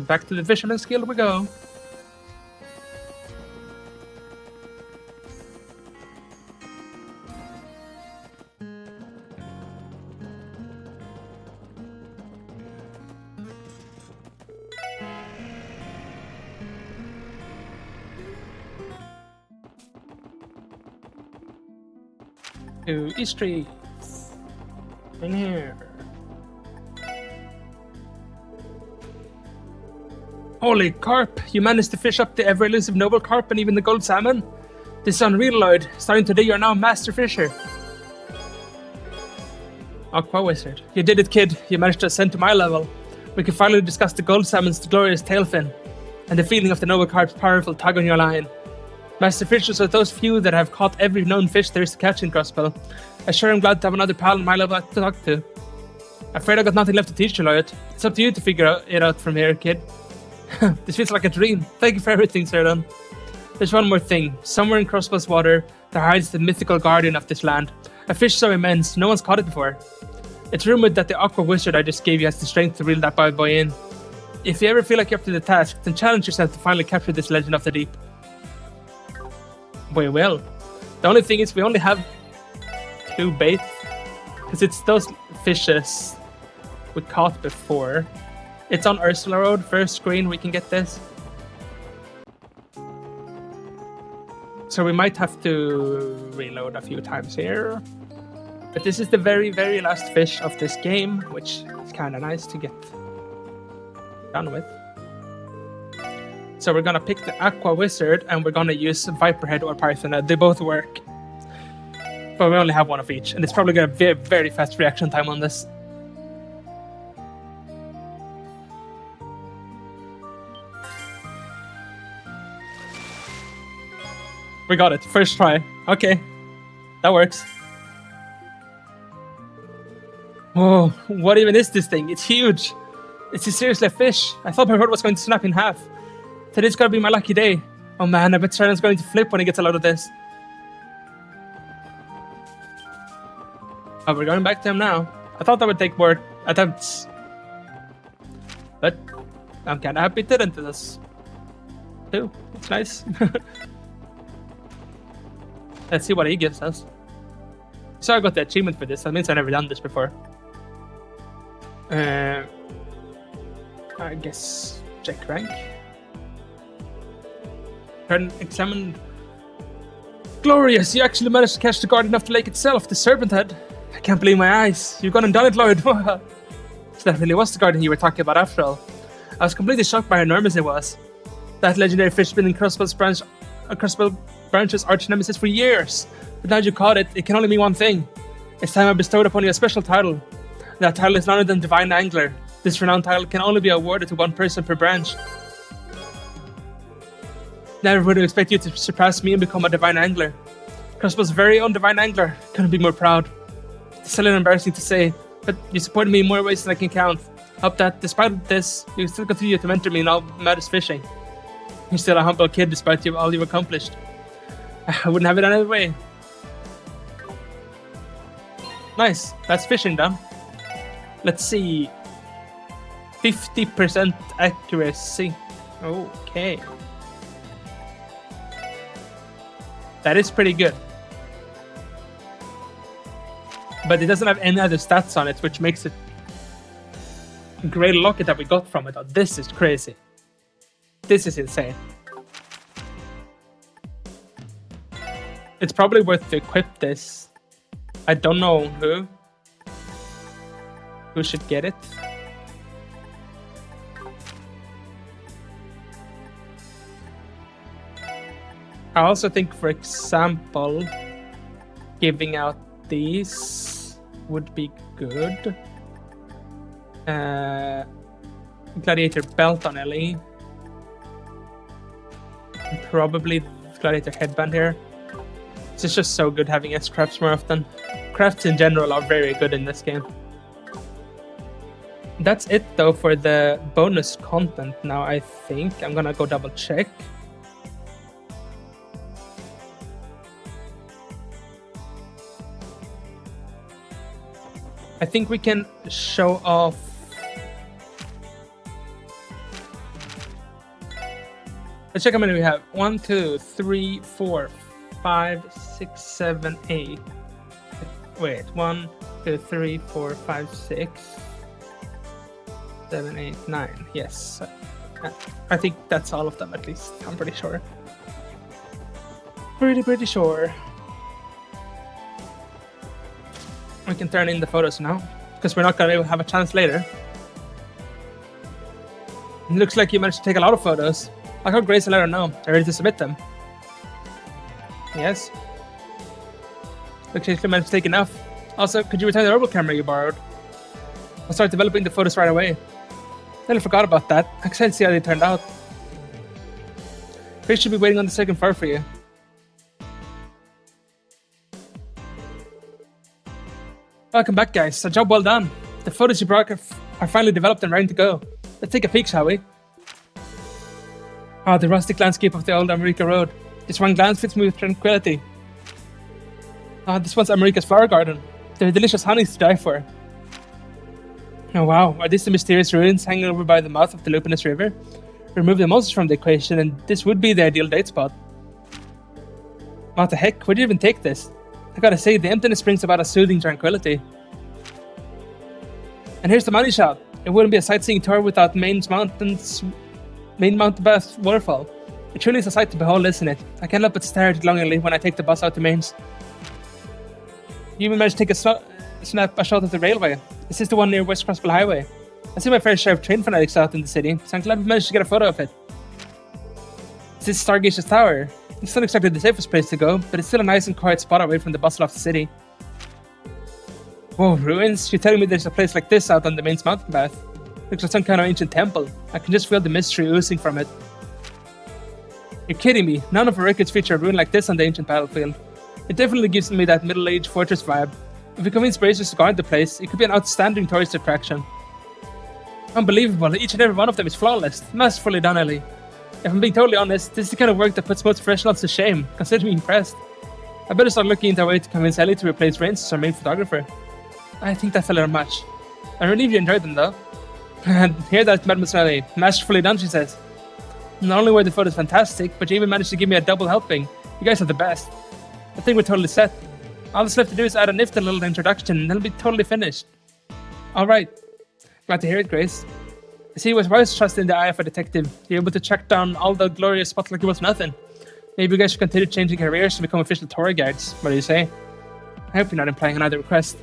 So back to the Fisherman's Guild we go. To East Street. In here. Holy carp! You managed to fish up the ever-elusive noble carp and even the gold salmon? This is unreal, Lloyd. Starting today, you're now a master fisher. Aqua Wizard. You did it, kid. You managed to ascend to my level. We can finally discuss the gold salmon's glorious tail fin and the feeling of the noble carp's powerful tug on your line. Master fishers are those few that have caught every known fish there is to catch in Crossbell. I sure am glad to have another pal on my level to talk to. Afraid I got nothing left to teach you, Lloyd. It's up to you to figure it out from here, kid. This feels like a dream. Thank you for everything, Serdon. There's one more thing. Somewhere in Crossbell's water, there hides the mythical guardian of this land. A fish so immense, no one's caught it before. It's rumored that the Aqua Wizard I just gave you has the strength to reel that bad boy in. If you ever feel like you're up to the task, then challenge yourself to finally capture this legend of the deep. We will. The only thing is we only have 2 bait, because it's those fishes we caught before. It's on Ursula Road, first screen we can get this. So we might have to reload a few times here. But this is the very, very last fish of this game, which is kind of nice to get done with. So we're gonna pick the Aqua Wizard and we're gonna use Viperhead or Python. They both work. But we only have one of each, and it's probably gonna be a very fast reaction time on this. We got it, first try. Okay, that works. Whoa, what even is this thing? It's huge. It's seriously a fish. I thought my boat was going to snap in half. Today's gotta be my lucky day. Oh man, I bet Shannon's going to flip when he gets a load of this. Oh, we're going back to him now. I thought that would take more attempts. But I'm kinda happy it didn't do this. Too. It's nice. Let's see what he gives us. So I got the achievement for this. That means I've never done this before. I guess check rank. Turn examined. Glorious! You actually managed to catch the guardian of the lake itself, the serpent head. I can't believe my eyes. You've gone and done it, Lloyd. So that really was the guardian you were talking about after all. I was completely shocked by how enormous it was. That legendary fish been in Crossbell's branch's arch nemesis for years. But now you caught it, it can only mean one thing. It's time I bestowed upon you a special title. That title is none other than Divine Angler. This renowned title can only be awarded to one person per branch. Never would have expected you to surpass me and become a Divine Angler. Crossbell's very own Divine Angler. Couldn't be more proud. It's a little embarrassing to say, but you supported me in more ways than I can count. Hope that, despite this, you still continue to mentor me in all matters fishing. You're still a humble kid despite all you've accomplished. I wouldn't have it any other way. Nice, that's fishing done. Let's see. 50% accuracy. Okay. That is pretty good. But it doesn't have any other stats on it, which makes it a great locket that we got from it. Oh, this is crazy. This is insane. It's probably worth to equip this. I don't know who should get it. I also think, for example, giving out these would be good. Gladiator belt on Ellie. And probably gladiator headband here. It's just so good having S crafts more often. Crafts in general are very good in this game. That's it though for the bonus content now, I think. I'm gonna go double check. I think we can show off Let's check how many we have. 1, 2, 3, 4, 5, 6, 7, 8. Wait, 1, 2, 3, 4, 5, 6, 7, 8, 9. Yes. I think that's all of them at least. I'm pretty sure. Pretty sure. We can turn in the photos now, because we're not going to have a chance later. It looks like you managed to take a lot of photos. I hope Grace will let her know. They're ready to submit them. Yes. Looks like you managed to take enough. Also, could you return the robo camera you borrowed? I'll start developing the photos right away. Totally forgot about that. I'm excited to see how they turned out. Grace should be waiting on the second floor for you. Welcome back, guys. A job well done. The photos you brought are finally developed and ready to go. Let's take a peek, shall we? Ah, the rustic landscape of the old America Road. Just one glance fills me with tranquility. Ah, this one's America's flower garden. They're delicious honeys to die for. Oh wow, are these the mysterious ruins hanging over by the mouth of the Lupinous River? Remove the monsters from the equation and this would be the ideal date spot. What the heck, where'd you even take this? I gotta say, the emptiness brings about a soothing tranquility. And here's the money shot. It wouldn't be a sightseeing tour without Main Mountain Bath waterfall. It truly is a sight to behold, isn't it? I can't help but stare at it longingly when I take the bus out to Mainz. You even managed to take a shot of the railway. Is this the one near West Crossville Highway? I see my fair share of train fanatics out in the city, so I'm glad we managed to get a photo of it. Is this Stargaze's Tower? It's not exactly the safest place to go, but it's still a nice and quiet spot away from the bustle of the city. Whoa, ruins? You're telling me there's a place like this out on the Mainz mountain path? Looks like some kind of ancient temple. I can just feel the mystery oozing from it. You're kidding me. None of our records feature a ruin like this on the ancient battlefield. It definitely gives me that middle-aged fortress vibe. If we convince Brazers to guard the place, it could be an outstanding tourist attraction. Unbelievable. Each and every one of them is flawless. Masterfully done, Ellie. If I'm being totally honest, this is the kind of work that puts most professionals to shame. Consider me impressed. I better start looking into a way to convince Ellie to replace Rains as our main photographer. I think that's a little much. I relieve you enjoyed them though. And hear that, Mademoiselle Ellie. Masterfully done, she says. Not only were the photos fantastic, but you even managed to give me a double helping. You guys are the best. I think we're totally set. All that's left to do is add a nifty little introduction and it'll be totally finished. Alright. Glad to hear it, Grace. I see, it was wise trusting the eye of a detective. You're able to track down all the glorious spots like it was nothing. Maybe you guys should continue changing careers to become official tour guides. What do you say? I hope you're not implying another request.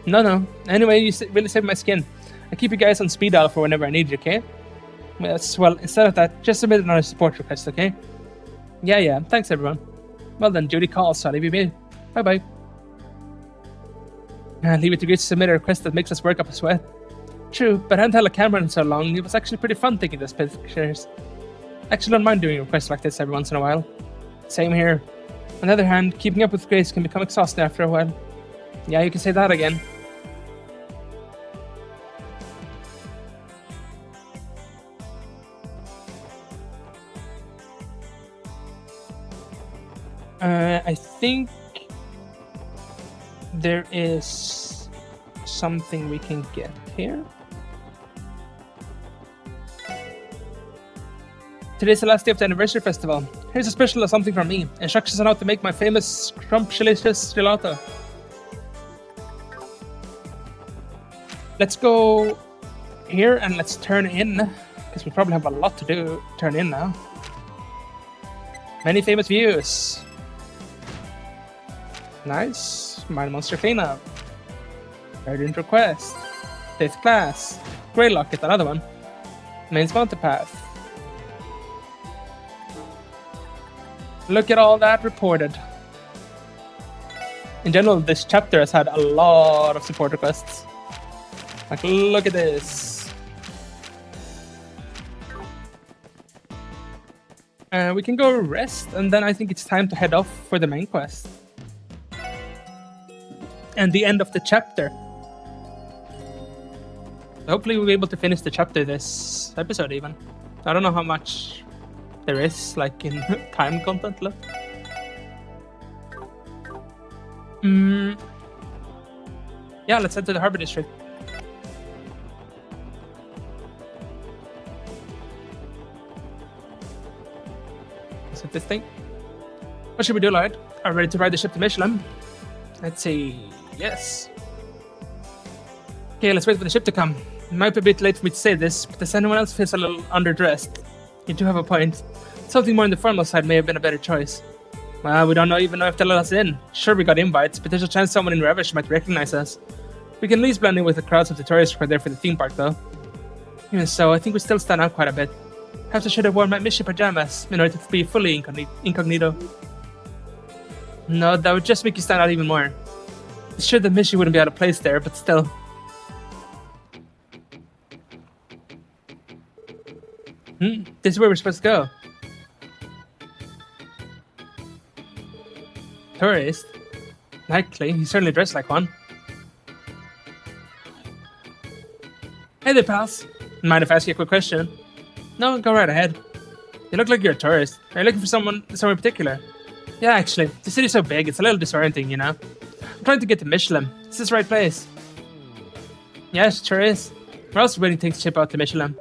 No. Anyway, you really saved my skin. I keep you guys on speed dial for whenever I need you, okay? Yes, well, instead of that, just submit another support request, okay? Yeah. Thanks, everyone. Well then, duty calls, so I'll leave you be. Bye-bye. And leave it to Grace to submit a request that makes us work up a sweat. True, but I hadn't held a camera in so long, it was actually pretty fun taking those pictures. I actually don't mind doing requests like this every once in a while. Same here. On the other hand, keeping up with Grace can become exhausting after a while. Yeah, you can say that again. I think there is something we can get here. Today's the last day of the anniversary festival. Here's a special something from me. Instructions on how to make my famous scrumptious gelato. Let's go here and let's turn in, because we probably have a lot to turn in now. Many famous views. Nice. Mine Monster Cleanup. Urgent Request. 5th Class. Grey Locket, another one. Mainz Mountain Path. Look at all that reported. In general, this chapter has had a lot of support requests. Like, look at this. We can go rest, and then I think it's time to head off for the main quest. And the end of the chapter. Hopefully we'll be able to finish the chapter this episode even. I don't know how much there is, like, in time content left. Yeah, let's head to the Harbor District. with this thing. What should we do, Lloyd? Are we ready to ride the ship to Michelin? Let's see. Yes. Okay, let's wait for the ship to come. It might be a bit late for me to say this, but does anyone else feels a little underdressed? You do have a point. Something more on the formal side may have been a better choice. Well, we don't even know if they'll let us in. Sure, we got invites, but there's a chance someone in Revish might recognize us. We can at least blend in with the crowds of the tourists who are there for the theme park, though. Even so, I think we still stand out quite a bit. Perhaps I should have worn my Mishi pajamas in order to be fully incognito. No, that would just make you stand out even more. It's sure that Mishi wouldn't be out of place there, but still. This is where we're supposed to go. Tourist? Likely, he's certainly dressed like one. Hey there, pals. Mind if I ask you a quick question? No, go right ahead. You look like you're a tourist. Are you looking for somewhere in particular? Yeah, actually, the city's so big, it's a little disorienting, you know? I'm trying to get to Michelin. Is this the right place? Yes, it sure is. We're also waiting to take the ship out to Michelin.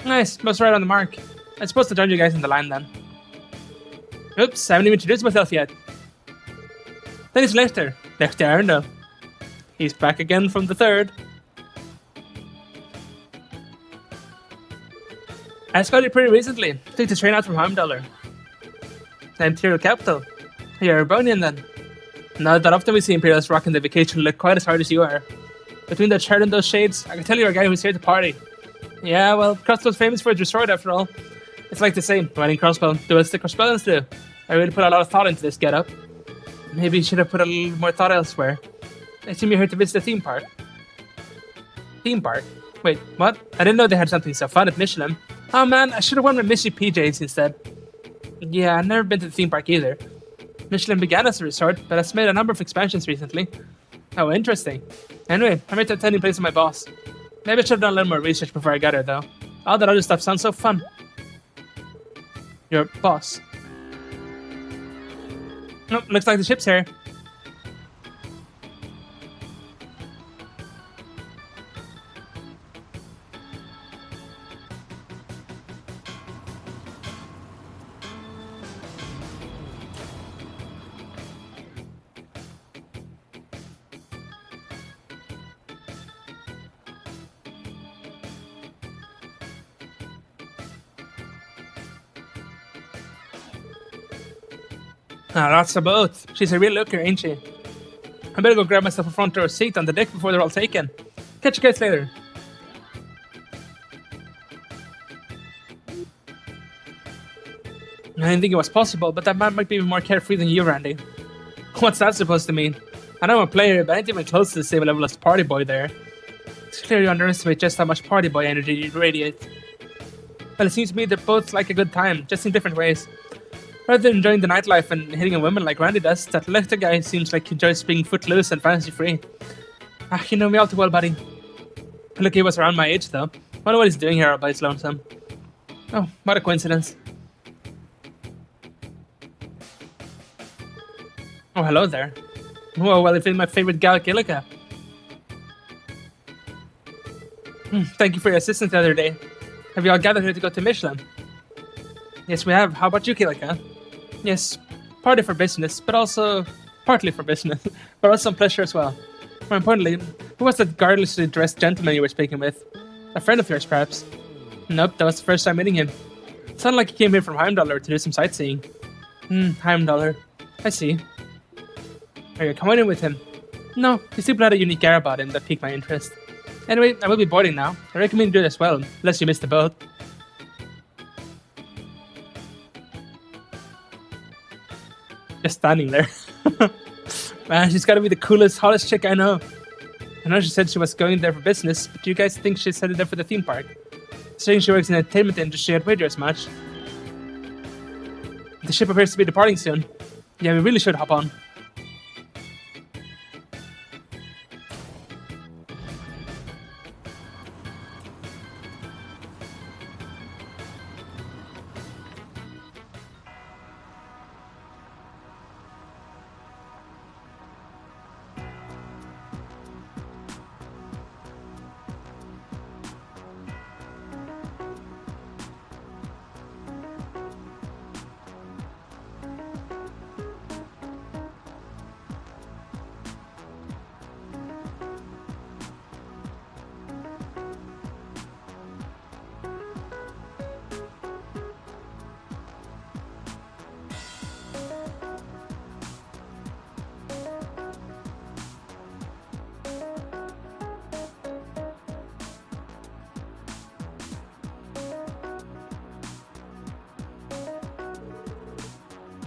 Nice, most right on the mark. I'm supposed to join you guys in the line then. Oops, I haven't even introduced myself yet. Then it's Lester Arno. He's back again from the third. I spotted you pretty recently. Took the train out from Heimdallr. The Imperial capital. You're a Bonian then. Not that often we see Imperials rocking the vacation look quite as hard as you are. Between that shirt and those shades, I can tell you're a guy who's here to party. Yeah, well, Crossbow's famous for its resort after all. It's like the same, riding crossbow, do as the crossbows do. I really put a lot of thought into this getup. Maybe you should have put a little more thought elsewhere. I assume you're here to visit the theme park. Theme park? Wait, what? I didn't know they had something so fun at Michelin. Oh man, I should have worn my Mishy PJs instead. Yeah, I've never been to the theme park either. Michelin began as a resort, but has made a number of expansions recently. Oh, interesting. Anyway, I'm at the attending place of my boss. Maybe I should have done a little more research before I got here, though. All that other stuff sounds so fun. Your boss. Nope, looks like the ship's here. Ah, that's the boat. She's a real looker, ain't she? I better go grab myself a front row seat on the deck before they're all taken. Catch you guys later. I didn't think it was possible, but that man might be even more carefree than you, Randy. What's that supposed to mean? I know I'm a player, but I ain't even close to the same level as the party boy there. It's clear you underestimate just how much party boy energy you radiate. Well, it seems to me they're both like a good time, just in different ways. Rather than enjoying the nightlife and hitting on women like Randy does, that Lecter guy seems like he enjoys being footloose and fancy-free. Ah, you know me all too well, buddy. Look, he was around my age, though. Wonder what he's doing here all by his lonesome. Oh, what a coincidence. Oh, hello there. Whoa, well, you've been my favorite gal, Kilika. Thank you for your assistance the other day. Have you all gathered here to go to Michelin? Yes, we have. How about you, Kilika? Yes, partly for business, but also partly for business, but also some pleasure as well. More importantly, who was that garrulously dressed gentleman you were speaking with? A friend of yours, perhaps? Nope, that was the first time meeting him. It sounded like he came here from Heimdallr to do some sightseeing. Heimdallr. I see. Are you coming in with him? No, he simply had a unique air about him that piqued my interest. Anyway, I will be boarding now. I recommend you do it as well, unless you missed the boat. Just standing there. Man, she's gotta be the coolest, hottest chick I know. I know she said she was going there for business, but do you guys think she's headed there for the theme park? Saying she works in the entertainment industry, I'd wager as much. The ship appears to be departing soon. Yeah, we really should hop on.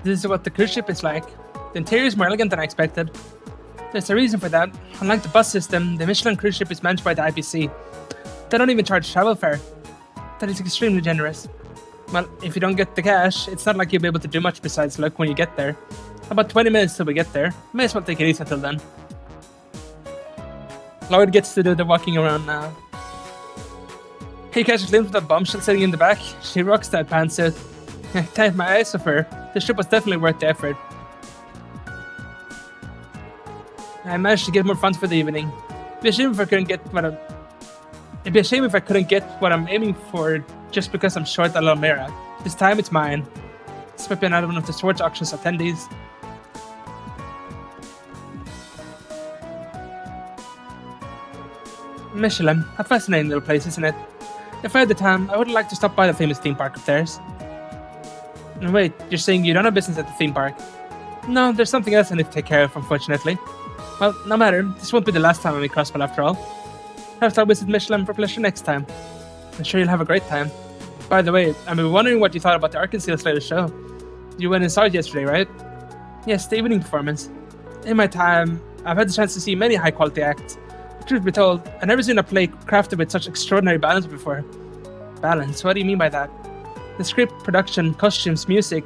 This is what the cruise ship is like. The interior is more elegant than I expected. There's a reason for that. Unlike the bus system, the Michelin cruise ship is managed by the IPC. They don't even charge travel fare. That is extremely generous. Well, if you don't get the cash, it's not like you'll be able to do much besides look when you get there. About 20 minutes till we get there. May as well take it easy until then. Lloyd gets to do the walking around now. He catches a glimpse of that bombshell sitting in the back. She rocks that pantsuit. I tied my eyes off her. The trip was definitely worth the effort. I managed to get more funds for the evening. It'd be a shame if I couldn't get what I'm aiming for just because I'm short a little mirror. This time it's mine. This might be another one of the sports auctions attendees. Michelin, a fascinating little place, isn't it? If I had the time, I would like to stop by the famous theme park of theirs. Wait, you're saying you don't have business at the theme park? No, there's something else I need to take care of, unfortunately. Well, no matter, this won't be the last time I meet Crossbell after all. Perhaps I'll visit Michelin for pleasure next time. I'm sure you'll have a great time. By the way, I've been wondering what you thought about the Arkansas latest show. You went and saw it yesterday, right? Yes, the evening performance. In my time, I've had the chance to see many high-quality acts. Truth be told, I've never seen a play crafted with such extraordinary balance before. Balance? What do you mean by that? The script, production, costumes, music,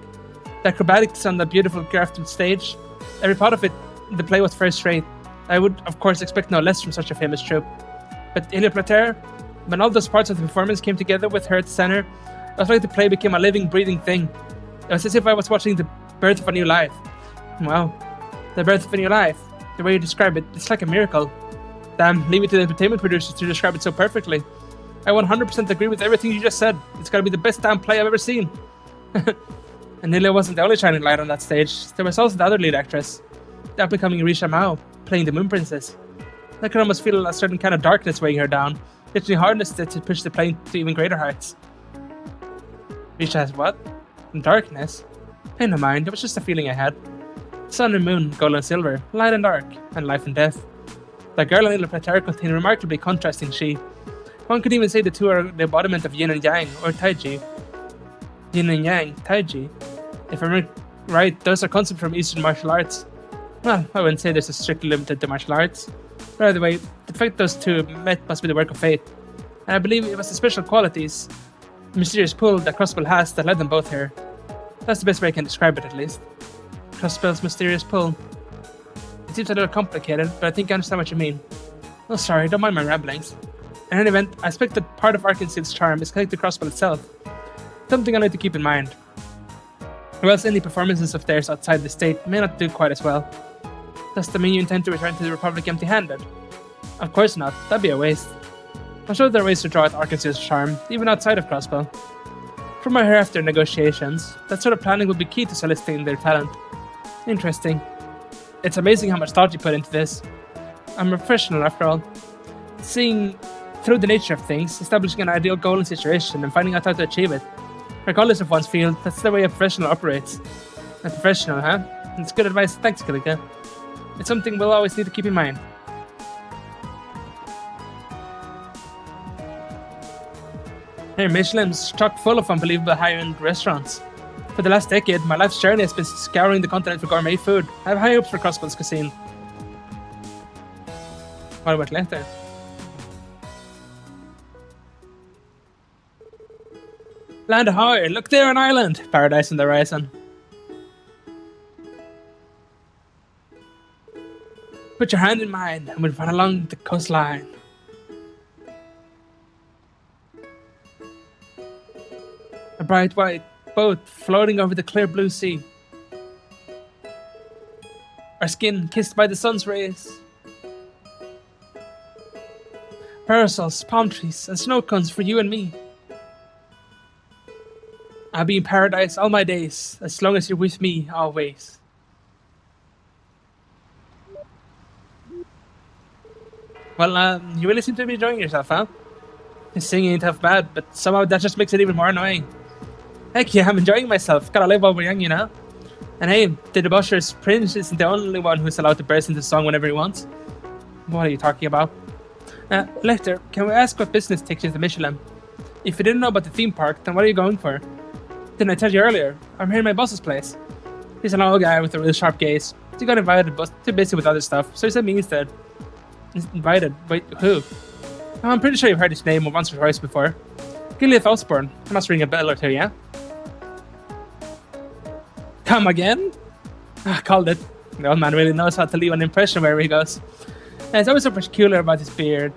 the acrobatics on the beautiful crafted stage. Every part of it, the play was first rate. I would, of course, expect no less from such a famous troupe. But Ilya Plater, when all those parts of the performance came together with her at the center, it was like the play became a living, breathing thing. It was as if I was watching the birth of a new life. Wow. The birth of a new life. The way you describe it, it's like a miracle. Damn, leave it to the entertainment producers to describe it so perfectly. I 100% agree with everything you just said. It's gotta be the best damn play I've ever seen. And Ilya wasn't the only shining light on that stage. There was also the other lead actress, the up-and-coming Risha Mao, playing the Moon Princess. I could almost feel a certain kind of darkness weighing her down, yet she harnessed it to push the plane to even greater heights. Risha has what? Darkness? Pay no mind, it was just a feeling I had. Sun and moon, gold and silver, light and dark, and life and death. The girl and Ilya Plater contain a remarkably contrasting she. One could even say the two are the embodiment of yin and yang, or taiji. Yin and yang, taiji. If I remember right, those are concepts from Eastern martial arts. Well, I wouldn't say this is strictly limited to martial arts. But either way, the fact those two met must be the work of fate. And I believe it was the special qualities, the mysterious pull that Crossbell has that led them both here. That's the best way I can describe it, at least. Crossbell's mysterious pull. It seems a little complicated, but I think I understand what you mean. Oh, sorry, don't mind my ramblings. In any event, I expect that part of Arkansas's charm is connected to Crossbell itself. Something I need to keep in mind. Or else any performances of theirs outside the state may not do quite as well. Does that mean you intend to return to the Republic empty-handed? Of course not, that'd be a waste. I'm sure there are ways to draw out Arkansas's charm, even outside of Crossbell. From our hereafter negotiations, that sort of planning will be key to soliciting their talent. Interesting. It's amazing how much thought you put into this. I'm a professional after all. Seeing through the nature of things, establishing an ideal goal and situation, and finding out how to achieve it. Regardless of one's field, that's the way a professional operates. A professional, huh? It's good advice, thanks, Kalika. It's something we'll always need to keep in mind. Here, Michelin's chock full of unbelievable high-end restaurants. For the last decade, my life's journey has been scouring the continent for gourmet food. I have high hopes for Crossbell's cuisine. What about later? Land ahoy! Look there, an island! Paradise on the horizon. Put your hand in mine, and we'll run along the coastline. A bright white boat floating over the clear blue sea. Our skin kissed by the sun's rays. Parasols, palm trees, and snow cones for you and me. I'll be in paradise all my days, as long as you're with me always. Well, you really seem to be enjoying yourself, huh? The singing ain't half bad, but somehow that just makes it even more annoying. Heck yeah, I'm enjoying myself. Gotta live while we're young, you know? And hey, the debaucherous prince isn't the only one who's allowed to burst into song whenever he wants. What are you talking about? Lecter, can we ask what business takes you to Michelin? If you didn't know about the theme park, then what are you going for? Didn't I tell you earlier? I'm here in my boss's place. He's an old guy with a really sharp gaze. He got invited, but too busy with other stuff, so he sent me instead. He's invited? Wait, who? Oh, I'm pretty sure you've heard his name once or twice before. Twelfth. I must ring a bell or two, yeah? Come again? Ah, called it. The old man really knows how to leave an impression wherever he goes. And it's always so particular about his beard.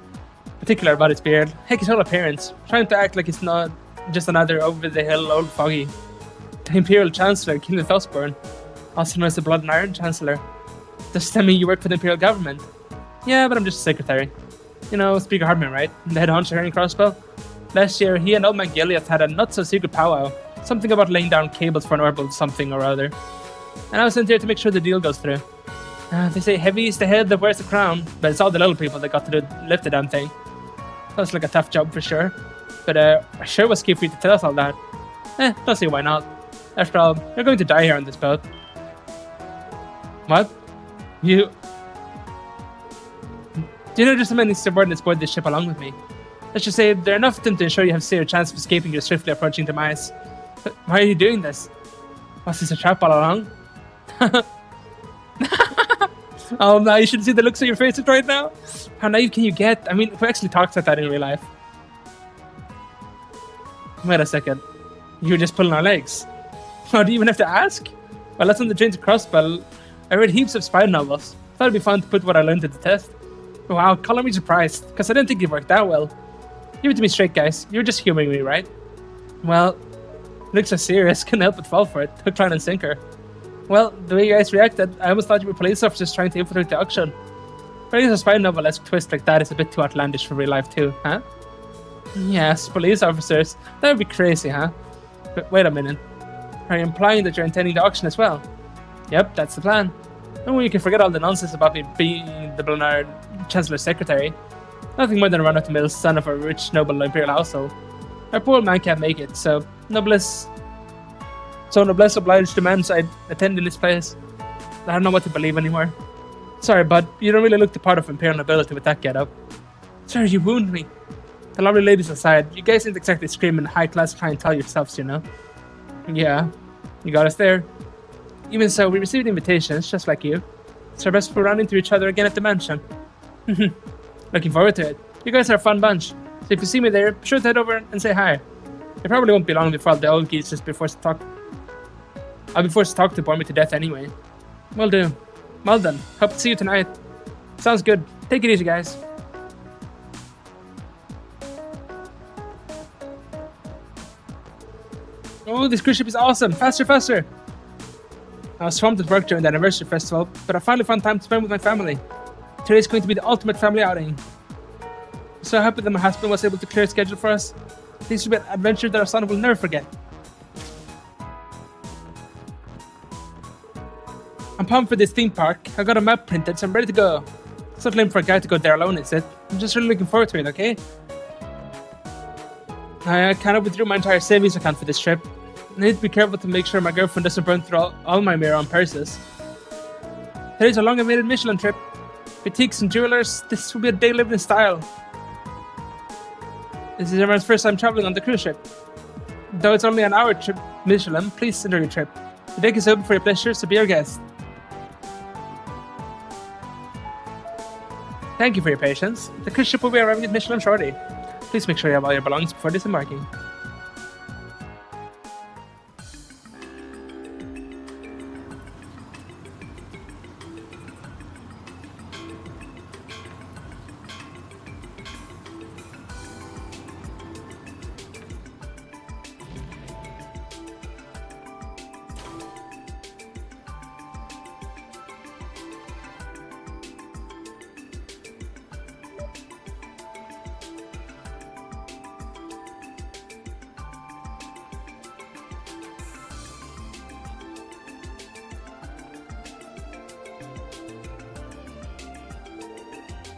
Heck, his whole appearance. Trying to act like he's not just another over-the-hill old foggy. The Imperial Chancellor, Twelfth, also known as the Blood and Iron Chancellor. Does that mean you work for the Imperial government? Yeah, but I'm just a secretary. You know, Speaker Hardman, right? The head honcho here in Crossbow. Last year, he and old man Gileath had a not-so-secret powwow. Something about laying down cables for an orbital something or other. And I was sent here to make sure the deal goes through. They say heavy is the head that wears the crown, but it's all the little people that got to lift the damn thing. Sounds like a tough job for sure. But I sure was keen for you to tell us all that. Don't see why not. After all, you're going to die here on this boat. What? You... Do you know just how many subordinates board this ship along with me? Let's just say there are enough of them to ensure you have zero chance of escaping your swiftly approaching demise. But why are you doing this? Was this a trap all along? Oh no, you should see the looks on your faces right now. How naive can you get? I mean, who actually talks like that in real life? Wait a second. You were just pulling our legs. Oh, do you even have to ask? Well, that's on the train to Crossbell. I read heaps of spy novels. Thought it'd be fun to put what I learned to the test. Wow, color me surprised, because I didn't think it worked that well. Give it to me straight, guys. You were just humoring me, right? Well, looks so serious, couldn't help but fall for it. Hook, line, and sinker. Well, the way you guys reacted, I almost thought you were police officers trying to infiltrate the auction. But I guess a spy novel-esque twist like that is a bit too outlandish for real life too, huh? Yes, police officers. That would be crazy, huh? But wait a minute. Are you implying that you're intending the auction as well? Yep, that's the plan. And you can forget all the nonsense about me being the Bernard Chancellor's secretary. Nothing more than a run-of-the-mill son of a rich, noble imperial household. Our poor man can't make it, so noblesse obliged demands I attend in his place. I don't know what to believe anymore. Sorry, bud, you don't really look the part of imperial nobility with that getup. Sir, you wound me. The lovely ladies aside, you guys ain't exactly screaming high-class clientele yourselves, you know? Yeah, you got us there. Even so, we received invitations, just like you. So best we run into each other again at the mansion. Looking forward to it. You guys are a fun bunch. So if you see me there, be sure to head over and say hi. It probably won't be long before all the old geese just be forced to talk. I'll be forced to talk to bore me to death anyway. Will do. Well done. Hope to see you tonight. Sounds good. Take it easy, guys. Oh, this cruise ship is awesome. Faster, faster. I was swamped at work during the anniversary festival, but I finally found time to spend with my family. Today's going to be the ultimate family outing. I'm so happy that my husband was able to clear a schedule for us. This will be an adventure that our son will never forget. I'm pumped for this theme park. I got a map printed, so I'm ready to go. It's not lame for a guy to go there alone, is it? I'm just really looking forward to it, okay? I kind of withdrew my entire savings account for this trip. I need to be careful to make sure my girlfriend doesn't burn through all my mirror on purses. Today's a long-awaited Michelin trip. Boutiques and jewelers, this will be a day lived in style. This is everyone's first time traveling on the cruise ship. Though it's only an hour trip, Michelin, please enjoy your trip. The deck is open for your pleasure, so be our guest. Thank you for your patience. The cruise ship will be arriving at Michelin shortly. Please make sure you have all your belongings before disembarking.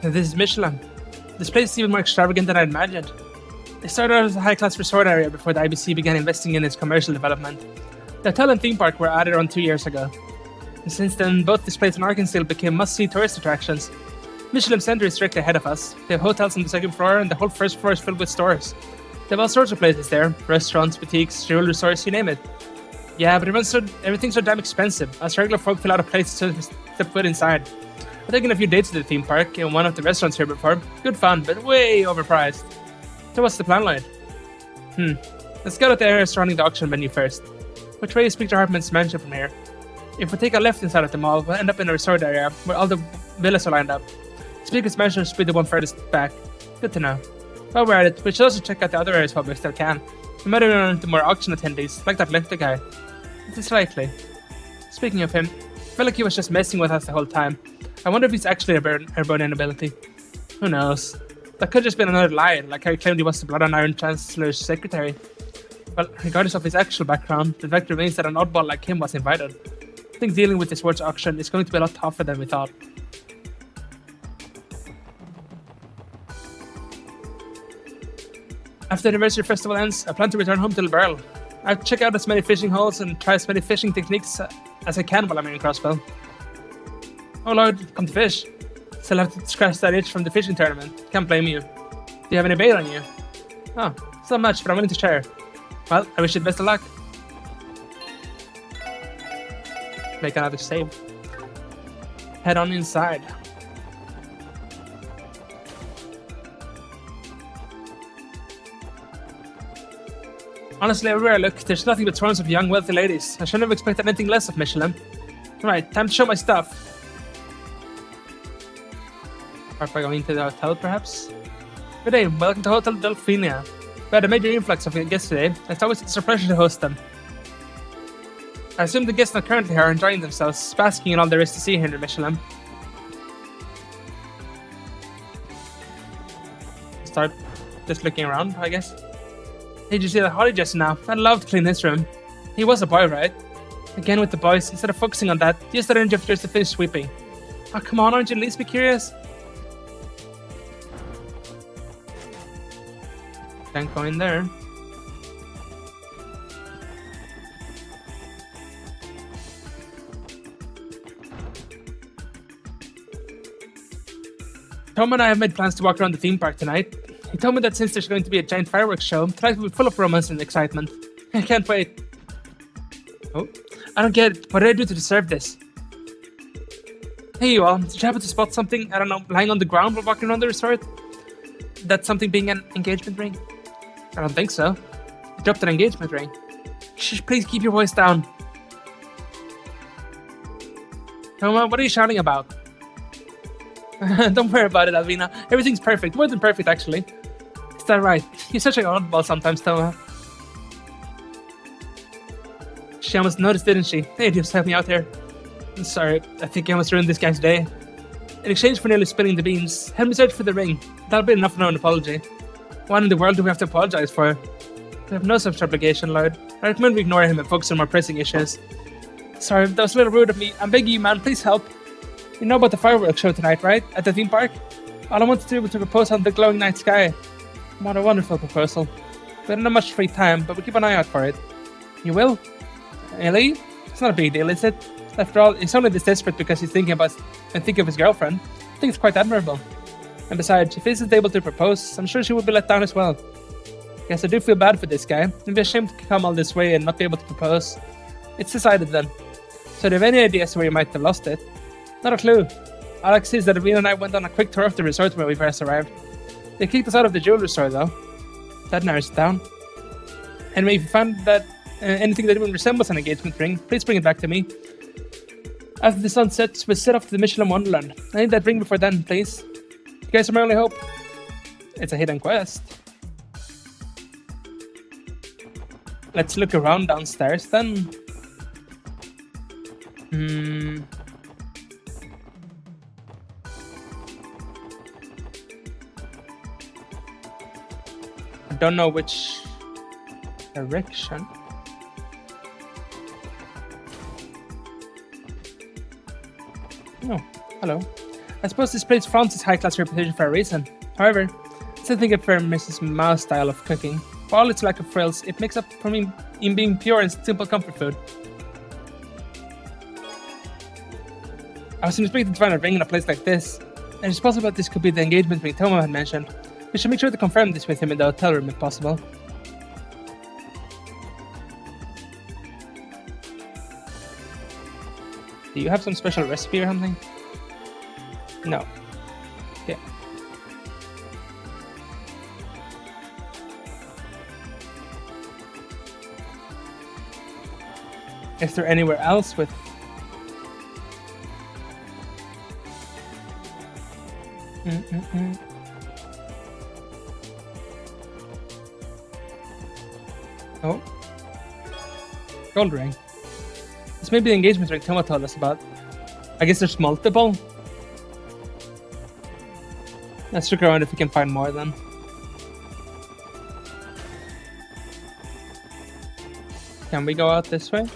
This is Michelin. This place is even more extravagant than I imagined. It started out as a high-class resort area before the IBC began investing in its commercial development. The hotel and theme park were added on 2 years ago. And since then, both this place and Arkansas became must-see tourist attractions. Michelin Center is directly ahead of us. They have hotels on the second floor, and the whole first floor is filled with stores. They have all sorts of places there: restaurants, boutiques, jewelry stores, you name it. Yeah, but everything's so damn expensive. Us regular folk feel out of place to step foot inside. I've taken a few dates to the theme park and one of the restaurants here before. Good fun, but way overpriced. So what's the plan, Lloyd? Let's go to the area surrounding the auction venue first. Which way is Peter Hartman's mansion from here? If we take a left inside of the mall, we'll end up in a resort area where all the villas are lined up. Speaker's mansion should be the one furthest back. Good to know. While we're at it, we should also check out the other areas while we still can. We might run into more auction attendees, like that Lefty guy. It's likely. Speaking of him, I feel like he was just messing with us the whole time. I wonder if he's actually a Burnham ability. Who knows? That could just been another lie, like how he claimed he was the Blood and Iron Chancellor's secretary. Well, regardless of his actual background, the fact remains that an oddball like him was invited. I think dealing with this world's auction is going to be a lot tougher than we thought. After the anniversary festival ends, I plan to return home to the barrel. I'll check out as many fishing holes and try as many fishing techniques as I can while I'm in Crossbell. Oh Lord, come to fish. Still have to scratch that itch from the fishing tournament. Can't blame you. Do you have any bait on you? Oh, it's not much, but I'm willing to share. Well, I wish you the best of luck. Make another save. Head on inside. Honestly, everywhere I look, there's nothing but swarms of young, wealthy ladies. I should never expected anything less of Michelin. Alright, time to show my stuff. Or if I go into the hotel, perhaps? Good day, welcome to Hotel Delphinia. We had a major influx of guests today. It's always a pleasure to host them. I assume the guests not currently here are enjoying themselves, basking in all there is to see here in Michelin. Start just looking around, I guess. Did you see that Holly just now? I'd love to clean his room. He was a boy, right? Again with the boys, instead of focusing on that, use that energy of yours to finish sweeping. Oh, come on, aren't you at least be curious? Can't go in there. Tom and I have made plans to walk around the theme park tonight. He told me that since there's going to be a giant fireworks show, tonight will be full of romance and excitement. I can't wait. Oh, I don't get it. What did I do to deserve this? Hey you all, did you happen to spot something, I don't know, lying on the ground while walking around the resort? That something being an engagement ring? I don't think so. You dropped an engagement ring. Shh, please keep your voice down. Toma, what are you shouting about? Don't worry about it, Alvina. Everything's perfect. More than perfect, actually. Is that right? You're such an oddball sometimes, Toma. She almost noticed, didn't she? Hey, just help me out here. I'm sorry, I think I almost ruined this guy's day. In exchange for nearly spilling the beans, help me search for the ring. That'll be enough for an apology. What in the world do we have to apologize for? We have no such obligation, Lloyd. I recommend we ignore him and focus on more pressing issues. Sorry, that was a little rude of me. I'm begging you, man, please help. You know about the fireworks show tonight, right? At the theme park? All I want to do is to propose on the glowing night sky. What a wonderful proposal. We don't have much free time, but we'll keep an eye out for it. You will? Really? It's not a big deal, is it? After all, he's only this desperate because he's thinking about and thinking of his girlfriend. I think it's quite admirable. And besides, if he isn't able to propose, I'm sure she would be let down as well. Yes, I do feel bad for this guy. It'd be ashamed to come all this way and not be able to propose. It's decided then. So do you have any ideas where you might have lost it? Not a clue. All I can see is that Avina and I went on a quick tour of the resort where we first arrived. They kicked us out of the jewelry store though. That narrows it down. Anyway, if you find that anything that even resembles an engagement ring, please bring it back to me. After the sun sets, we'll set off to the Michelin Wonderland. I need that ring before then, please. You guys are my only hope. It's a hidden quest. Let's look around downstairs then. I don't know which direction. Oh, hello. I suppose this place flaunts its high-class reputation for a reason. However, I still think I prefer Mrs. Mao's style of cooking. For all its lack of frills, it makes up for me in being pure and simple comfort food. I was expecting to find a ring in a place like this, and it's possible that this could be the engagement ring Toma had mentioned. We should make sure to confirm this with him in the hotel room if possible. Do you have some special recipe or something? No. Okay. Is there anywhere else with... Oh. Gold ring. This may be the engagement ring Toma told us about. I guess there's multiple. Let's look around if we can find more then. Can we go out this way?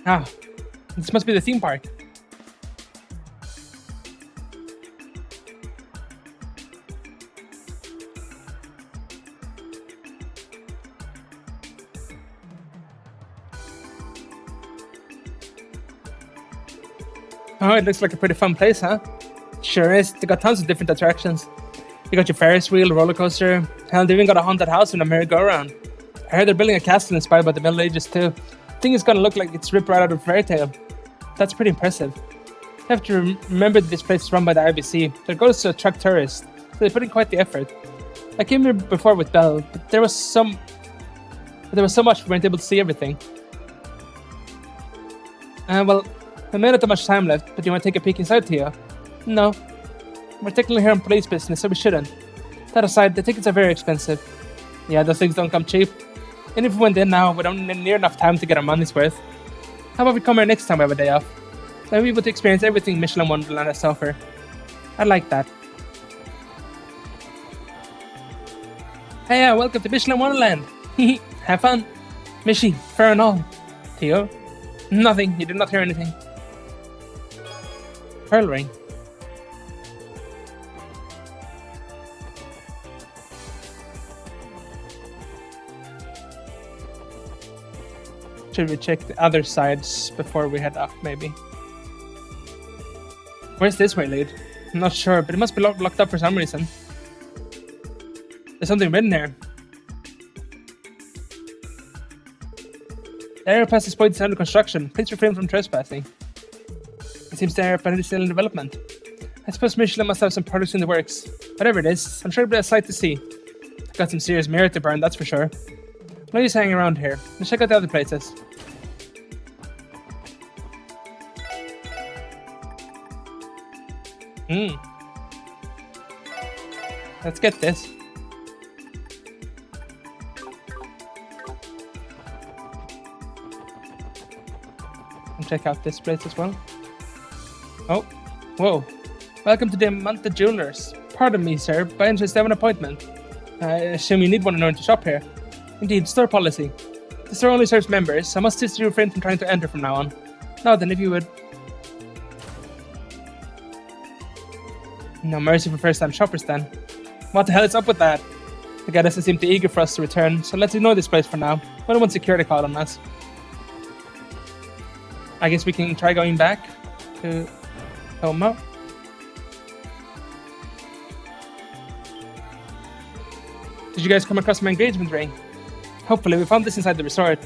Ah, this must be the theme park. Oh, it looks like a pretty fun place, huh? Sure is. They got tons of different attractions. You got your Ferris wheel, roller coaster. Hell, they even got a haunted house and a merry-go-round. I heard they're building a castle inspired by the Middle Ages too. I think it's gonna look like it's ripped right out of a fairy tale. That's pretty impressive. You have to remember that this place is run by the IBC. Their goal is to attract tourists, so they put in quite the effort. I came here before with Belle, but there was so much we weren't able to see everything. Well, I may not have much time left, but you want to take a peek inside, Theo? No. We're technically here on police business, so we shouldn't. That aside, the tickets are very expensive. Yeah, those things don't come cheap. And if we went in now, we don't have near enough time to get our money's worth. How about we come here next time we have a day off? Then we'll be able to experience everything Michelin Wonderland has to offer. I like that. Hey, welcome to Michelin Wonderland. Have fun. Mishi, fair and all. Theo? Nothing, you did not hear anything. Pearl ring. Should we check the other sides before we head up, maybe? Where's this way lead? I'm not sure, but it must be locked up for some reason. There's something written here. The area past this point is under construction. Please refrain from trespassing. It seems the area is still in development. I suppose Michelin must have some products in the works. Whatever it is, I'm sure it'll be a sight to see. Got some serious merit to burn, that's for sure. No use hanging around here. Let's check out the other places. Let's get this. And check out this place as well. Oh, whoa. Welcome to the Manta Jewelers. Pardon me, sir, but I insist I have an appointment. I assume you need one in order to shop here. Indeed, store policy. The store only serves members, so I must insist you refrain from trying to enter from now on. Now then, if you would... No mercy for first-time shoppers then. What the hell is up with that? The guy doesn't seem too eager for us to return, so let's ignore this place for now. We don't want security call on us. I guess we can try going back to Toma. Did you guys come across my engagement ring? Hopefully we found this inside the resort.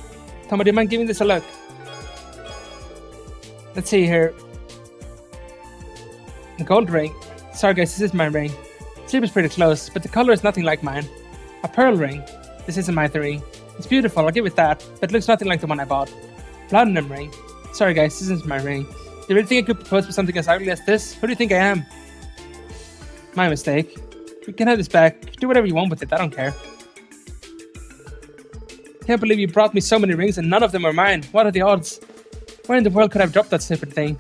Toma, do you mind giving this a look? Let's see here. A gold ring. Sorry guys, this is my ring. Shape is pretty close, but the color is nothing like mine. A pearl ring. This isn't my ring. It's beautiful, I'll give it that, but it looks nothing like the one I bought. Platinum ring. Sorry guys, this isn't my ring. Do you really think I could propose for something as ugly as this? Who do you think I am? My mistake. You can have this back. Do whatever you want with it, I don't care. Can't believe you brought me so many rings and none of them are mine. What are the odds? Where in the world could I have dropped that stupid thing?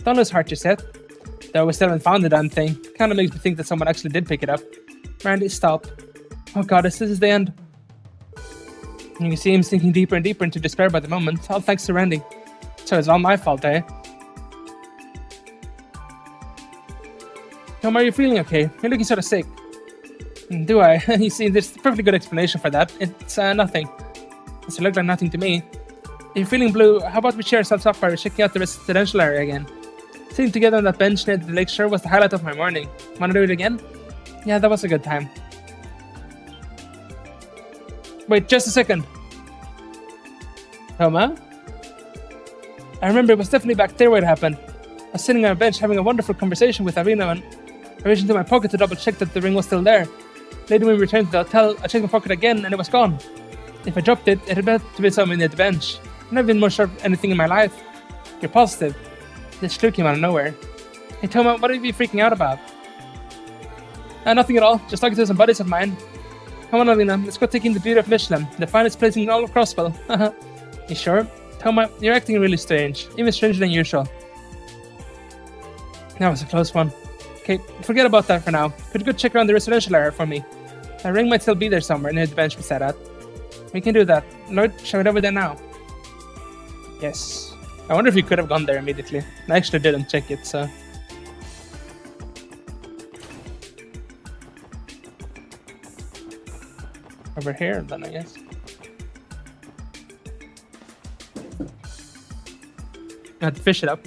Don't lose heart, you said. Though we still haven't found the damn thing. Kinda makes me think that someone actually did pick it up. Randy, stop. Oh god, this is the end. You can see him sinking deeper and deeper into despair by the moment, all thanks to Randy. So it's all my fault, eh? Tom, are you feeling okay? You're looking sort of sick. Do I? You see, there's a perfectly good explanation for that. It's nothing. It looked like nothing to me. If you're feeling blue, how about we cheer ourselves up by checking out the residential area again? Sitting together on that bench near the lake shore was the highlight of my morning. Wanna do it again? Yeah, that was a good time. Wait, just a second. Toma? I remember it was definitely back there where it happened. I was sitting on a bench having a wonderful conversation with Arena and I reached into my pocket to double check that the ring was still there. Later when we returned to the hotel, I checked my pocket again and it was gone. If I dropped it, it had better to be somewhere near the bench. I've never been more sure of anything in my life. You're positive? This clue came out of nowhere. Hey Toma, what are you freaking out about? Nothing at all, just talking to some buddies of mine. Come on Alina, let's go take in the beauty of Michelin, the finest place in all of Crosswell. You sure? Toma, you're acting really strange, even stranger than usual. That was a close one. Okay, forget about that for now. Could you go check around the residential area for me? The ring might still be there somewhere near the bench we sat at. We can do that. Lloyd, shall we head over there now? Yes. I wonder if you could have gone there immediately. I actually didn't check it, so... Over here, then, I guess. I had to fish it up.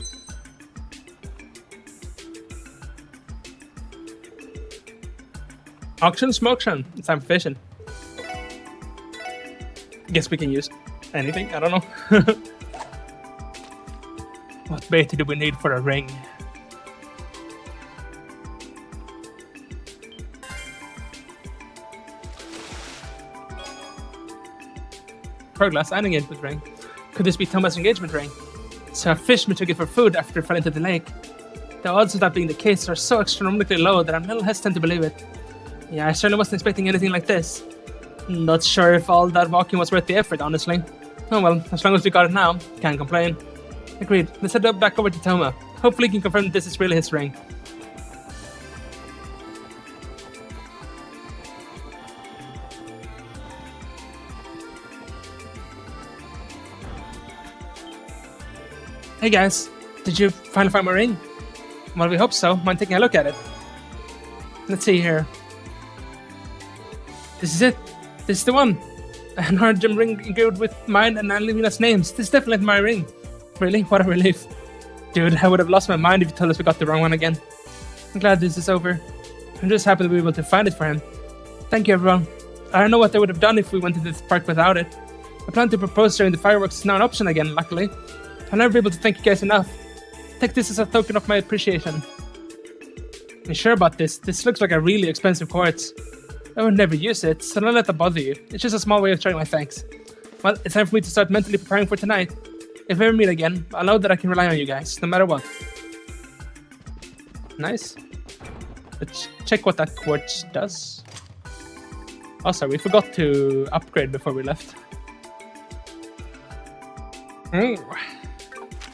Auction, smoketion. It's time for fishing. Guess we can use anything. I don't know. What bait do we need for a ring? Pearl glass and engagement ring. Could this be Thomas' engagement ring? So a fish took it for food after it fell into the lake. The odds of that being the case are so astronomically low that I'm a little hesitant to believe it. Yeah, I certainly wasn't expecting anything like this. Not sure if all that walking was worth the effort, honestly. Oh well, as long as we got it now, can't complain. Agreed. Let's head back over to Toma. Hopefully he can confirm that this is really his ring. Hey guys, did you finally find my ring? Well, we hope so. Mind taking a look at it? Let's see here. This is it. This is the one. An hard gem ring engraved with mine and Alina's names. This is definitely my ring. Really? What a relief. Dude, I would have lost my mind if you told us we got the wrong one again. I'm glad this is over. I'm just happy that we were able to find it for him. Thank you, everyone. I don't know what they would have done if we went into this park without it. I plan to propose during the fireworks is now an option again, luckily. I'll never be able to thank you guys enough. Take this as a token of my appreciation. You sure about this? This looks like a really expensive quartz. I would never use it, so don't let that bother you. It's just a small way of showing my thanks. Well, it's time for me to start mentally preparing for tonight. If we ever meet again, I'll know that I can rely on you guys, no matter what. Nice. Let's check what that quartz does. Oh, sorry, we forgot to upgrade before we left.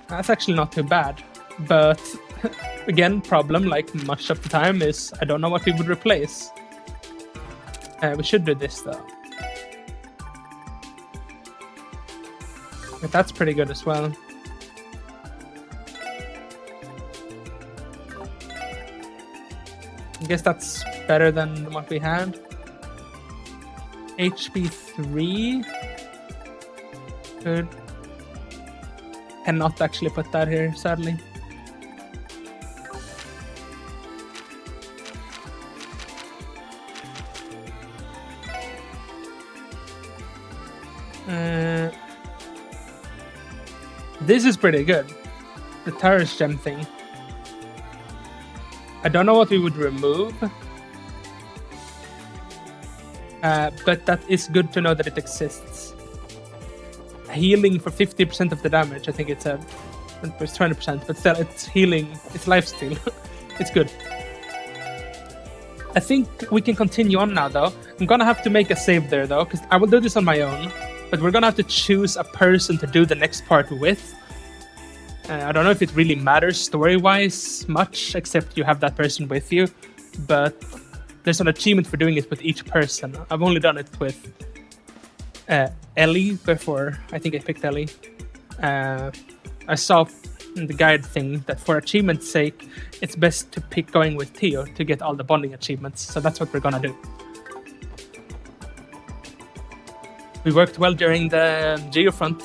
That's actually not too bad, but again, problem like much of the time is I don't know what we would replace. We should do this though. But that's pretty good as well. I guess that's better than what we had. HP 3. Good. Cannot actually put that here, sadly. This is pretty good. The Taurus gem thing. I don't know what we would remove. But that is good to know that it exists. Healing for 50% of the damage. I think it's 20%, but still it's healing, it's lifesteal. It's good. I think we can continue on now though. I'm gonna have to make a save there though, because I will do this on my own, but we're gonna have to choose a person to do the next part with. I don't know if it really matters story-wise much, except you have that person with you, but there's an achievement for doing it with each person. I've only done it with Ellie before. I think I picked Ellie. I saw in the guide thing that for achievement's sake, it's best to pick going with Theo to get all the bonding achievements. So that's what we're gonna do. We worked well during the Geofront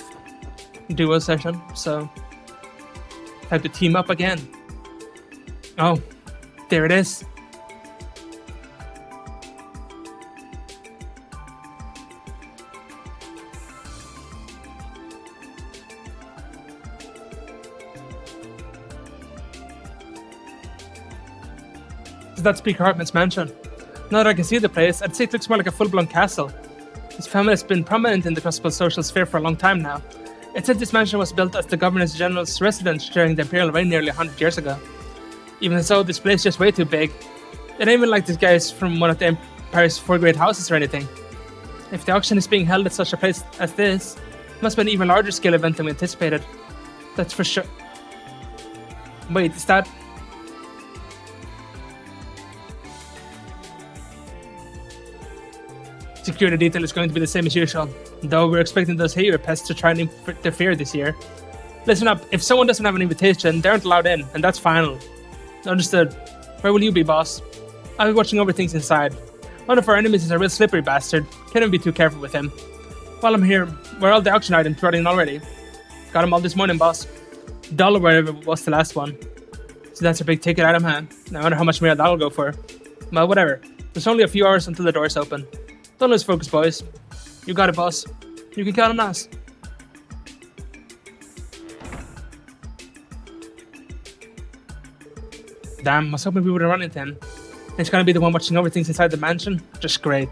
duo session, so time to team up again. Oh, there it is. Does that Speaker Hartman's mansion? Now that I can see the place, I'd say it looks more like a full-blown castle. His family has been prominent in the possible social sphere for a long time now. It said this mansion was built as the Governor General's residence during the Imperial reign nearly 100 years ago. Even so, this place is just way too big. It ain't even like these guys from one of the Empire's 4 great houses or anything. If the auction is being held at such a place as this, it must be an even larger scale event than we anticipated. That's for sure. Wait, is that... Security detail is going to be the same as usual, though we're expecting those hater pests to try and interfere this year. Listen up, if someone doesn't have an invitation, they aren't allowed in, and that's final. Understood. Where will you be, boss? I'll be watching over things inside. One of our enemies is a real slippery bastard. Can't be too careful with him. While I'm here, where are all the auction items running already? Got them all this morning, boss. $1 wherever was the last one. So that's a big ticket item, huh? I wonder how much more that'll go for. Well, whatever. There's only a few hours until the doors open. Don't lose focus, boys. You got it, boss. You can count on us. Damn, I was hoping we would have run into him. He's gonna be the one watching over things inside the mansion. Just great.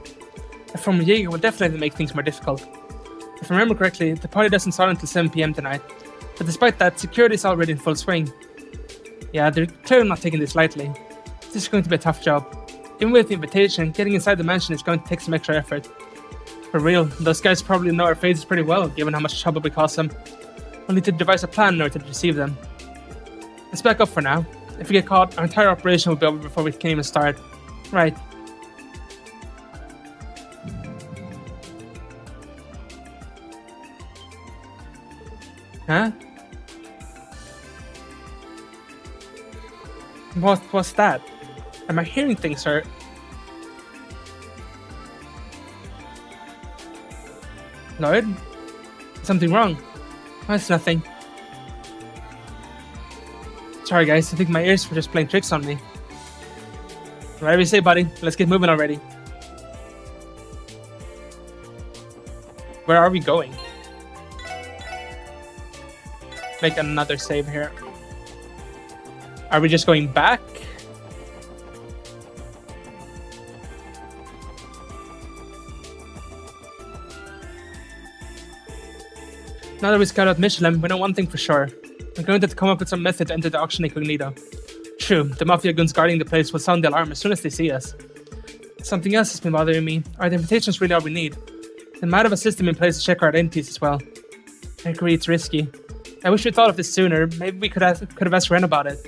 A former Jaeger will definitely make things more difficult. If I remember correctly, the party doesn't start until 7 PM tonight. But despite that, security is already in full swing. Yeah, they're clearly not taking this lightly. This is going to be a tough job. Even with the invitation, getting inside the mansion is going to take some extra effort. For real, those guys probably know our faces pretty well, given how much trouble we cause them. We'll need to devise a plan in order to deceive them. Let's back up for now. If we get caught, our entire operation will be over before we can even start. Right. Huh? What's that? Am I hearing things, sir? Lloyd? Something wrong? Oh, it's nothing. Sorry guys, I think my ears were just playing tricks on me. Whatever you say, buddy. Let's get moving already. Where are we going? Make another save here. Are we just going back? Now that we scouted out Michelin, we know one thing for sure. We're going to have to come up with some method to enter the auction incognito. True, the Mafia goons guarding the place will sound the alarm as soon as they see us. Something else has been bothering me. Are the invitations really all we need? They might have a system in place to check our identities as well. I agree, it's risky. I wish we thought of this sooner. Maybe we could have asked Ren about it.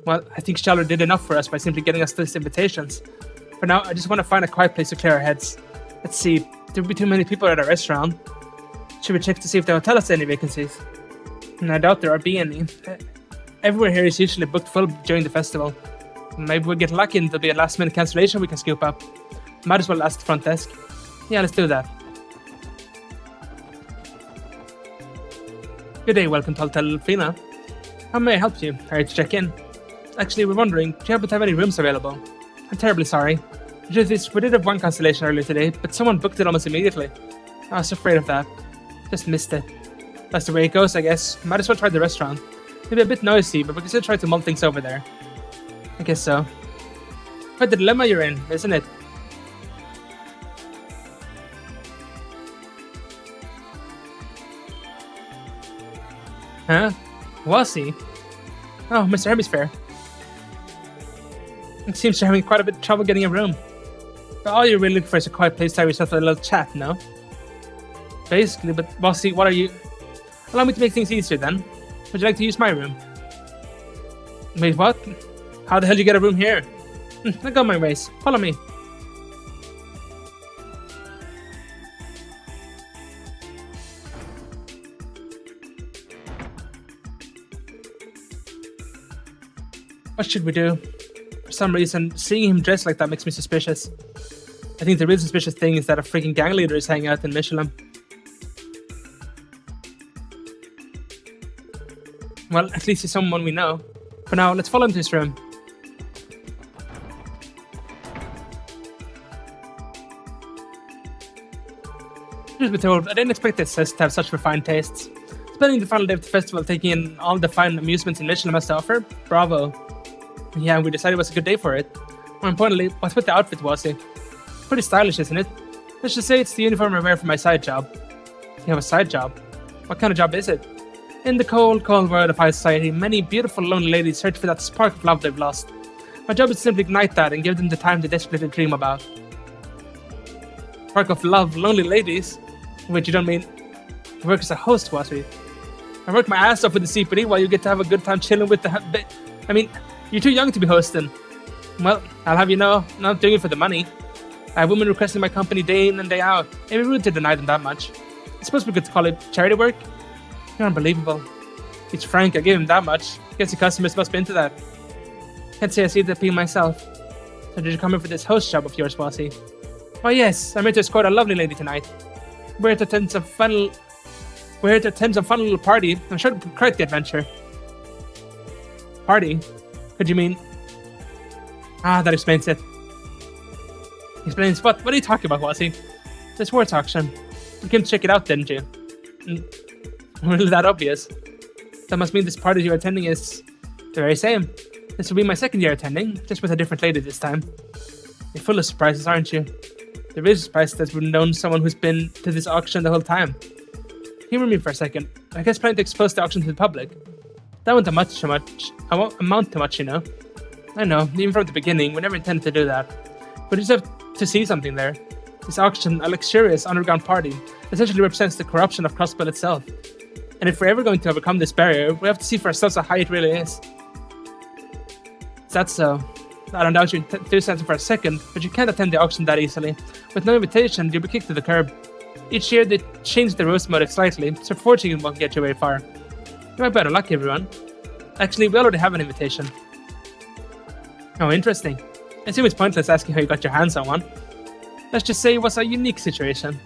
Well, I think Shaller did enough for us by simply getting us these invitations. For now, I just want to find a quiet place to clear our heads. Let's see, there will be too many people at our restaurant. Should we check to see if they'll tell us any vacancies? And I doubt there are any. Everywhere here is usually booked full during the festival. Maybe we'll get lucky and there'll be a last minute cancellation we can scoop up. Might as well ask the front desk. Yeah, let's do that. Good day, welcome to Hotel Fina. How may I help you? Here to check in. Actually, we're wondering, do you happen to have any rooms available? I'm terribly sorry. The truth is, we did have one cancellation earlier today, but someone booked it almost immediately. I was afraid of that. Just missed it. That's the way it goes, I guess. Might as well try the restaurant. Maybe a bit noisy, but we can still try to mull things over there. I guess so. Quite the dilemma you're in, isn't it? Huh? Was he? Oh, Mr. Hemisphere. It seems you're having quite a bit of trouble getting a room. But all you're really looking for is a quiet place to have yourself a little chat, no? Basically, but bossy, what are you... Allow me to make things easier then. Would you like to use my room? Wait, what? How the hell did you get a room here? I got my ways. Follow me. What should we do? For some reason, seeing him dressed like that makes me suspicious. I think the real suspicious thing is that a freaking gang leader is hanging out in Michelin. Well, at least he's someone we know. For now, let's follow him to his room. Truth be told, I didn't expect this to have such refined tastes. Spending the final day of the festival taking in all the fine amusements in Michelin has to offer? Bravo. Yeah, we decided it was a good day for it. More importantly, what's with the outfit, Wasi? Pretty stylish, isn't it? Let's just say it's the uniform I wear for my side job. You have a side job? What kind of job is it? In the cold, cold world of high society, many beautiful lonely ladies search for that spark of love they've lost. My job is to simply ignite that and give them the time they desperately dream about. Spark of love, lonely ladies? Wait, you don't mean... You work as a host, Wasi? I work my ass off with the CPD while you get to have a good time chilling with the... I mean, you're too young to be hosting. Well, I'll have you know, I'm not doing it for the money. I have women requesting my company day in and day out. It'd be rude to deny them that much. I suppose we could call it charity work? You're unbelievable. It's Frank, I gave him that much. Guess the customers must be into that. Can't say I see the appeal myself. So did you come in for this host job of yours, Wasi? Oh yes, I'm here to escort a lovely lady tonight. We're here to attend some fun little party. I'm sure to quite the adventure. Party? Could you mean... Ah, that explains it. Explains what? What are you talking about, Wasi? This sports auction. You came to check it out, didn't you? Really that obvious? That must mean this party you're attending is the very same. This will be my second year attending, just with a different lady this time. You're full of surprises, aren't you? The real surprise that we've known someone who's been to this auction the whole time. Humor me for a second. I guess planning to expose the auction to the public. That won't amount to much, you know. I know, even from the beginning, we never intended to do that. But you just have to see something there. This auction, a luxurious underground party, essentially represents the corruption of Crossbell itself. And if we're ever going to overcome this barrier, we have to see for ourselves how high it really is. Is that so? I don't doubt your enthusiasm for a second, but you can't attend the auction that easily. With no invitation, you'll be kicked to the curb. Each year they change the roast motive slightly, so fortune won't get you very far. You have better luck, everyone. Actually, we already have an invitation. Oh, interesting. I assume it's pointless asking how you got your hands on one. Let's just say it was a unique situation.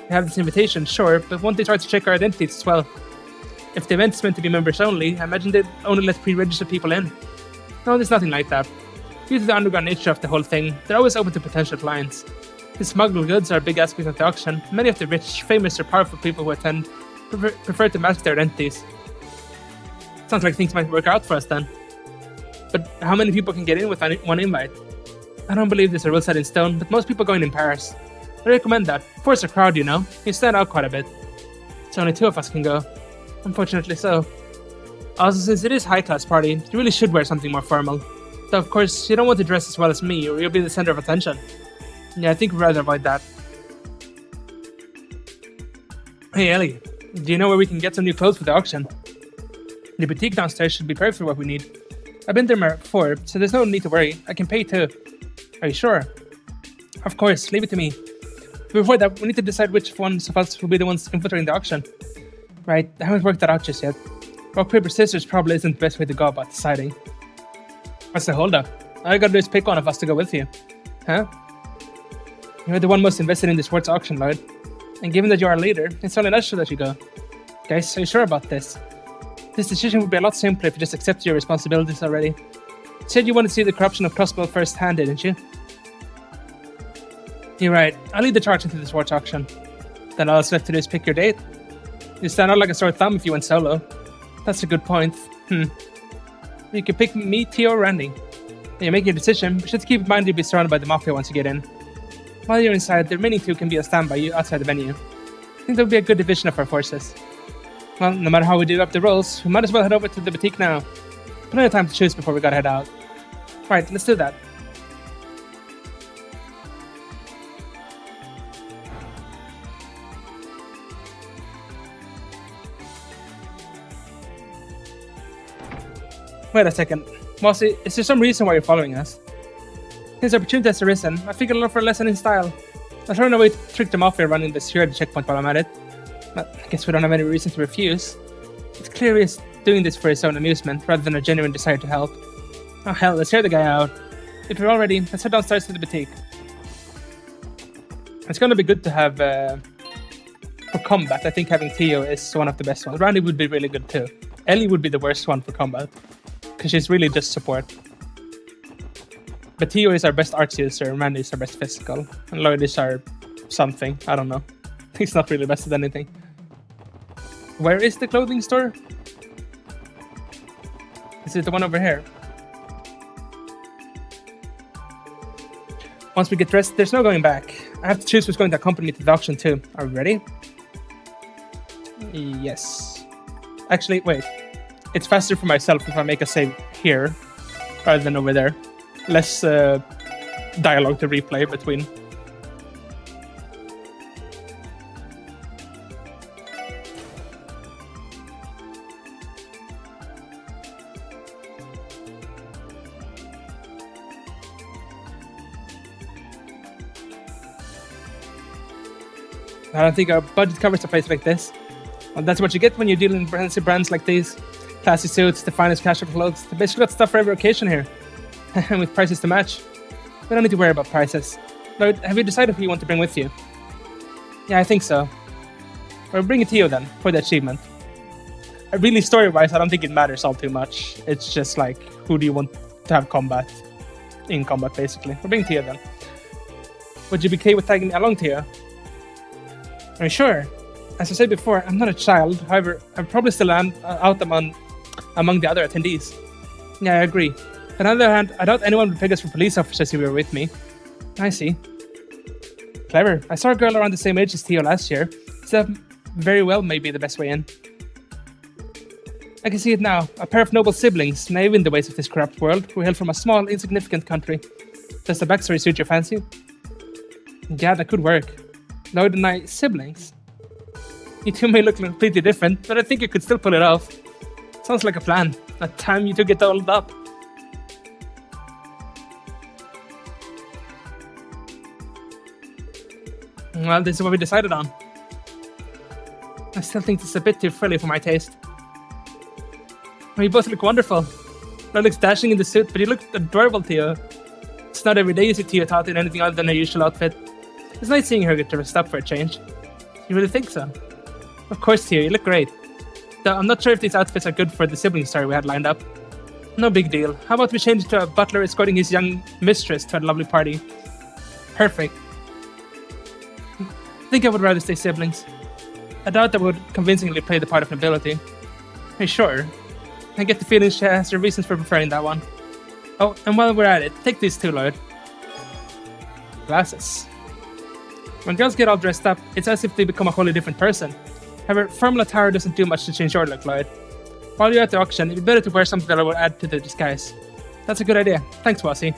We have this invitation, sure, but won't they try to check our identities as well? If the event is meant to be members only, I imagine they'd only let pre-registered people in. No, there's nothing like that. Due to the underground nature of the whole thing, they're always open to potential clients. The smuggled goods are a big aspect of the auction. Many of the rich, famous, or powerful people who attend prefer to mask their identities. Sounds like things might work out for us then. But how many people can get in with one invite? I don't believe there's a rule set in stone, but most people go in Paris. I recommend that. Force a crowd, you know. You stand out quite a bit. So only 2 of us can go. Unfortunately so. Also, since it is a high-class party, you really should wear something more formal. Though, of course, you don't want to dress as well as me, or you'll be the center of attention. Yeah, I think we'd rather avoid that. Hey, Ellie. Do you know where we can get some new clothes for the auction? The boutique downstairs should be perfect for what we need. I've been there before, so there's no need to worry. I can pay too. Are you sure? Of course, leave it to me. Before that, we need to decide which ones of us will be the ones infiltrating the auction. Right, I haven't worked that out just yet. Rock, paper, scissors probably isn't the best way to go about deciding. What's the holdup? All I gotta do is pick one of us to go with you. Huh? You're the one most invested in this sports auction, Lloyd. And given that you're our leader, it's only natural that you go. Guys, are you sure about this? This decision would be a lot simpler if you just accepted your responsibilities already. You said you wanted to see the corruption of Crossbell firsthand, didn't you? You're right. I'll lead the charge into the sports auction. Then all that's left to do is pick your date. You stand out like a sore thumb if you went solo. That's a good point. You can pick me, Tio, or Randy. When you make your decision, but just keep in mind you'll be surrounded by the Mafia once you get in. While you're inside, the remaining 2 can be on standby outside the venue. I think that would be a good division of our forces. Well, no matter how we do up the roles, we might as well head over to the boutique now. Plenty of time to choose before we gotta head out. Right, let's do that. Wait a second. Mossy, is there some reason why you're following us? Since the opportunity has arisen, I figured I'd offer a lesson in style. I'll try no way to trick them off here running the security checkpoint while I'm at it. But I guess we don't have any reason to refuse. It's clear he's doing this for his own amusement, rather than a genuine desire to help. Oh hell, let's hear the guy out. If you're all ready, let's head downstairs to the boutique. It's gonna be good to have... for combat, I think having Tio is one of the best ones. Randy would be really good too. Ellie would be the worst one for combat, because she's really just support. But Tio is our best arts user, and Randy is our best physical, and Lloyd is our something, I don't know. He's not really best at anything. Where is the clothing store? Is it the one over here? Once we get dressed, there's no going back. I have to choose who's going to accompany me to the auction too. Are we ready? Yes. Actually, wait. It's faster for myself if I make a save here rather than over there. Less dialogue to replay between. I don't think our budget covers a place like this. Well, that's what you get when you deal in fancy brands like these. Classy suits, the finest casual clothes. They basically got stuff for every occasion here. And with prices to match. We don't need to worry about prices. Lloyd, have you decided who you want to bring with you? Yeah, I think so. Well, bring it to you then, for the achievement. Really, story-wise, I don't think it matters all too much. It's just like, who do you want to have combat? In combat, basically. We'll bring it to you then. Would you be okay with tagging me along to you? Are you sure? As I said before, I'm not a child. However, I'm probably still out among the other attendees. Yeah, I agree. But on the other hand, I doubt anyone would pick us for police officers if you were with me. I see. Clever. I saw a girl around the same age as Theo last year, so that very well may be the best way in. I can see it now. A pair of noble siblings, naive in the ways of this corrupt world, who hail from a small, insignificant country. Does the backstory suit your fancy? Yeah, that could work. Lloyd and I, siblings? You two may look completely different, but I think you could still pull it off. Sounds like a plan. That time you two get dolled up. Well, this is what we decided on. I still think this is a bit too frilly for my taste. Well, you both look wonderful. Lloyd looks dashing in the suit, but you look adorable, Theo. It's not every day you see Theo taught in anything other than her usual outfit. It's nice seeing her get dressed up for a change. You really think so? Of course, Theo, you look great. Though I'm not sure if these outfits are good for the sibling story we had lined up. No big deal. How about we change it to a butler escorting his young mistress to a lovely party? Perfect. I think I would rather stay siblings. I doubt that would convincingly play the part of nobility. Hey, sure. I get the feeling she has her reasons for preferring that one. Oh, and while we're at it, take these two, Lloyd. Glasses. When girls get all dressed up, it's as if they become a wholly different person. However, Formula Tower doesn't do much to change your look, Lloyd. While you're at the auction, it'd be better to wear something that will add to the disguise. That's a good idea. Thanks, Wasi.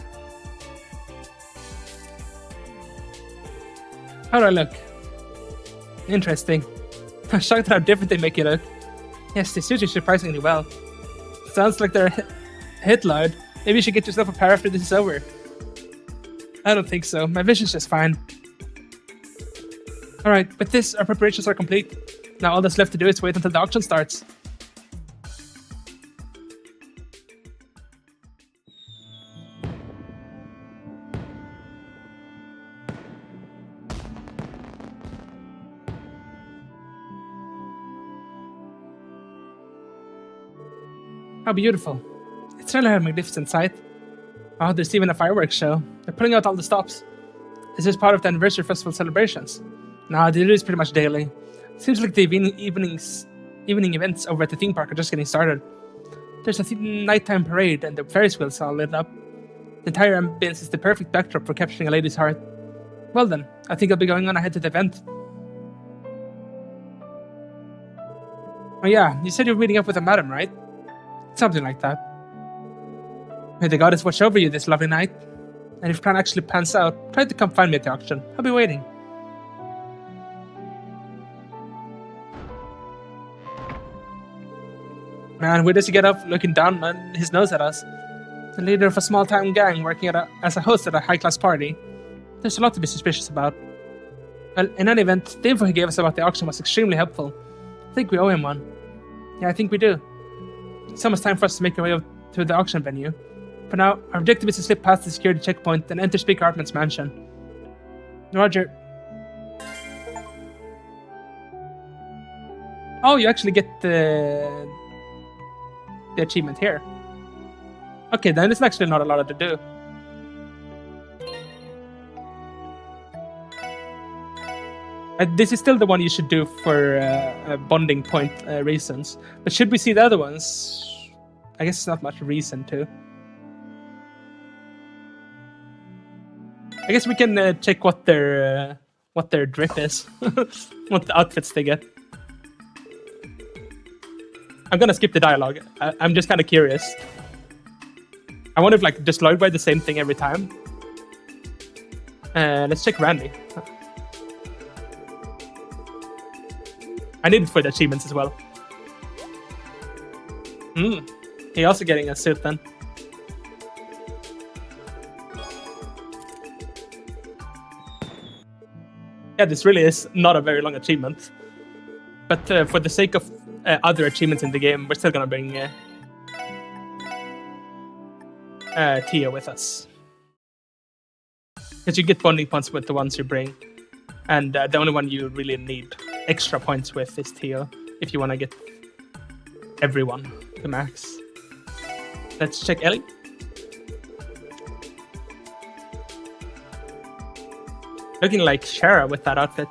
How do I look? Interesting. I'm shocked at how different they make you look. Yes, they suit you surprisingly well. Sounds like they're a hit, Lloyd. Maybe you should get yourself a pair after this is over. I don't think so. My vision's just fine. Alright, with this, our preparations are complete. Now all that's left to do is wait until the auction starts. How beautiful. It's really a magnificent sight. Oh, there's even a fireworks show. They're putting out all the stops. Is this part of the anniversary festival celebrations? Nah, they do this pretty much daily. Seems like the evening events over at the theme park are just getting started. There's a nighttime parade and the Ferris wheels all lit up. The entire ambience is the perfect backdrop for capturing a lady's heart. Well then, I think I'll be going on ahead to the event. Oh yeah, you said you're meeting up with a madam, right? Something like that. May the goddess watch over you this lovely night. And if plan actually pans out, try to come find me at the auction. I'll be waiting. Man, where does he get up looking down on his nose at us? The leader of a small-town gang working as a host at a high-class party. There's a lot to be suspicious about. Well, in any event, the info he gave us about the auction was extremely helpful. I think we owe him one. Yeah, I think we do. It's almost time for us to make our way to the auction venue. For now, our objective is to slip past the security checkpoint and enter Speaker Hartman's mansion. Roger. Oh, you actually get the achievement here. Okay, then it's actually not a lot to do. This is still the one you should do for bonding point reasons. But should we see the other ones? I guess it's not much reason to. I guess we can check what their drip is, what the outfits they get. I'm gonna skip the dialogue. I'm just kind of curious. I wonder if like does Lloyd wear the same thing every time? Let's check Randy. I need it for the achievements as well. He also getting a suit then. Yeah, this really is not a very long achievement. But for the sake of other achievements in the game, we're still gonna bring Tia with us. Because you get bonding points with the ones you bring. And the only one you really need extra points with is Tia, if you want to get everyone to max. Let's check Ellie. Looking like Shara with that outfit.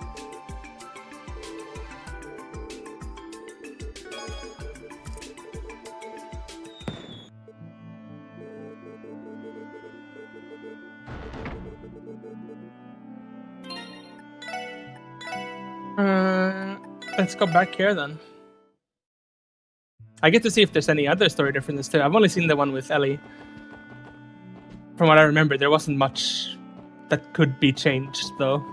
Let's go back here then. I get to see if there's any other story differences too. I've only seen the one with Ellie. From what I remember, there wasn't much that could be changed though.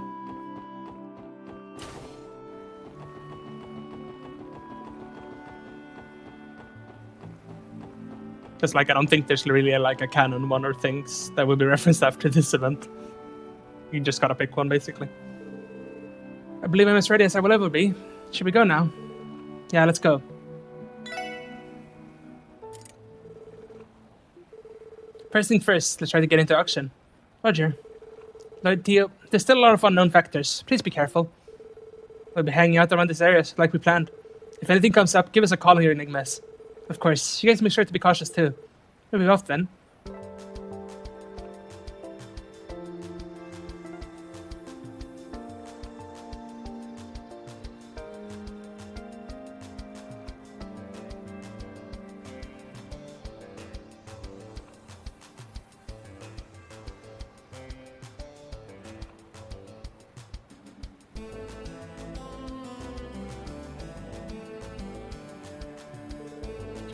Just like I don't think there's really like a canon one or things that will be referenced after this event. You just gotta pick one basically. I believe I'm as ready as I will ever be. Should we go now? Yeah, let's go. First thing first, let's try to get into auction. Roger. Lloyd, Theo, there's still a lot of unknown factors. Please be careful. We'll be hanging out around this area like we planned. If anything comes up, give us a call on your Enigmas. Of course, you guys make sure to be cautious too. We'll be off then.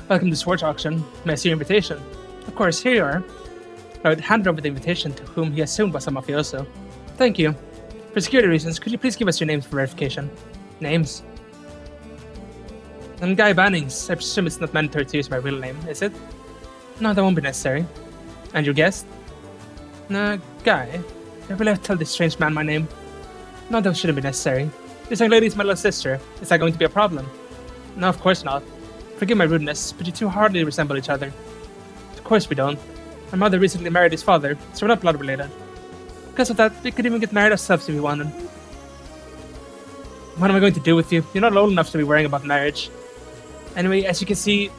Welcome to Swords Auction. May I see your invitation? Of course, here you are. Lloyd handed over the invitation to whom he assumed was a mafioso. Thank you. For security reasons, could you please give us your names for verification? Names? And Guy Bannings. I presume it's not mandatory to use my real name, is it? No, that won't be necessary. And your guest? Guy. I really have to tell this strange man my name. No, that shouldn't be necessary. This young lady is my little sister. Is that going to be a problem? No, of course not. Forgive my rudeness, but you two hardly resemble each other. Of course we don't. My mother recently married his father, so we're not blood related. Because of that, we could even get married ourselves if we wanted. What am I going to do with you? You're not old enough to be worrying about marriage. Anyway, as you can see,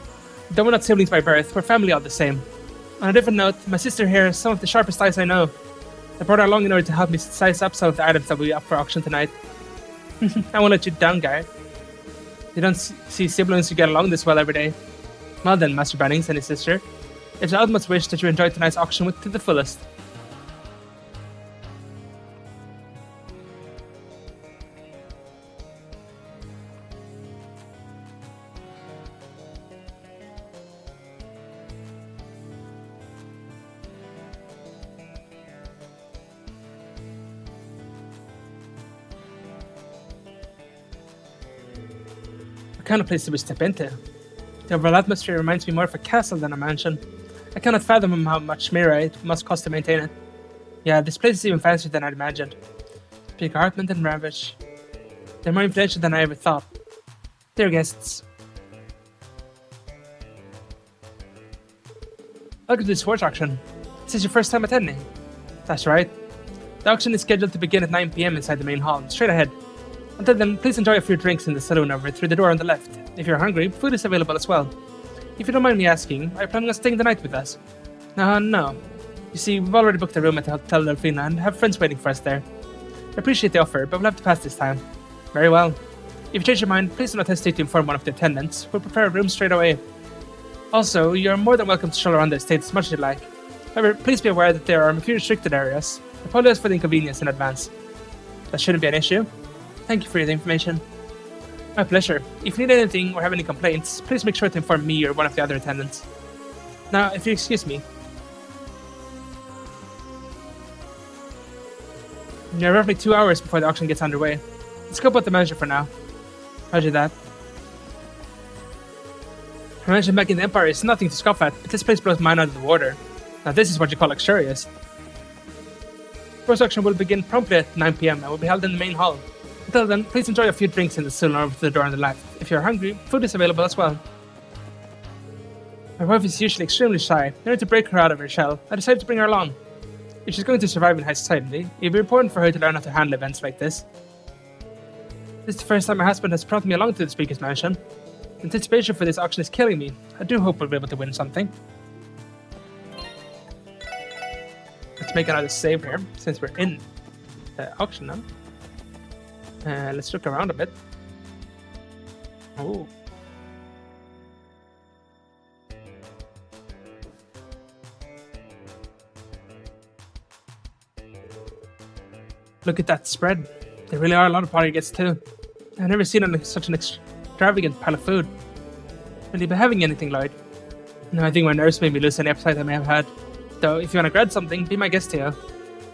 though we're not siblings by birth, we're family all the same. On a different note, my sister here has some of the sharpest eyes I know. I brought her along in order to help me size up some of the items that will be up for auction tonight. I won't let you down, guy. You don't see siblings who get along this well every day. Well then, Master Bannings and his sister. It's our utmost wish that you enjoy tonight's auction to the fullest. What kind of place do we step into? The overall atmosphere reminds me more of a castle than a mansion. I cannot fathom how much mirror it must cost to maintain it. Yeah, this place is even fancier than I'd imagined. Big apartment and ravage. They're more influential than I ever thought. Dear guests. Welcome to the Swords Auction. This is your first time attending? That's right. The auction is scheduled to begin at 9 PM inside the main hall, straight ahead. Until then, please enjoy a few drinks in the saloon over through the door on the left. If you're hungry, food is available as well. If you don't mind me asking, are you planning on staying the night with us? No. You see, we've already booked a room at the Hotel Delfina and have friends waiting for us there. I appreciate the offer, but we'll have to pass this time. Very well. If you change your mind, please do not hesitate to inform one of the attendants. We'll prepare a room straight away. Also, you're more than welcome to stroll around the estate as much as you like. However, please be aware that there are a few restricted areas. I apologize for the inconvenience in advance. That shouldn't be an issue. Thank you for the information. My pleasure. If you need anything or have any complaints, please make sure to inform me or one of the other attendants. Now, if you excuse me. We are roughly 2 hours before the auction gets underway. Let's go about the manager for now. Roger that. I mentioned back in the Empire is nothing to scoff at, but this place blows mine out of the water. Now this is what you call luxurious. First auction will begin promptly at 9 PM and will be held in the main hall. Until then, please enjoy a few drinks in the saloon over to the door on the left. If you're hungry, food is available as well. My wife is usually extremely shy. In order to break her out of her shell, I decided to bring her along. If she's going to survive in high society, it will be important for her to learn how to handle events like this. This is the first time my husband has brought me along to the Speaker's Mansion. The anticipation for this auction is killing me. I do hope we'll be able to win something. Let's make another save here, since we're in the auction now. Let's look around a bit. Oh. Look at that spread. There really are a lot of party guests too. I've never seen such an extravagant pile of food. Will you be having anything, Lloyd? No, I think my nerves made me lose any appetite I may have had. Though, if you want to grab something, be my guest here.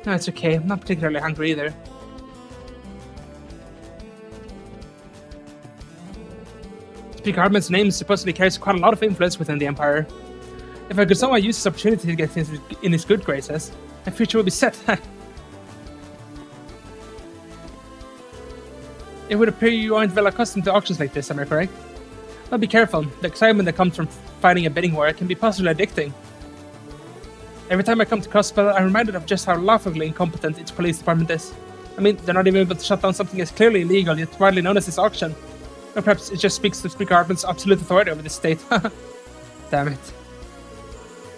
No, it's okay. I'm not particularly hungry either. Speaker Hardman's name supposedly carries quite a lot of influence within the Empire. If I could somehow use this opportunity to get in his good graces, my future will be set. It would appear you aren't well accustomed to auctions like this, am I correct? Well, be careful. The excitement that comes from fighting a bidding war can be possibly addicting. Every time I come to Crossspell, I'm reminded of just how laughably incompetent its police department is. I mean, they're not even able to shut down something as clearly illegal yet widely known as this auction. Or perhaps it just speaks to Speaker Hardman's absolute authority over the state. Damn it.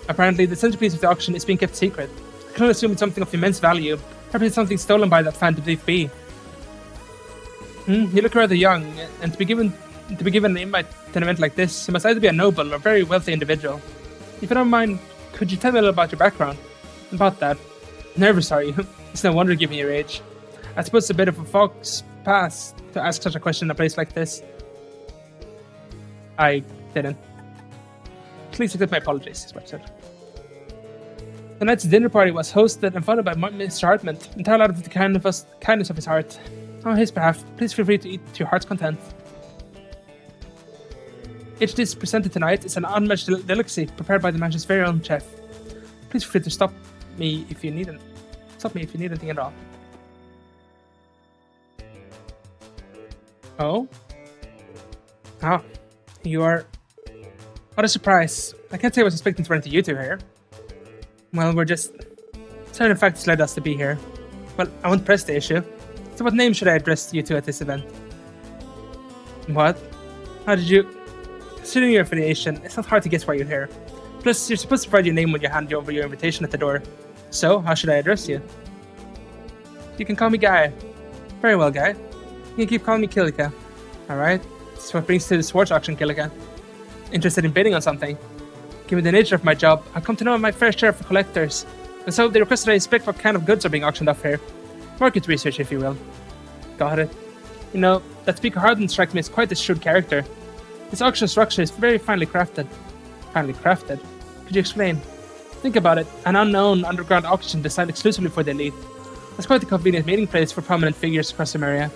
Apparently, the centerpiece of the auction is being kept secret. I can only assume it's something of immense value. Perhaps it's something stolen by that phantom thief B. You look rather young, and to be given an invite to an event like this, you must either be a noble or very wealthy individual. If you don't mind, could you tell me a little about your background? About that. Nervous, are you? It's no wonder given your age. I suppose it's a bit of a fox pass to ask such a question in a place like this. I didn't. Please accept my apologies, is what I said. Tonight's dinner party was hosted and funded by Mr. Hartman, entirely out of the kindness of his heart. On his behalf, please feel free to eat to your heart's content. Each dish presented tonight is an unmatched delicacy prepared by the mansion's very own chef. Please feel free to stop me if you need anything at all. Oh? Ah, you are... What a surprise. I can't say I was expecting to run into you two here. Well, we're just... certain facts led us to be here. Well, I won't press the issue. So what name should I address you two at this event? What? How did you... Considering your affiliation, it's not hard to guess why you're here. Plus, you're supposed to provide your name when you hand over your invitation at the door. So, how should I address you? You can call me Guy. Very well, Guy. You can keep calling me Kilika. Alright? This is what brings to the swords auction, Kilika. Interested in bidding on something? Given the nature of my job, I've come to know my fair share of collectors. And so they requested I inspect what kind of goods are being auctioned off here. Market research, if you will. Got it. You know, that Speaker Hardman strikes me as quite a shrewd character. This auction structure is very finely crafted. Finely crafted? Could you explain? Think about it. An unknown underground auction designed exclusively for the elite. That's quite a convenient meeting place for prominent figures across America.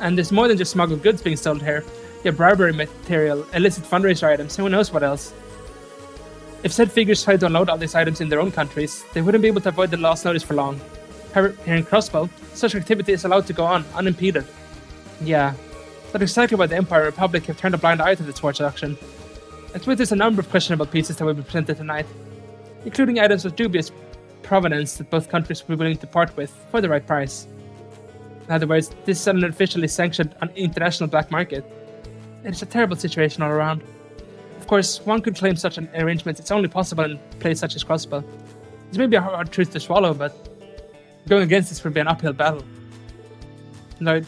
And there's more than just smuggled goods being sold here. You have bribery material, illicit fundraiser items, and who knows what else. If said figures tried to unload all these items in their own countries, they wouldn't be able to avoid the law's notice for long. However, here in Crossbow, such activity is allowed to go on, unimpeded. Yeah, that's exactly why the Empire and Republic have turned a blind eye to the swords auction. It's with this a number of questionable pieces that will be presented tonight, including items of dubious provenance that both countries will be willing to part with for the right price. In other words, this is an unofficially sanctioned international black market. It is a terrible situation all around. Of course, one could claim such an arrangement is only possible in a place such as Crossbow. This may be a hard truth to swallow, but going against this would be an uphill battle. Lloyd.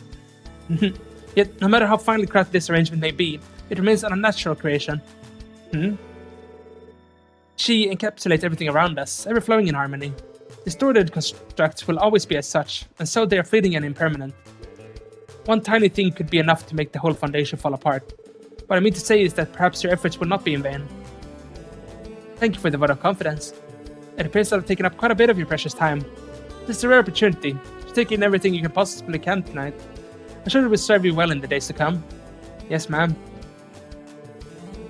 Yet, no matter how finely crafted this arrangement may be, it remains an unnatural creation. She encapsulates everything around us, ever flowing in harmony. Distorted constructs will always be as such, and so they are fleeting and impermanent. One tiny thing could be enough to make the whole foundation fall apart. What I mean to say is that perhaps your efforts will not be in vain. Thank you for the vote of confidence. It appears that I've taken up quite a bit of your precious time. This is a rare opportunity to take in everything you can possibly can tonight. I'm sure it will serve you well in the days to come. Yes, ma'am.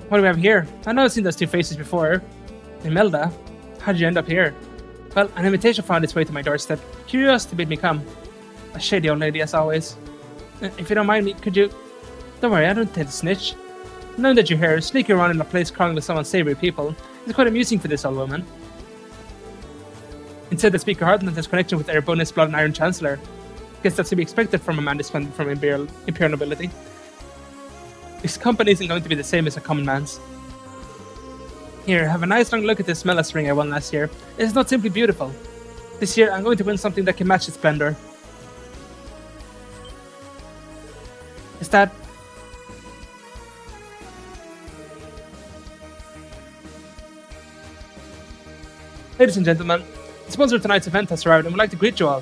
What do we have here? I know I've seen those two faces before. Imelda, how did you end up here? Well, an invitation found its way to my doorstep. Curiosity made me come. A shady old lady, as always. If you don't mind me, could you... Don't worry, I don't intend to snitch. Knowing that you're here, sneaking around in a place crawling with some unsavory people, is quite amusing for this old woman. Instead, the Speaker Hartman has connection with Erebonia's Blood and Iron Chancellor. Guess that's to be expected from a man descended from imperial nobility. His company isn't going to be the same as a common man's. Here, have a nice long look at this Smellas ring I won last year. It is not simply beautiful. This year, I'm going to win something that can match its splendor. Is that... Ladies and gentlemen, the sponsor of tonight's event has arrived and would like to greet you all.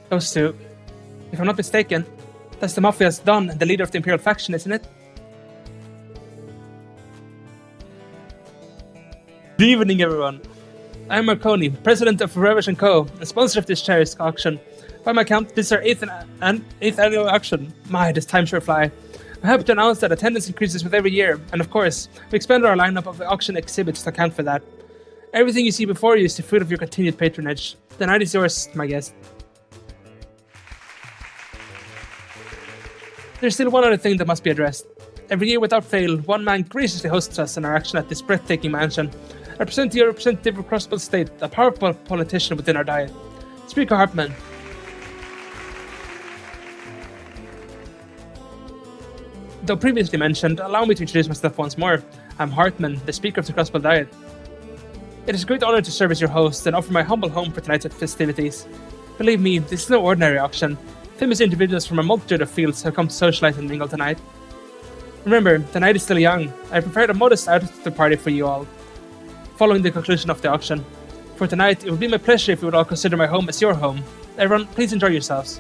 Those two. If I'm not mistaken, that's the Mafia's Don, the leader of the Imperial faction, isn't it? Good evening, everyone. I'm Marconi, president of Revish & Co., and sponsor of this cherished auction. By my count, this is our eighth annual auction. My, does time sure fly. I'm happy to announce that attendance increases with every year, and of course, we expanded our lineup of auction exhibits to account for that. Everything you see before you is the fruit of your continued patronage. The night is yours, my guest. There's still one other thing that must be addressed. Every year without fail, one man graciously hosts us in our action at this breathtaking mansion. I present to you a representative of Crossbow State, a powerful politician within our diet. Speaker Hartman. Though previously mentioned, allow me to introduce myself once more. I'm Hartman, the Speaker of the Crossbow Diet. It is a great honor to serve as your host and offer my humble home for tonight's festivities. Believe me, this is no ordinary auction. Famous individuals from a multitude of fields have come to socialize and mingle tonight. Remember, the night is still young. I prepared a modest after party for you all, following the conclusion of the auction. For tonight, it would be my pleasure if you would all consider my home as your home. Everyone, please enjoy yourselves.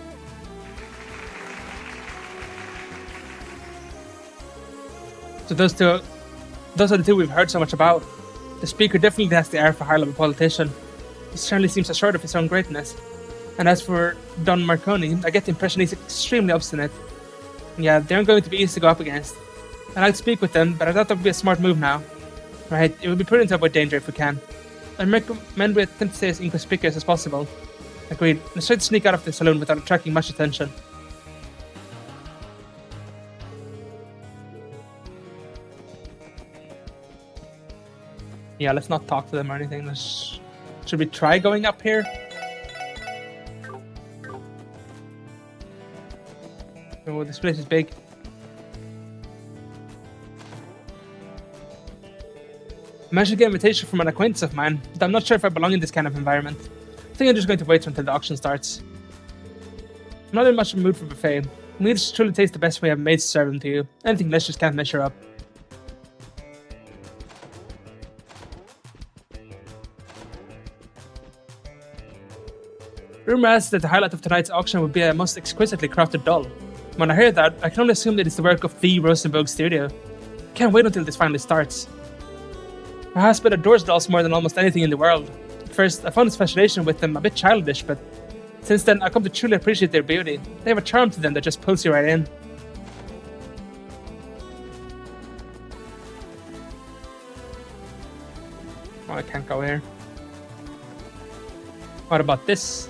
So those are the two we've heard so much about. The speaker definitely has the air of a high-level politician. He certainly seems assured of his own greatness. And as for Don Marconi, I get the impression he's extremely obstinate. Yeah, they aren't going to be easy to go up against. I'd like to speak with them, but I thought that would be a smart move now. Right, it would be prudent to avoid danger if we can. I recommend we attempt to stay as inconspicuous as possible. Agreed. Let's try to sneak out of the saloon without attracting much attention. Yeah, let's not talk to them or anything. Should we try going up here? Oh, this place is big. I managed to get an invitation from an acquaintance of mine, but I'm not sure if I belong in this kind of environment. I think I'm just going to wait until the auction starts. I'm not in much of a mood for buffet. Meals truly taste the best way I've made to serve them to you. Anything less just can't measure up. Rumor has it that the highlight of tonight's auction would be a most exquisitely crafted doll. When I hear that, I can only assume that it's the work of the Rosenberg studio. Can't wait until this finally starts. My husband adores dolls more than almost anything in the world. At first, I found his fascination with them a bit childish, but since then, I've come to truly appreciate their beauty. They have a charm to them that just pulls you right in. Oh, I can't go here. What about this?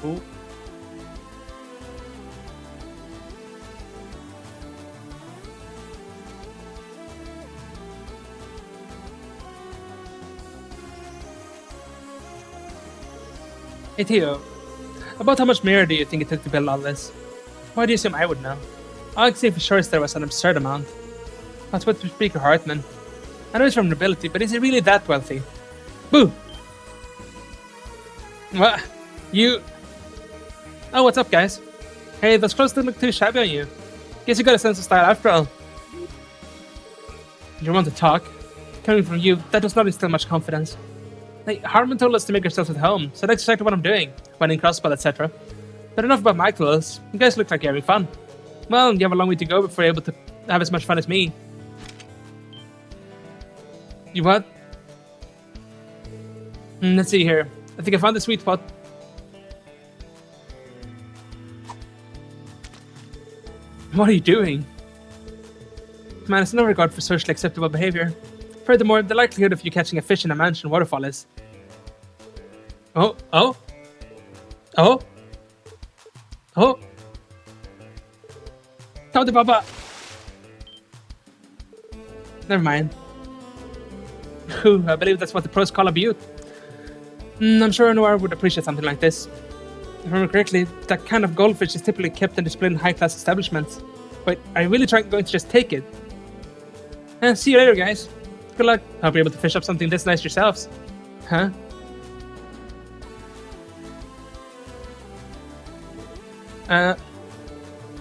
Ooh. Hey Theo, about how much mirror do you think it took to build all this? Why do you assume I would know? All I can say for sure is there was an absurd amount. That's what Speaker Hartman. I know he's from nobility, but is he really that wealthy? Boo! What? You... Oh, what's up, guys? Hey, those clothes don't look too shabby on you. Guess you got a sense of style after all. You want to talk? Coming from you, that does not instill much confidence. Hey, Harmon told us to make ourselves at home, so that's exactly what I'm doing. Running crossbow, etc. But enough about my clothes. You guys look like you're having fun. Well, you have a long way to go before you're able to have as much fun as me. You what? Let's see here. I think I found the sweet spot. What are you doing? Man, it's no regard for socially acceptable behavior. Furthermore, the likelihood of you catching a fish in a mansion waterfall is... Oh. Come to Papa! Never mind. Whew, I believe that's what the pros call a beaut. I'm sure Noir would appreciate something like this. If I remember correctly, that kind of goldfish is typically kept and displayed in high-class establishments. Wait, are you really going to just take it? See you later, guys. Good luck. Hope you're able to fish up something this nice yourselves. Huh?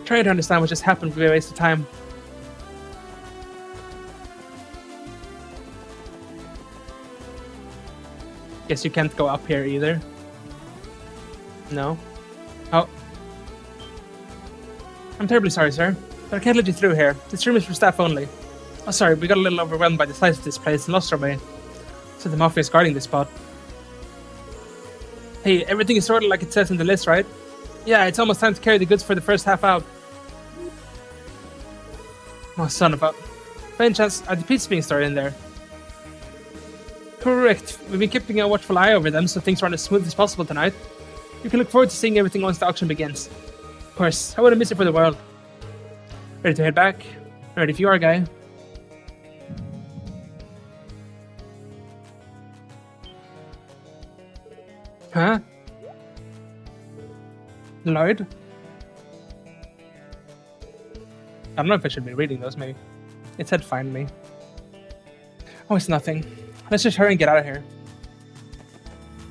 Trying to understand what just happened would be a waste of time. Guess you can't go up here either. No. Oh. I'm terribly sorry, sir, but I can't let you through here. This room is for staff only. Oh, sorry, we got a little overwhelmed by the size of this place and lost our way. So the Mafia is guarding this spot. Hey, everything is sorted like it says in the list, right? Yeah, it's almost time to carry the goods for the first half out. Oh, son of a... By any chance, are the pieces being stored in there? Correct. We've been keeping a watchful eye over them so things run as smooth as possible tonight. You can look forward to seeing everything once the auction begins. Of course, I wouldn't miss it for the world. Ready to head back? Ready if you are, guy. Huh? Lloyd? I don't know if I should be reading those, maybe. It said find me. Oh, it's nothing. Let's just hurry and get out of here.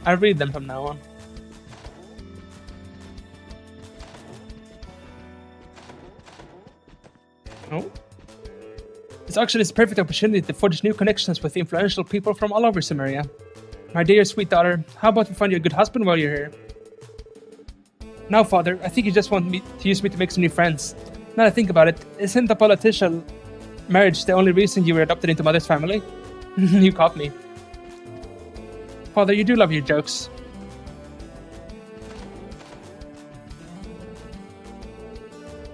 I'll read them from now on. Oh. This auction is a perfect opportunity to forge new connections with influential people from all over Sumeria. My dear sweet daughter, how about we find you a good husband while you're here? Now, father, I think you just want me to use me to make some new friends. Now that I think about it, isn't the political marriage the only reason you were adopted into mother's family? You caught me. Father, you do love your jokes.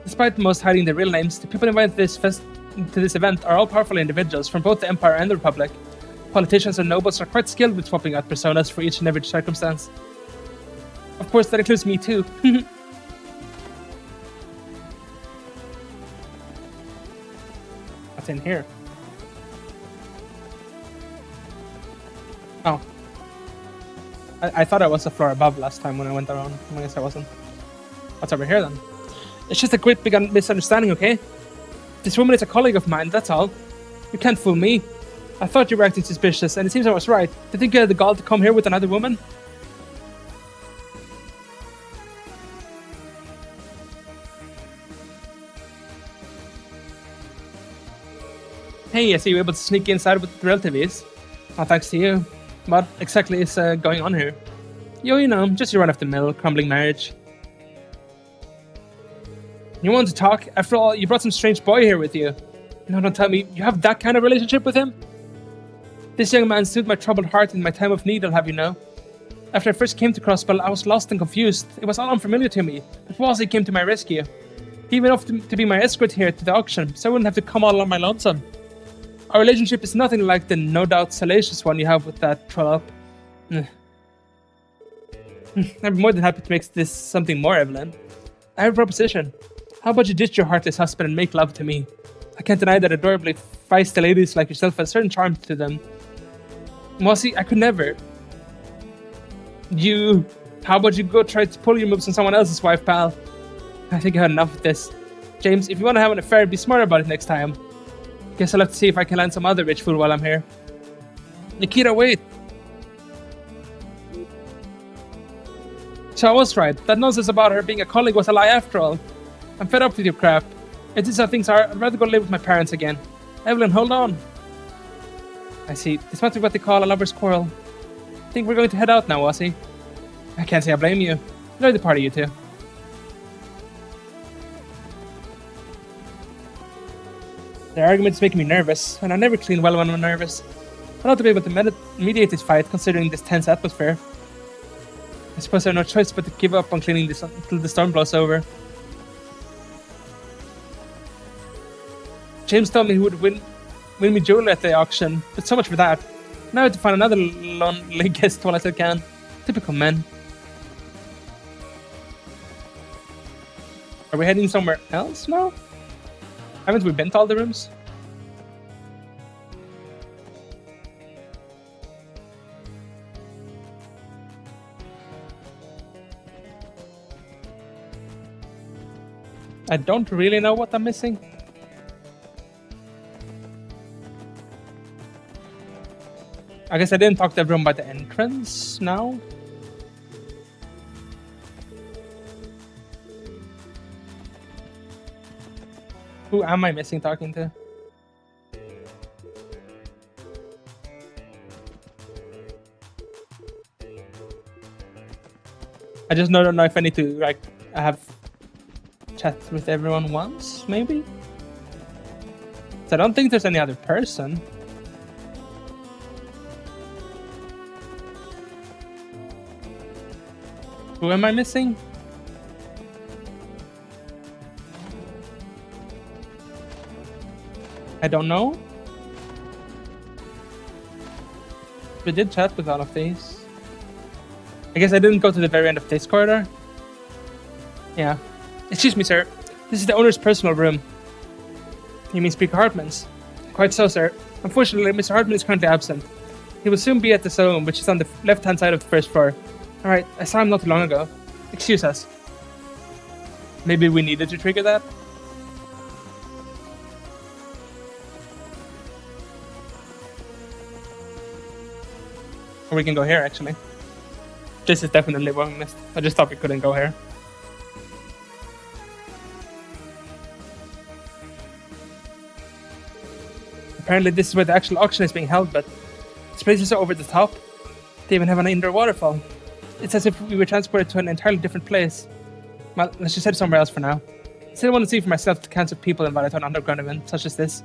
Despite most hiding their real names, the people invited to this event are all powerful individuals from both the Empire and the Republic. Politicians and nobles are quite skilled with swapping out personas for each and every circumstance. Of course, that includes me too. What's in here? Oh. I thought I was the floor above last time when I went around. I guess I wasn't. What's over here then? It's just a great big misunderstanding, okay? This woman is a colleague of mine, that's all. You can't fool me. I thought you were acting suspicious, and it seems I was right. Do you think you had the gall to come here with another woman? Hey, I see you were able to sneak inside with relative ease. Oh, thanks to you. What exactly is going on here? You know, just your run-of-the-mill, crumbling marriage. You want to talk? After all, you brought some strange boy here with you. No, don't tell me, you have that kind of relationship with him? This young man soothed my troubled heart in my time of need, I'll have you know. After I first came to Crossbell, I was lost and confused. It was all unfamiliar to me, but Walsey came to my rescue. He even offered to be my escort here to the auction, so I wouldn't have to come all on my lonesome. Our relationship is nothing like the no doubt salacious one you have with that trollop. I'm more than happy to make this something more evident. I have a proposition. How about you ditch your heartless husband and make love to me? I can't deny that adorably feisty ladies like yourself have a certain charm to them. Mossy, I could never. How about you go try to pull your moves on someone else's wife, pal? I think I had enough of this. James, if you want to have an affair, be smart about it next time. Guess I'll have to see if I can land some other rich fool while I'm here. Nikita, wait! So I was right. That nonsense about her being a colleague was a lie after all. I'm fed up with your crap. If this is how things are, I'd rather go live with my parents again. Evelyn, hold on. I see. This must be what they call a lover's quarrel. I think we're going to head out now, Ozzy. I can't say I blame you. Enjoy the party, you two. Their arguments make me nervous, and I never clean well when I'm nervous. I'll have to be able to mediate this fight, considering this tense atmosphere. I suppose I have no choice but to give up on cleaning this until the storm blows over. James told me he would win me jewelry at the auction, but so much for that. Now I have to find another lonely guest while I still can. Typical men. Are we heading somewhere else now? Haven't we been to all the rooms? I don't really know what I'm missing. I guess I didn't talk to everyone by the entrance now. Who am I missing talking to? I just don't know if I need to like have chat with everyone once, maybe? So I don't think there's any other person. Who am I missing? I don't know. We did chat with all of these. I guess I didn't go to the very end of this corridor. Yeah. Excuse me, sir. This is the owner's personal room. You mean Speaker Hartman's? Quite so, sir. Unfortunately, Mr. Hartman is currently absent. He will soon be at the zone, which is on the left-hand side of the first floor. Alright, I saw him not too long ago. Excuse us. Maybe we needed to trigger that? Or we can go here, actually. This is definitely what we missed. I just thought we couldn't go here. Apparently this is where the actual auction is being held, but this place is so over the top. They even have an indoor waterfall. It's as if we were transported to an entirely different place. Well, let's just head somewhere else for now. I still want to see for myself the kinds of people invited to an underground event such as this.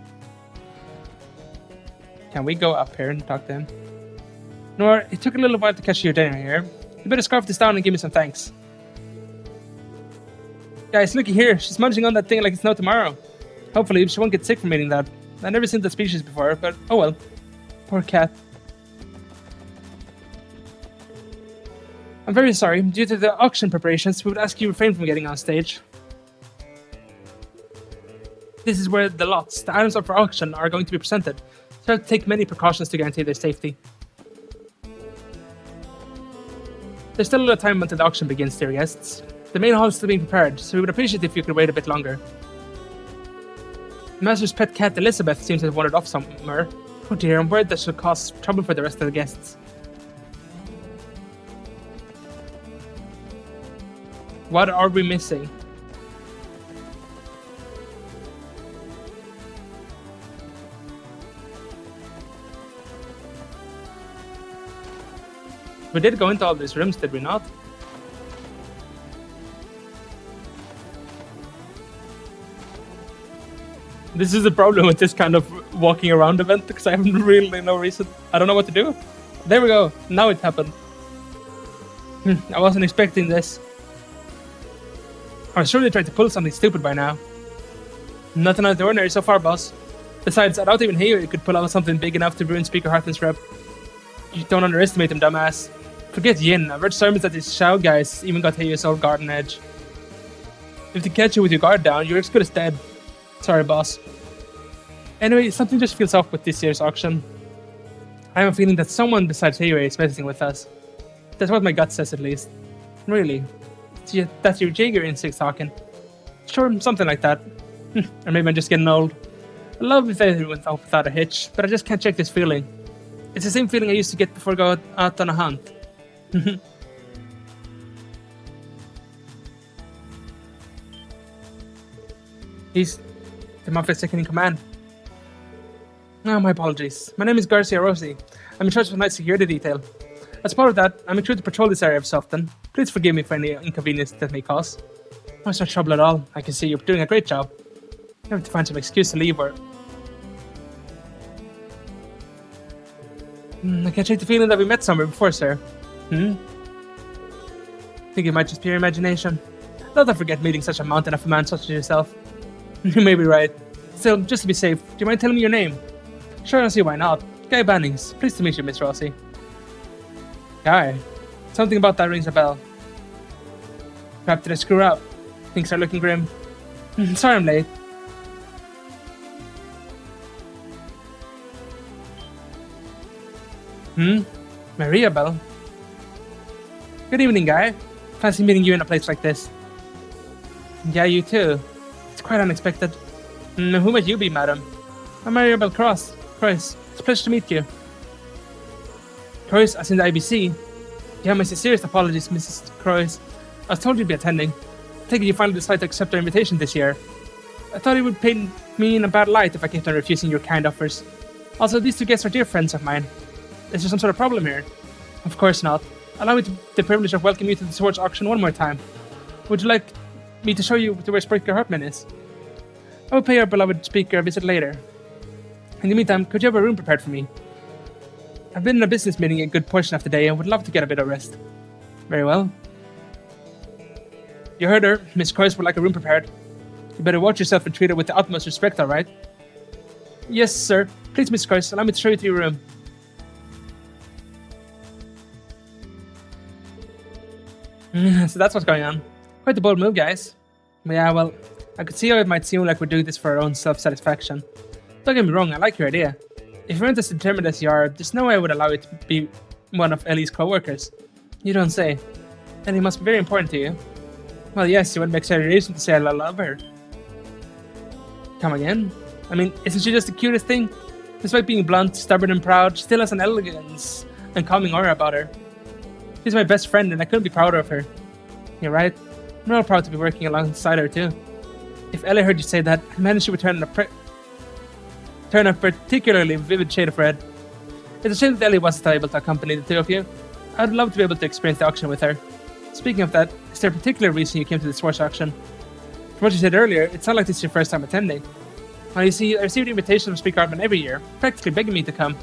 Can we go up here and talk to him? Nor, it took a little while to catch your dinner here. You better scarf this down and give me some thanks. Guys, looky here. She's munching on that thing like it's no tomorrow. Hopefully, she won't get sick from eating that. I've never seen that species before, but oh well. Poor cat. I'm very sorry. Due to the auction preparations, we would ask you refrain from getting on stage. This is where the lots, the items up for auction, are going to be presented, so I have to take many precautions to guarantee their safety. There's still a little time until the auction begins, dear guests. The main hall is still being prepared, so we would appreciate if you could wait a bit longer. The Master's pet cat Elizabeth seems to have wandered off somewhere. Oh dear, I'm worried that she'll cause trouble for the rest of the guests. What are we missing? We did go into all these rooms, did we not? This is the problem with this kind of walking around event, because I have really no reason. I don't know what to do. There we go. Now it happened. I wasn't expecting this. I'm sure they tried to pull something stupid by now. Nothing out of the ordinary so far, boss. Besides, I don't even hear you could pull out something big enough to ruin Speaker Hartman's rep. You don't underestimate him, dumbass. Forget Yin. I've read sermons that these Shao guys even got Heiyo's old garden edge. If they catch you with your guard down, you're as good as dead. Sorry, boss. Anyway, something just feels off with this year's auction. I have a feeling that someone besides Heiyo is messing with us. That's what my gut says, at least. Really. That's your Jaeger instinct talking. Sure, something like that. Or maybe I'm just getting old. I love if everything went off without a hitch, but I just can't shake this feeling. It's the same feeling I used to get before going out on a hunt. He's the Mafia second in command. Oh, my apologies. My name is Garcia Rossi. I'm in charge of a night security detail. As part of that, I'm recruited to patrol this area so often. Please forgive me for any inconvenience that may cause. Oh, it's no trouble at all. I can see you're doing a great job. You have to find some excuse to leave or... I can't shake the feeling that we met somewhere before, sir. Think it might just be your imagination. Don't forget meeting such a mountain of a man such as yourself. You may be right. Still, just to be safe, do you mind telling me your name? Sure, I don't see why not. Guy Bannings. Pleased to meet you, Miss Rossi. Guy. Something about that rings a bell. Perhaps did I screw up? Things are looking grim. Sorry I'm late. Maria Bell. Good evening, Guy. Fancy meeting you in a place like this. Yeah, you too. It's quite unexpected. Who might you be, madam? I'm Maribel Cross. It's a pleasure to meet you. Croix, as in the IBC. Yeah, my sincerest apologies, Mrs. Croix. I was told you'd be attending. I take it you finally decided to accept our invitation this year. I thought it would paint me in a bad light if I kept on refusing your kind offers. Also, these two guests are dear friends of mine. Is there some sort of problem here? Of course not. Allow me the privilege of welcoming you to the Swords auction one more time. Would you like me to show you where Speaker Hartman is? I will pay our beloved speaker a visit later. In the meantime, could you have a room prepared for me? I've been in a business meeting a good portion of the day and would love to get a bit of rest. Very well. You heard her. Miss Croix would like a room prepared. You better watch yourself and treat her with the utmost respect, alright? Yes, sir. Please, Miss Croix, allow me to show you to your room. So that's what's going on. Quite a bold move, guys. Yeah, well, I could see how it might seem like we're doing this for our own self-satisfaction. Don't get me wrong, I like your idea. If you're as determined as you are, there's no way I would allow it to be one of Ellie's co-workers. You don't say. Ellie must be very important to you. Well, yes, you wouldn't make any reason to say I love her. Come again? I mean, isn't she just the cutest thing? Despite being blunt, stubborn and proud, she still has an elegance and calming aura about her. She's my best friend and I couldn't be prouder of her. You're right. I'm real proud to be working alongside her too. If Ellie heard you say that, I imagine she would turn a particularly vivid shade of red. It's a shame that Ellie wasn't able to accompany the two of you. I'd love to be able to experience the auction with her. Speaking of that, is there a particular reason you came to the Swords auction? From what you said earlier, it's not like this is your first time attending. Well, you see, I received invitations from Speaker Hartman every year, practically begging me to come.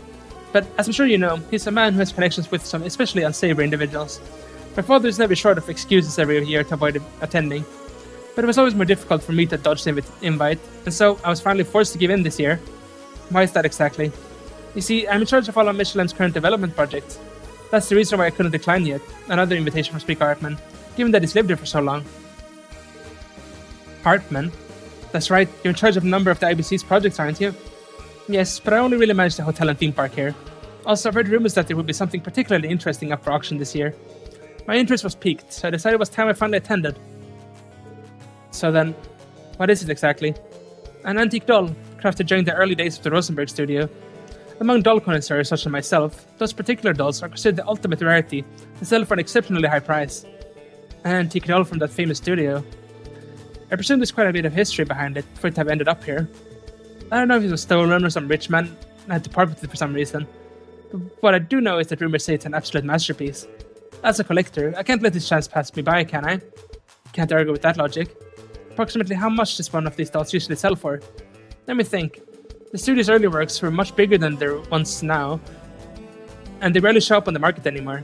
But as I'm sure you know, he's a man who has connections with some especially unsavory individuals. My father is never short of excuses every year to avoid attending. But it was always more difficult for me to dodge the invite, and so I was finally forced to give in this year. Why is that exactly? You see, I'm in charge of all of Michelin's current development projects. That's the reason why I couldn't decline yet another invitation from Speaker Hartman, given that he's lived here for so long. Hartman? That's right, you're in charge of a number of the IBC's projects, aren't you? Yes, but I only really manage the hotel and theme park here. Also, I've heard rumors that there would be something particularly interesting up for auction this year. My interest was piqued, so I decided it was time I finally attended. So then, what is it exactly? An antique doll, crafted during the early days of the Rosenberg studio. Among doll connoisseurs such as myself, those particular dolls are considered the ultimate rarity and sell for an exceptionally high price. An antique doll from that famous studio. I presume there's quite a bit of history behind it for it to have ended up here. I don't know if it was stolen or some rich man had to part with it for some reason. But what I do know is that rumors say it's an absolute masterpiece. As a collector, I can't let this chance pass me by, can I? Can't argue with that logic. Approximately how much does one of these dolls usually sell for? Let me think. The studio's early works were much bigger than their ones now, and they rarely show up on the market anymore.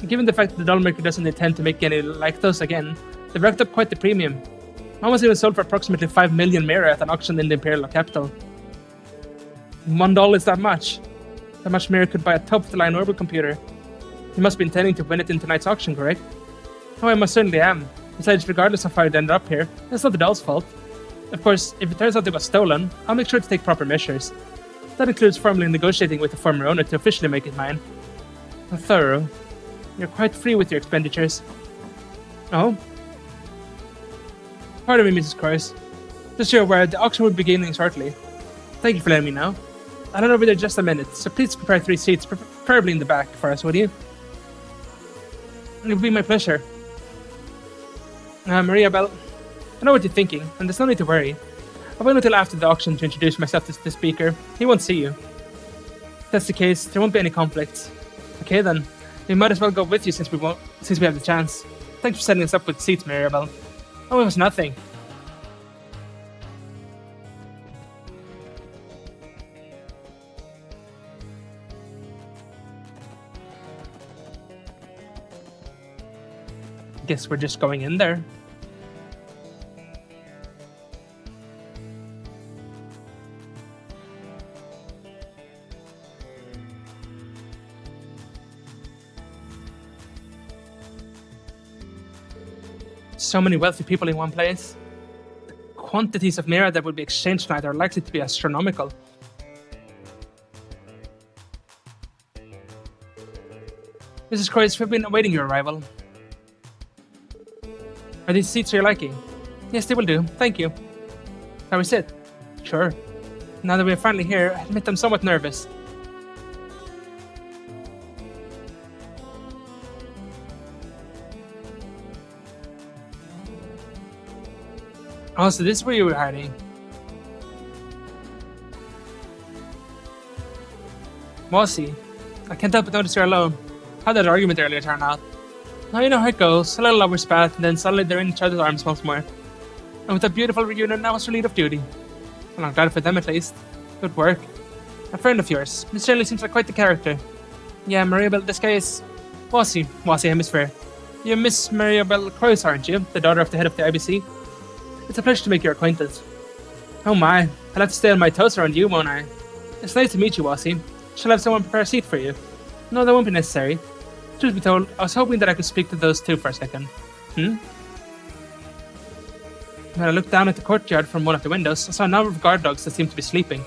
Given the fact that the doll maker doesn't intend to make any like those again, they've racked up quite the premium. One was even sold for approximately 5 million mira at an auction in the Imperial capital. $1 is that much. That much mira could buy a top-of-the-line orbital computer. You must be intending to win it in tonight's auction, correct? Oh, I most certainly am. Besides, regardless of how it ended up here, that's not the doll's fault. Of course, if it turns out it was stolen, I'll make sure to take proper measures. That includes formally negotiating with the former owner to officially make it mine. Thorough. You're quite free with your expenditures. Oh? Pardon me, Mrs. Croix. Just so you're aware, the auction will be beginning shortly. Thank you for letting me know. I'll head over there in just a minute, so please prepare 3 seats, preferably in the back, for us, would you? It will be my pleasure. Maria Bell, I know what you're thinking, and there's no need to worry. I'll wait until after the auction to introduce myself to the speaker. He won't see you. If that's the case, there won't be any conflicts. Okay then, we might as well go with you since we have the chance. Thanks for setting us up with seats, Mirabelle. Oh, it was nothing. Guess we're just going in there. So many wealthy people in one place. The quantities of mirror that will be exchanged tonight are likely to be astronomical. Mrs. Croix, we've been awaiting your arrival. Are these seats your liking? Yes, they will do. Thank you. Shall we sit? Sure. Now that we're finally here, I admit I'm somewhat nervous. Oh, so this is where you were hiding. Mossy, I can't help but notice you're alone. How'd that argument earlier turn out? Now you know how it goes. A little lover spat, and then suddenly they're in each other's arms once more. And with that beautiful reunion, now it's relief of duty. Well, I'm glad for them at least. Good work. A friend of yours. This certainly seems like quite the character. Yeah, Mariabelle, this guy is... Mossy Hemisphere. You're Miss Mariabelle Croix, aren't you? The daughter of the head of the IBC? It's a pleasure to make your acquaintance. Oh my, I'll have to stay on my toes around you, won't I? It's nice to meet you, Wasi. Shall I have someone prepare a seat for you? No, that won't be necessary. Truth be told, I was hoping that I could speak to those two for a second. When I looked down at the courtyard from one of the windows, I saw a number of guard dogs that seemed to be sleeping.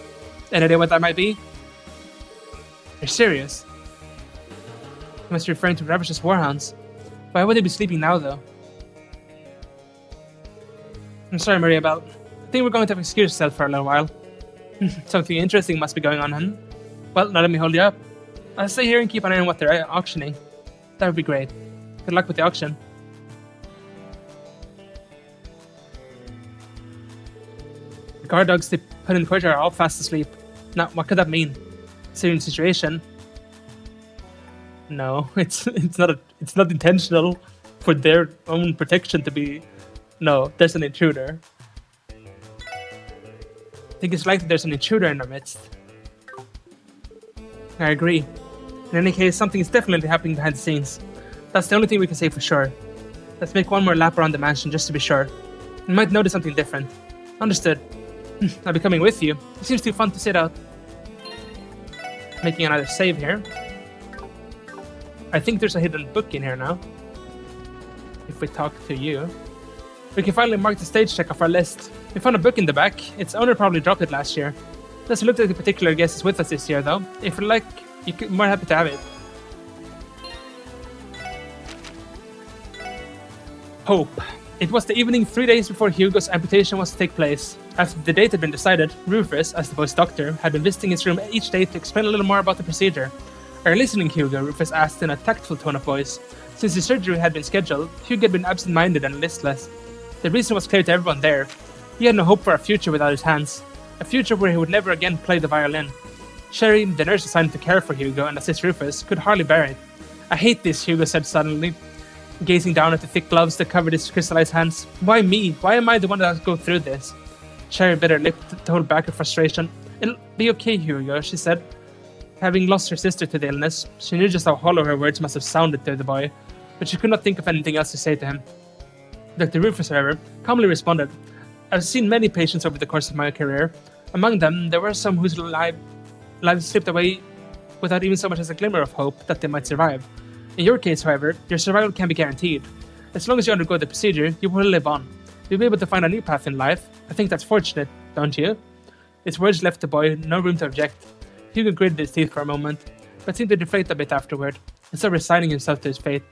Any idea what that might be? You're serious? You must be referring to rapacious warhounds. Why would they be sleeping now, though? I'm sorry, Mariabelle. I think we're going to have to excuse yourself for a little while. Something interesting must be going on, hun. Well, now let me hold you up. I'll stay here and keep an eye on what they're auctioning. That would be great. Good luck with the auction. The guard dogs they put in the courtyard are all fast asleep. Now, what could that mean? Serious situation? No, it's not intentional for their own protection to be. No, there's an intruder. I think it's likely there's an intruder in our midst. I agree. In any case, something is definitely happening behind the scenes. That's the only thing we can say for sure. Let's make one more lap around the mansion just to be sure. We might notice something different. Understood. I'll be coming with you. It seems too fun to sit out. Making another save here. I think there's a hidden book in here now. If we talk to you. We can finally mark the stage check off our list. We found a book in the back. Its owner probably dropped it last year. Doesn't look like the particular guest is with us this year, though. If you'd like, you're more happy to have it. Hope. It was the evening 3 days before Hugo's amputation was to take place. After the date had been decided, Rufus, as the boy's doctor, had been visiting his room each day to explain a little more about the procedure. Are you listening, Hugo? Rufus asked in a tactful tone of voice. Since the surgery had been scheduled, Hugo had been absent-minded and listless. The reason was clear to everyone there. He had no hope for a future without his hands. A future where he would never again play the violin. Sherry, the nurse assigned to care for Hugo and assist Rufus, could hardly bear it. I hate this, Hugo said suddenly, gazing down at the thick gloves that covered his crystallized hands. Why me? Why am I the one that has to go through this? Sherry bit her lip to hold back her frustration. It'll be okay, Hugo, she said. Having lost her sister to the illness, she knew just how hollow her words must have sounded to the boy, but she could not think of anything else to say to him. Dr. Rufus, however, calmly responded, I've seen many patients over the course of my career. Among them, there were some whose lives slipped away without even so much as a glimmer of hope that they might survive. In your case, however, your survival can be guaranteed. As long as you undergo the procedure, you will live on. You'll be able to find a new path in life. I think that's fortunate, don't you? His words left the boy no room to object. Hugo gritted his teeth for a moment, but seemed to deflate a bit afterward, instead of resigning himself to his fate.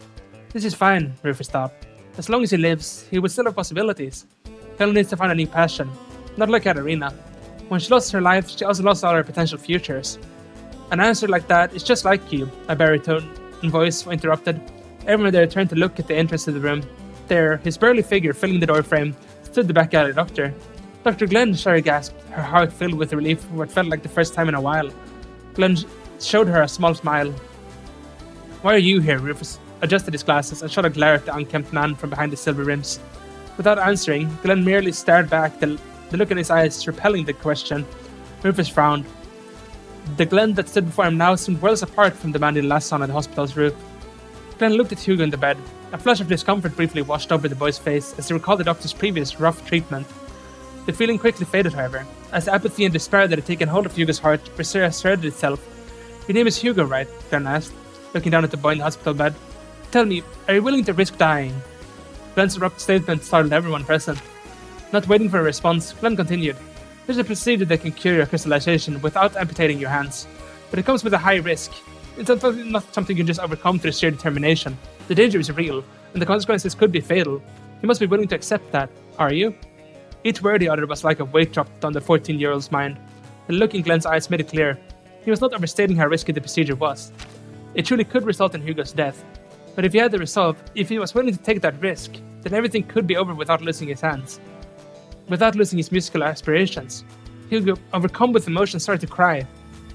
This is fine, Rufus thought. As long as he lives, he will still have possibilities. He only needs to find a new passion, not like Katarina. When she lost her life, she also lost all her potential futures. An answer like that is just like you, a baritone voice interrupted. Everyone there turned to look at the entrance to the room. There, his burly figure filling the doorframe, stood the back alley doctor. Dr. Glenn, Sherry gasped, her heart filled with relief for what felt like the first time in a while. Glenn showed her a small smile. Why are you here? Rufus adjusted his glasses and shot a glare at the unkempt man from behind the silver rims. Without answering, Glenn merely stared back, the look in his eyes repelling the question. Rufus frowned. The Glenn that stood before him now seemed worlds apart from the man he last saw on the hospital's roof. Glenn looked at Hugo in the bed. A flash of discomfort briefly washed over the boy's face as he recalled the doctor's previous rough treatment. The feeling quickly faded, however, as the apathy and despair that had taken hold of Hugo's heart asserted itself. Your name is Hugo, right? Glenn asked, looking down at the boy in the hospital bed. Tell me, are you willing to risk dying? Glenn's abrupt statement startled everyone present. Not waiting for a response, Glenn continued. There's a procedure that can cure your crystallization without amputating your hands, but it comes with a high risk. It's not something you can just overcome through sheer determination. The danger is real, and the consequences could be fatal. You must be willing to accept that, are you? Each word he uttered was like a weight dropped on the 14-year-old's mind. The look in Glenn's eyes made it clear. He was not overstating how risky the procedure was. It truly could result in Hugo's death. But if he had the resolve, if he was willing to take that risk, then everything could be over without losing his hands. Without losing his musical aspirations. Hugo, overcome with emotion, started to cry.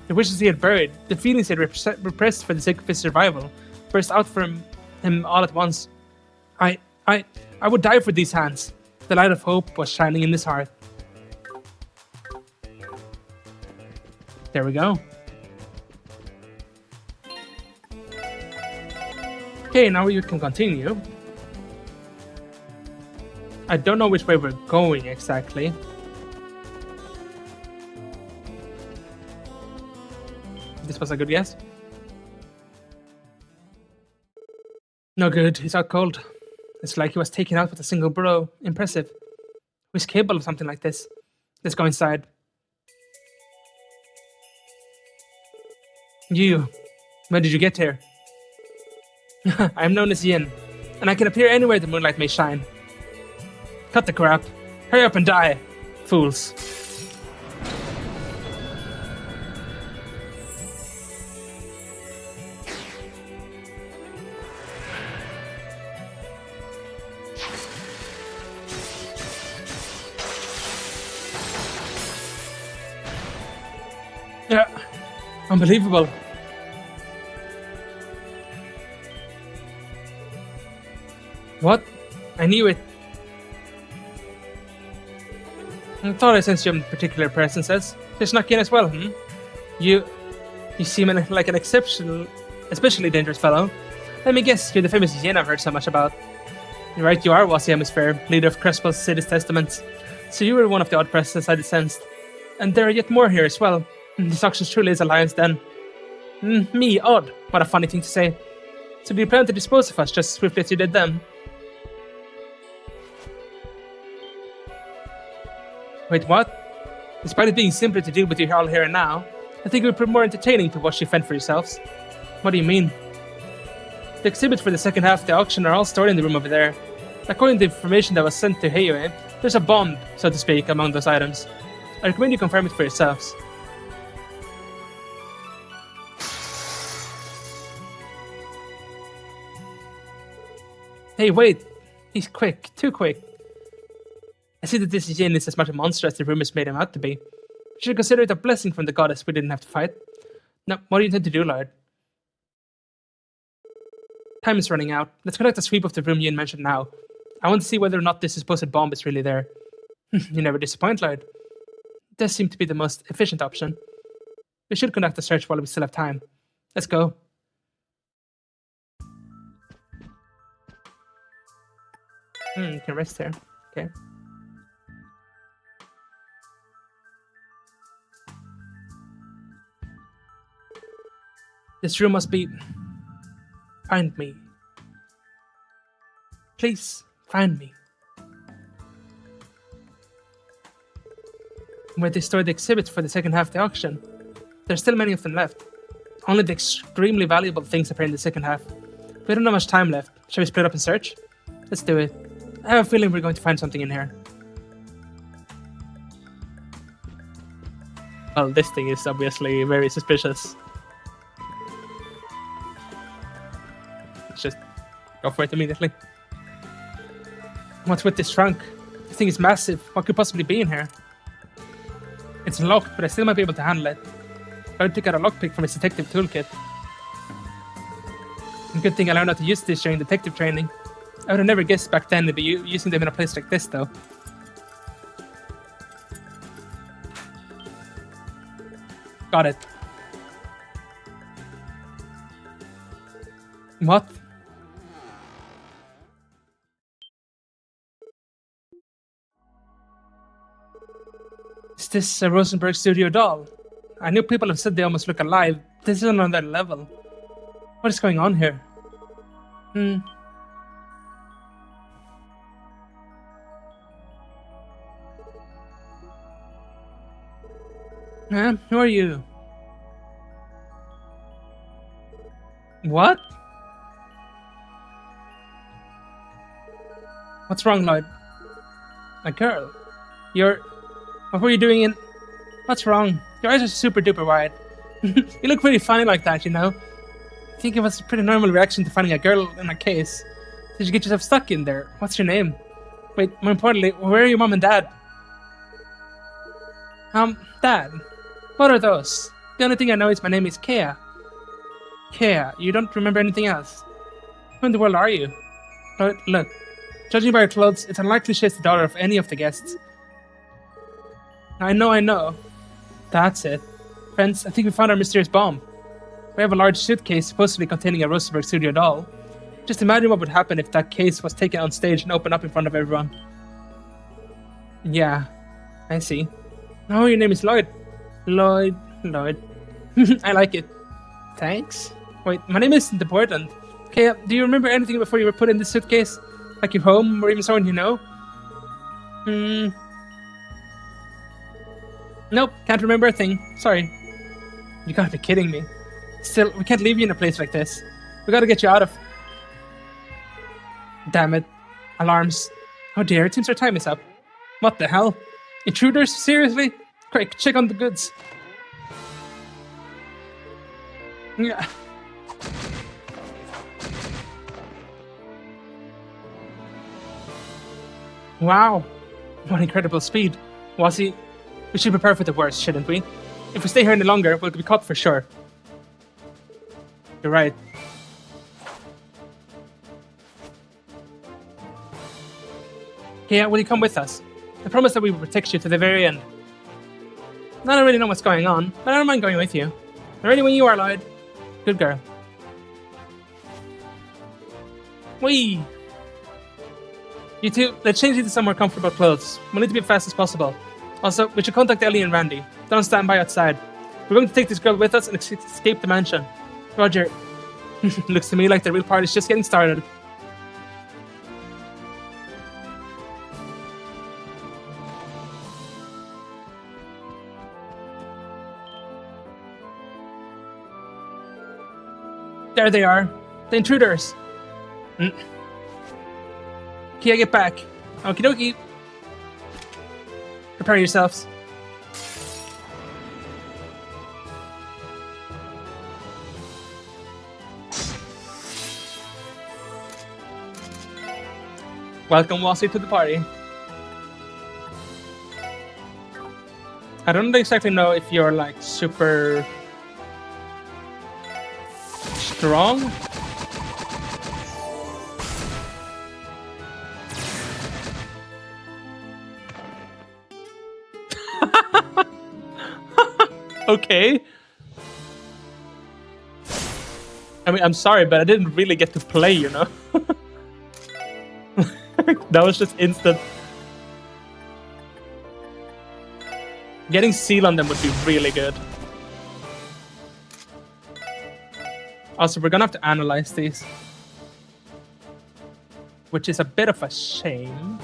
The wishes he had buried, the feelings he had repressed for the sake of his survival, burst out from him all at once. I would die for these hands. The light of hope was shining in his heart. There we go. Okay, now you can continue. I don't know which way we're going exactly. This was a good guess. No good, he's out cold. It's like he was taken out with a single blow. Impressive. Who's capable of something like this? Let's go inside. You. When did you get here? I am known as Yin, and I can appear anywhere the moonlight may shine. Cut the crap. Hurry up and die, fools. Yeah, unbelievable. What? I knew it. I thought I sensed your particular presences. You snuck in as well, You seem like an especially dangerous fellow. Let me guess, you're the famous Yin I've heard so much about. You're right, you are Wasi Hemisphere, leader of Crespel's City's Testaments. So you were one of the odd presences I sensed. And there are yet more here as well. This auction truly is a lion's den. Me, odd. What a funny thing to say. So do you plan to dispose of us just as swiftly as you did them? Wait, what? Despite it being simpler to deal with you all here and now, I think it would be more entertaining to watch you fend for yourselves. What do you mean? The exhibits for the second half of the auction are all stored in the room over there. According to the information that was sent to Heiyue, there's a bomb, so to speak, among those items. I recommend you confirm it for yourselves. Hey, wait! He's quick, too quick. I see that this Yin is as much a monster as the rumors made him out to be. You should consider it a blessing from the goddess we didn't have to fight. Now, what do you intend to do, Lord? Time is running out. Let's conduct a sweep of the room Yin mentioned now. I want to see whether or not this supposed bomb is really there. You never disappoint, Lord. It does seem to be the most efficient option. We should conduct a search while we still have time. Let's go. You can rest here. Okay. This room must be... Find me. Please, find me. Where they store the exhibits for the second half of the auction. There's still many of them left. Only the extremely valuable things appear in the second half. We don't have much time left. Shall we split up and search? Let's do it. I have a feeling we're going to find something in here. Well, this thing is obviously very suspicious. Let's just go for it immediately. What's with this trunk? It's thing is massive. What could possibly be in here? It's locked, but I still might be able to handle it. Lloyd took out a lockpick from his detective toolkit. Good thing I learned how to use this during detective training. I would have never guessed back then to be using them in a place like this, though. Got it. What? Is this a Rosenberg studio doll? I knew people have said they almost look alive. This is on another level. What is going on here? Who are you? What? What's wrong, Lloyd? A girl? What were you doing in... What's wrong? Your eyes are super duper wide. You look pretty funny like that, you know? I think it was a pretty normal reaction to finding a girl in a case. Did you get yourself stuck in there? What's your name? Wait, more importantly, where are your mom and dad? Dad? What are those? The only thing I know is my name is Kea. Kea, you don't remember anything else? Who in the world are you? Look, judging by your clothes, it's unlikely she's the daughter of any of the guests. I know. That's it. Friends, I think we found our mysterious bomb. We have a large suitcase supposedly containing a Rosenberg studio doll. Just imagine what would happen if that case was taken on stage and opened up in front of everyone. Yeah, I see. Oh, your name is Lloyd. Lloyd. I like it. Thanks. Wait, my name isn't important. Okay, do you remember anything before you were put in this suitcase? Like your home or even someone you know? Nope, can't remember a thing. Sorry. You gotta be kidding me. Still, we can't leave you in a place like this. We gotta get you out of... Damn it. Alarms. Oh dear, it seems our time is up. What the hell? Intruders? Seriously? Quick, check on the goods. Yeah. Wow. What incredible speed. Was he... We should prepare for the worst, shouldn't we? If we stay here any longer, we'll be caught for sure. You're right. Yeah, will you come with us? I promise that we will protect you to the very end. I don't really know what's going on, but I don't mind going with you. I'm ready when you are, Lloyd. Good girl. Whee! You two, let's change into some more comfortable clothes. We'll need to be as fast as possible. Also, we should contact Ellie and Randy. Don't stand by outside. We're going to take this girl with us and escape the mansion. Roger. Looks to me like the real party's just getting started. There they are. The intruders. Kia, get back. Okie dokie. Prepare yourselves. Welcome, Wasi, to the party. I don't exactly know if you're like super strong. Okay. I mean, I'm sorry, but I didn't really get to play, you know? That was just instant. Getting seal on them would be really good. Also, we're gonna have to analyze these. Which is a bit of a shame.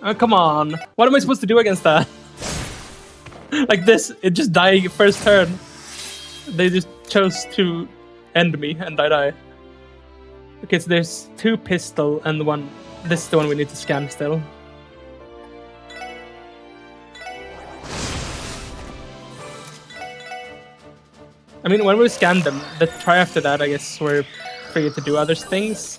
Oh, come on. What am I supposed to do against that? Like this, it just died first turn. They just chose to end me and I die. Okay, so there's 2 pistol and one. This is the one we need to scan still. I mean, when we scanned them, the try after that, I guess, we're free to do other things.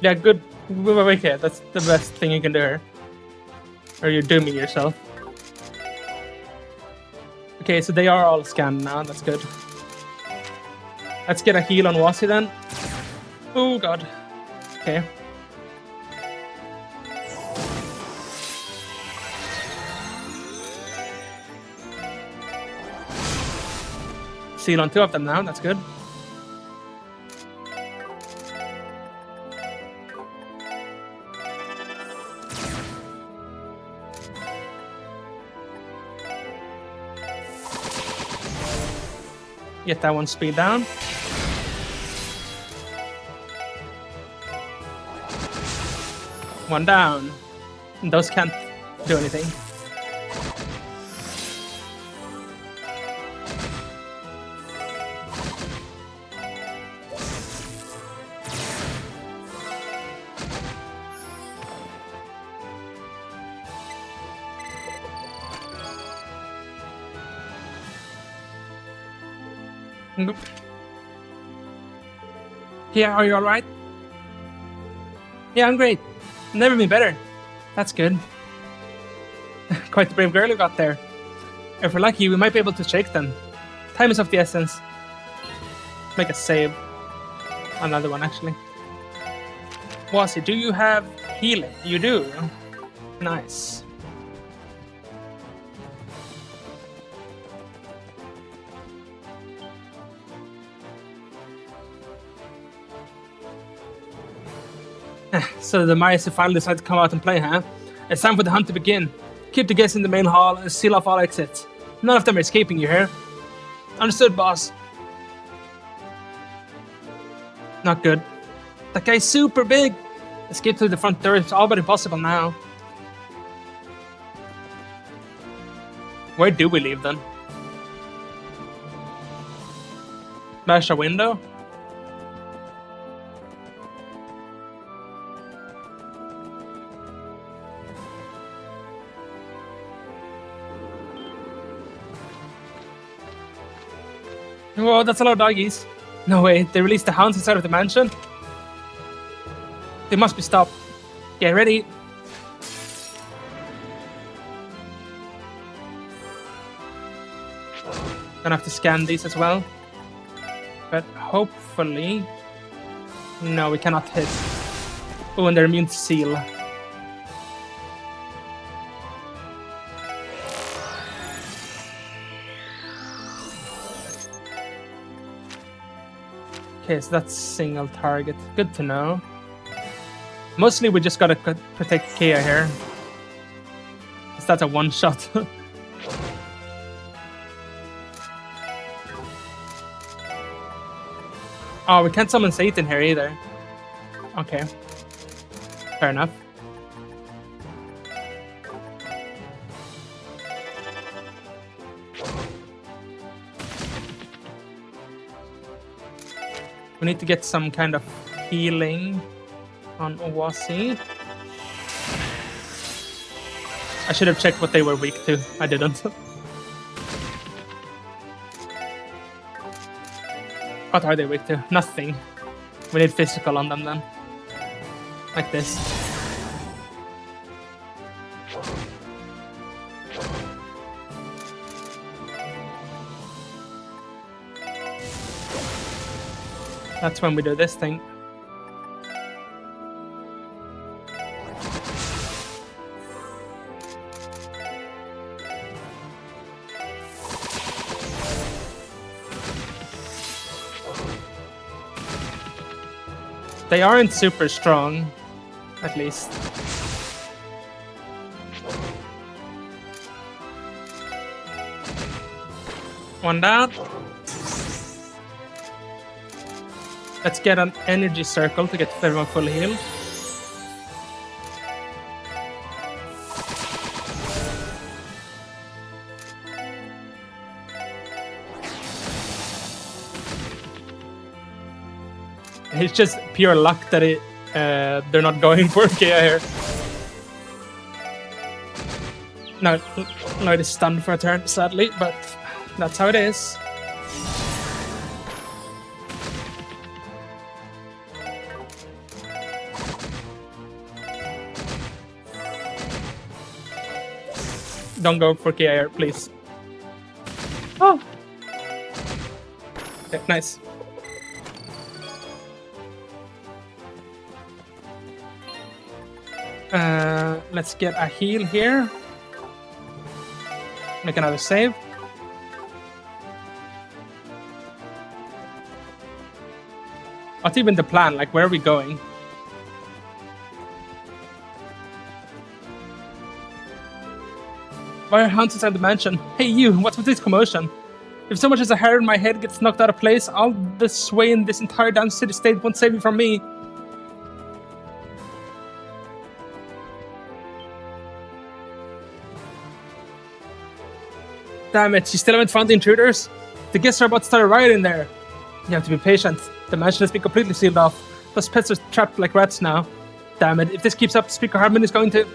Yeah, good. Okay, that's the best thing you can do here. Or you're dooming yourself. Okay, so they are all scanned now. That's good. Let's get a heal on Wasi then. Oh god. Okay. Seal on 2 of them now. That's good. Get that one speed down. One down. Those can't do anything. Yeah, are you alright? Yeah, I'm great. Never been better. That's good. Quite the brave girl you got there. If we're lucky, we might be able to shake them. Time is of the essence. Make a save. Another one, actually. Wasi, do you have healing? You do. Nice. So the mice have finally decided to come out and play, huh? It's time for the hunt to begin. Keep the guests in the main hall and seal off all exits. None of them are escaping, you hear? Understood, boss. Not good. That guy's super big. Escape through the front door is all but impossible now. Where do we leave then? Smash a window? Whoa, that's a lot of doggies. No way, they released the hounds inside of the mansion? They must be stopped. Get ready. Gonna have to scan these as well. But hopefully... No, we cannot hit. Oh, and they're immune to seal. Okay, so that's single target. Good to know. Mostly we just gotta protect Kia here. Because that's a one-shot. Oh, we can't summon Satan here either. Okay. Fair enough. We need to get some kind of healing on Owasi. I should have checked what they were weak to. I didn't. What are they weak to? Nothing. We need physical on them then. Like this. That's when we do this thing. They aren't super strong, at least. One down. Let's get an energy circle to get everyone fully healed. It's just pure luck that They're not going for Kia here. No, Lloyd is stunned for a turn, sadly, but that's how it is. Don't go for Kia here, please. Oh! Okay, nice. Let's get a heal here. Make another save. What's even the plan? Like, where are we going? Why are hounds inside the mansion? Hey you, what's with this commotion? If so much as a hair in my head gets knocked out of place, all the sway in this entire damn city-state won't save you from me. Damn it, you still haven't found the intruders? The guests are about to start a riot in there. You have to be patient. The mansion has been completely sealed off. Those pets are trapped like rats now. Damn it, if this keeps up, Speaker Hardman is going to...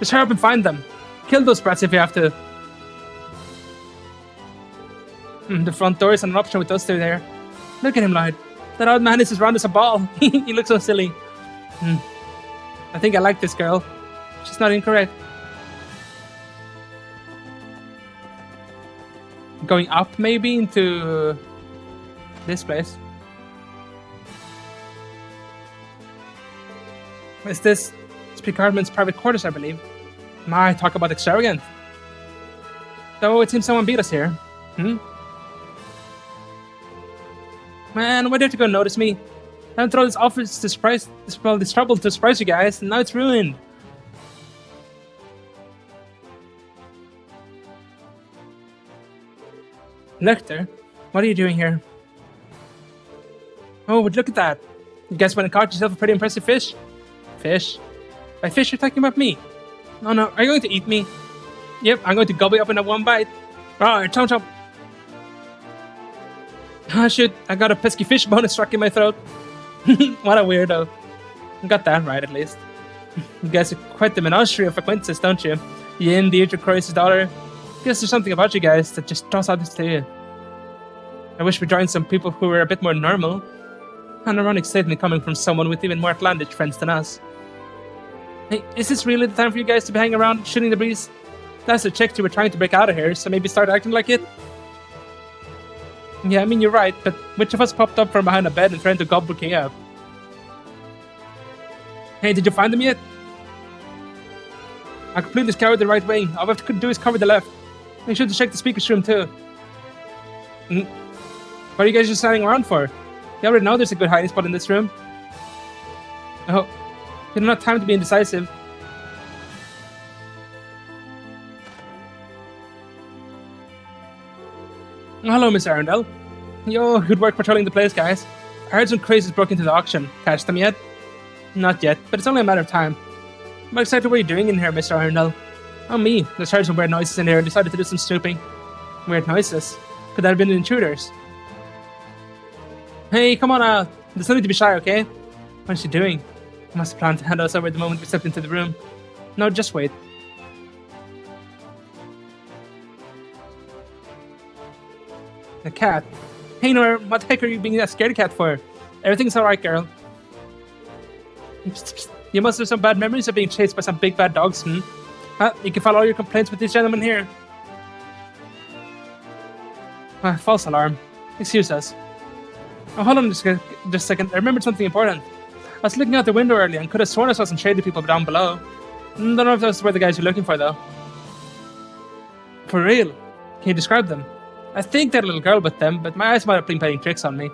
Just hurry up and find them. Kill those brats if you have to. The front door is an option with those two there. Look at him, Lloyd. That old man is as round as a ball. He looks so silly. I think I like this girl. She's not incorrect. Going up, maybe, into this place. Is this Speaker Hardman's private quarters, I believe? My, talk about extravagant. Though it seems someone beat us here. Man, why do you have to go notice me? I went through this office to surprise this trouble to surprise you guys, and now it's ruined. Lecter, what are you doing here? Oh, but look at that. You guys went and caught yourself a pretty impressive fish. Fish? By fish, you're talking about me. Oh no, are you going to eat me? Yep, I'm going to gobble you up in a one bite. Alright, chomp chomp. Ah, shoot, I got a pesky fish bone stuck in my throat. What a weirdo. You got that right, at least. You guys are quite the menagerie of acquaintances, don't you? Yin, Deirdre, Croyce's daughter. Guess there's something about you guys that just draws out this to you. I wish we joined some people who were a bit more normal. An ironic statement coming from someone with even more outlandish friends than us. Hey, is this really the time for you guys to be hanging around, shooting the breeze? Last I checked, you were trying to break out of here, so maybe start acting like it? Yeah, I mean, you're right, but which of us popped up from behind a bed and tried to gobble King up? Hey, did you find them yet? I completely scoured the right wing. All we have to do is cover the left. Make sure to check the speaker's room, too. What are you guys just standing around for? You already know there's a good hiding spot in this room. Oh, you don't have time to be indecisive. Hello, Miss Arundel. Yo, good work patrolling the place, guys. I heard some crazies broke into the auction. Catch them yet? Not yet, but it's only a matter of time. But exactly what are you doing in here, Mr. Arundel? Oh, me. Just heard some weird noises in here and decided to do some snooping. Weird noises? Could that have been the intruders? Hey, come on out. There's no need to be shy, okay? What is she doing? I must have planned to hand us over the moment we stepped into the room. No, just wait. A cat? Hey, Nora, what the heck are you being a scaredy cat for? Everything's alright, girl. You must have some bad memories of being chased by some big bad dogs, Huh? You can file all your complaints with this gentleman here. False alarm. Excuse us. Oh, hold on just a second. I remembered something important. I was looking out the window earlier and could have sworn I saw some shady people down below. Don't know if those were the guys you're looking for, though. For real? Can you describe them? I think that little girl with them, but my eyes might have been playing tricks on me.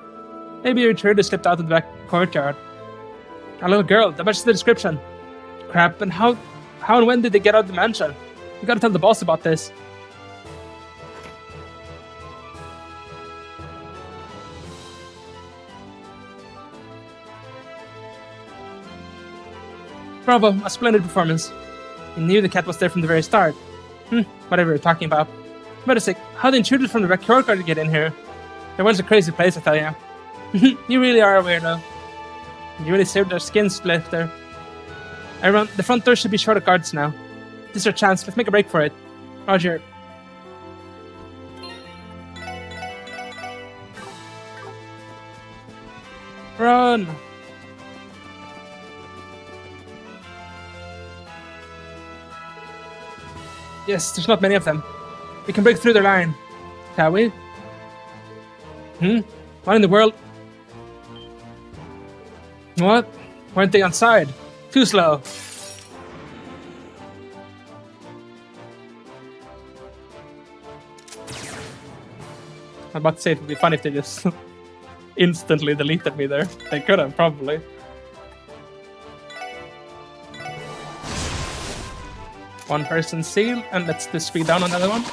Maybe your intruder slipped out of the back courtyard. A little girl, that matches the description. Crap, and how and when did they get out of the mansion? You gotta tell the boss about this. Bravo, a splendid performance. You knew the cat was there from the very start. Whatever you're talking about. Wait a sec, how the intruders from the back courtyard get in here? There was a crazy place, I tell ya. You really are a weirdo. You really saved their skin split there. Everyone, the front door should be short of guards now. This is our chance. Let's make a break for it. Roger. Run! Yes, there's not many of them. We can break through their line. Shall we? What in the world? What? Weren't they on side? Too slow. I'm about to say it would be fun if they just instantly deleted me there. They could have, probably. One person seal, and let's just speed down on the other one.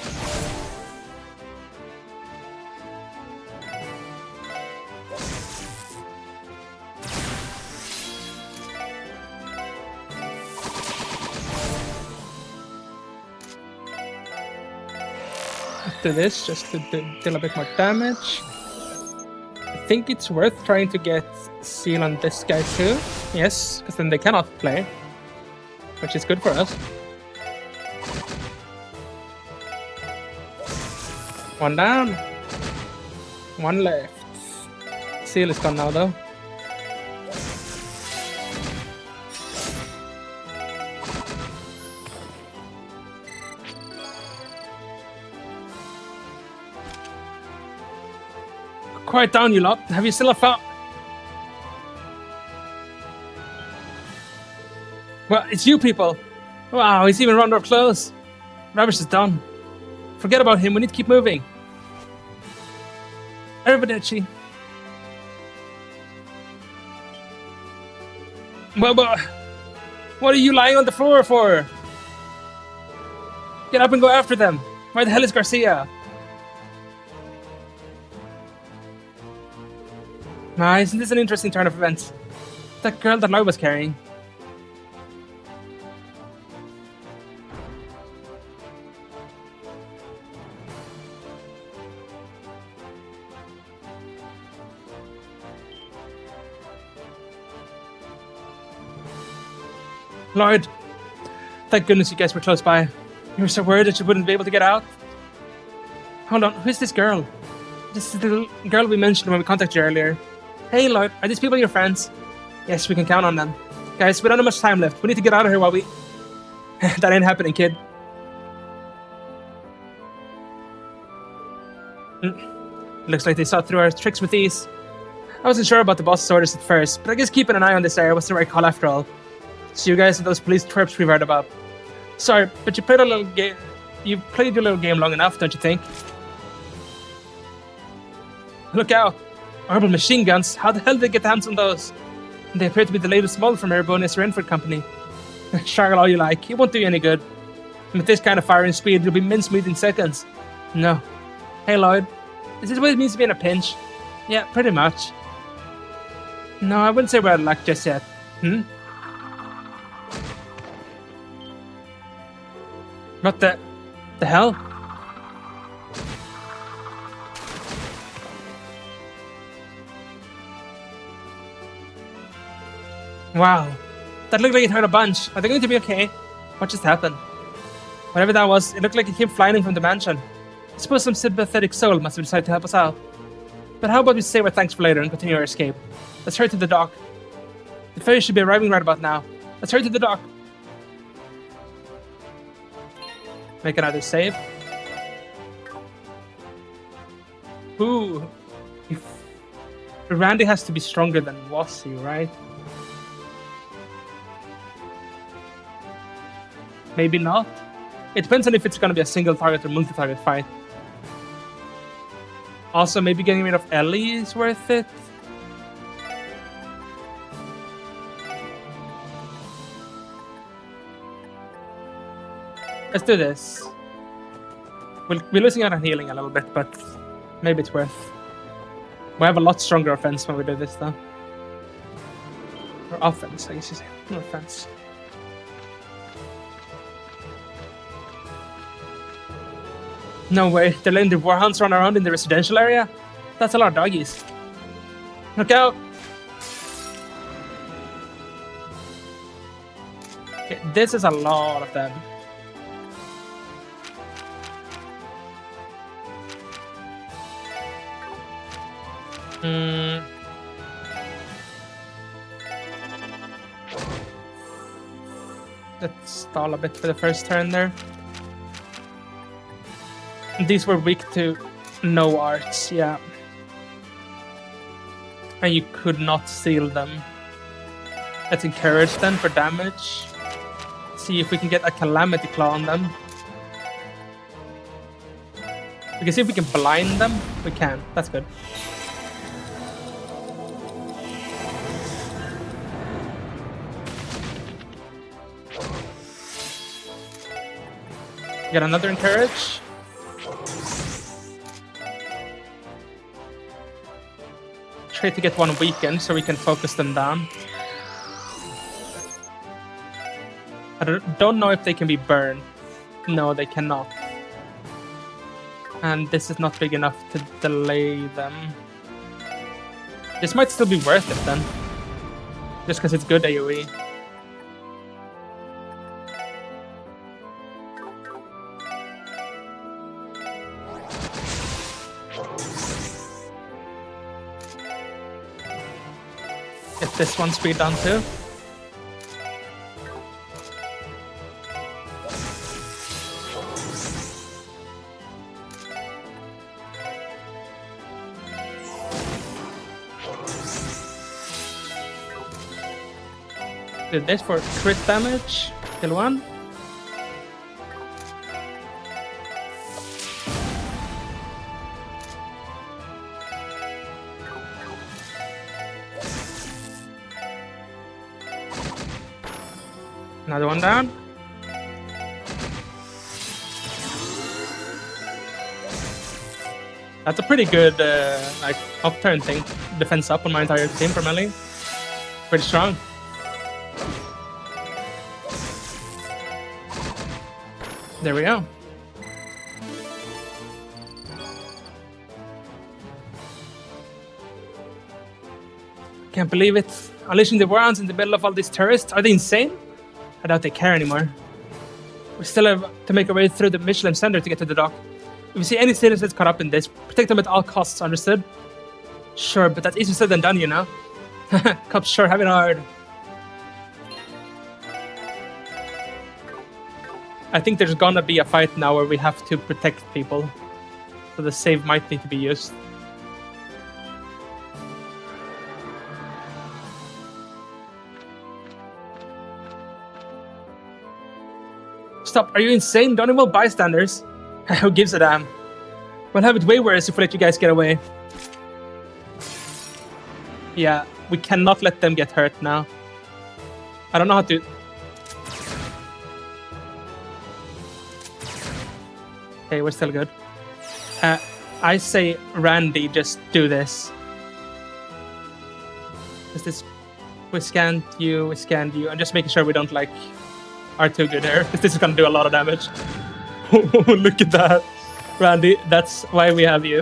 Do this just to deal a bit more damage. I think it's worth trying to get seal on this guy too. Yes, because then they cannot play, which is good for us. One down. One left. Seal is gone now though. Quiet down, you lot. Have you still found? Well, it's you people. Wow, he's even round up close. Ravish is done. Forget about him. We need to keep moving. Arrivederci. But what are you lying on the floor for? Get up and go after them. Where the hell is Garcia? Ah, isn't this an interesting turn of events? That girl that Lloyd was carrying. Lloyd, thank goodness you guys were close by. You were so worried that you wouldn't be able to get out. Hold on, who's this girl? This is the little girl we mentioned when we contacted you earlier. Hey Lloyd, are these people your friends? Yes, we can count on them. Guys, we don't have much time left. We need to get out of here while we... That ain't happening, kid. Looks like they saw through our tricks with these. I wasn't sure about the boss's orders at first, but I guess keeping an eye on this area was the right call after all. So you guys are those police twerps we've heard about. Sorry, but you played a little game. You played your little game long enough, don't you think? Look out! Horrible machine guns. How the hell did they get their hands on those? They appear to be the latest model from Airbonis Renford Company. Shargle all you like. It won't do you any good. And with this kind of firing speed, you'll be mincemeat in seconds. No. Hey Lloyd, is this what it means to be in a pinch? Yeah, pretty much. No, I wouldn't say we're out of luck just yet. What the hell? Wow, that looked like it hurt a bunch. Are they going to be okay? What just happened? Whatever that was, it looked like it came flying in from the mansion. I suppose some sympathetic soul must have decided to help us out. But how about we save our thanks for later and continue our escape? Let's hurry to the dock. The ferry should be arriving right about now. Let's hurry to the dock. Make another save. Ooh. Randy has to be stronger than Wassy, right? Maybe not. It depends on if it's going to be a single target or multi-target fight. Also, maybe getting rid of Ellie is worth it. Let's do this. We're losing out on healing a little bit, but maybe it's worth. We have a lot stronger offense when we do this, though. Or offense, I guess you say. No offense. No way, they're letting the warhounds run around in the residential area? That's a lot of doggies. Look out! This is a lot of them. Let's stall a bit for the first turn there. These were weak to no arts, yeah. And you could not seal them. Let's encourage them for damage. See if we can get a Calamity Claw on them. We can see if we can blind them. We can. That's good. Get another encourage. Try to get one weakened so we can focus them down. I don't know if they can be burned. No, they cannot. And this is not big enough to delay them. This might still be worth it then. Just because it's good AoE. Get this one speed down too. Did this for crit damage. Kill one. Another one down. That's a pretty good like upturn thing. Defense up on my entire team for melee. Pretty strong. There we go. Can't believe it. Unleashing the Warhounds in the middle of all these tourists. Are they insane? I doubt they care anymore. We still have to make our way through the Michelin Center to get to the dock. If you see any citizens caught up in this, protect them at all costs, understood? Sure, but that's easier said than done, you know? Cops sure have it hard. I think there's gonna be a fight now where we have to protect people. So the save might need to be used. Stop, are you insane? Don't involve bystanders. Who gives a damn? We'll have it way worse if we let you guys get away. Yeah, we cannot let them get hurt now. I don't know how to... Okay, we're still good. I say, Randy, just do this. Is this... We scanned you, and just making sure we don't, like, are too good here, because this is gonna do a lot of damage. Look at that. Randy, that's why we have you.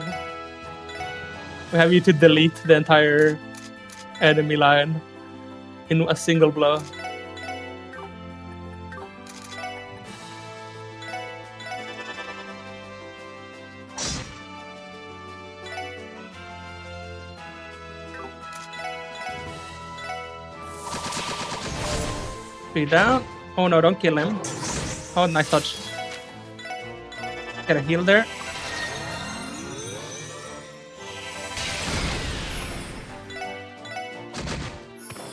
We have you to delete the entire enemy line in a single blow. Speed down. Oh no, don't kill him. Oh, nice touch. Get a heal there.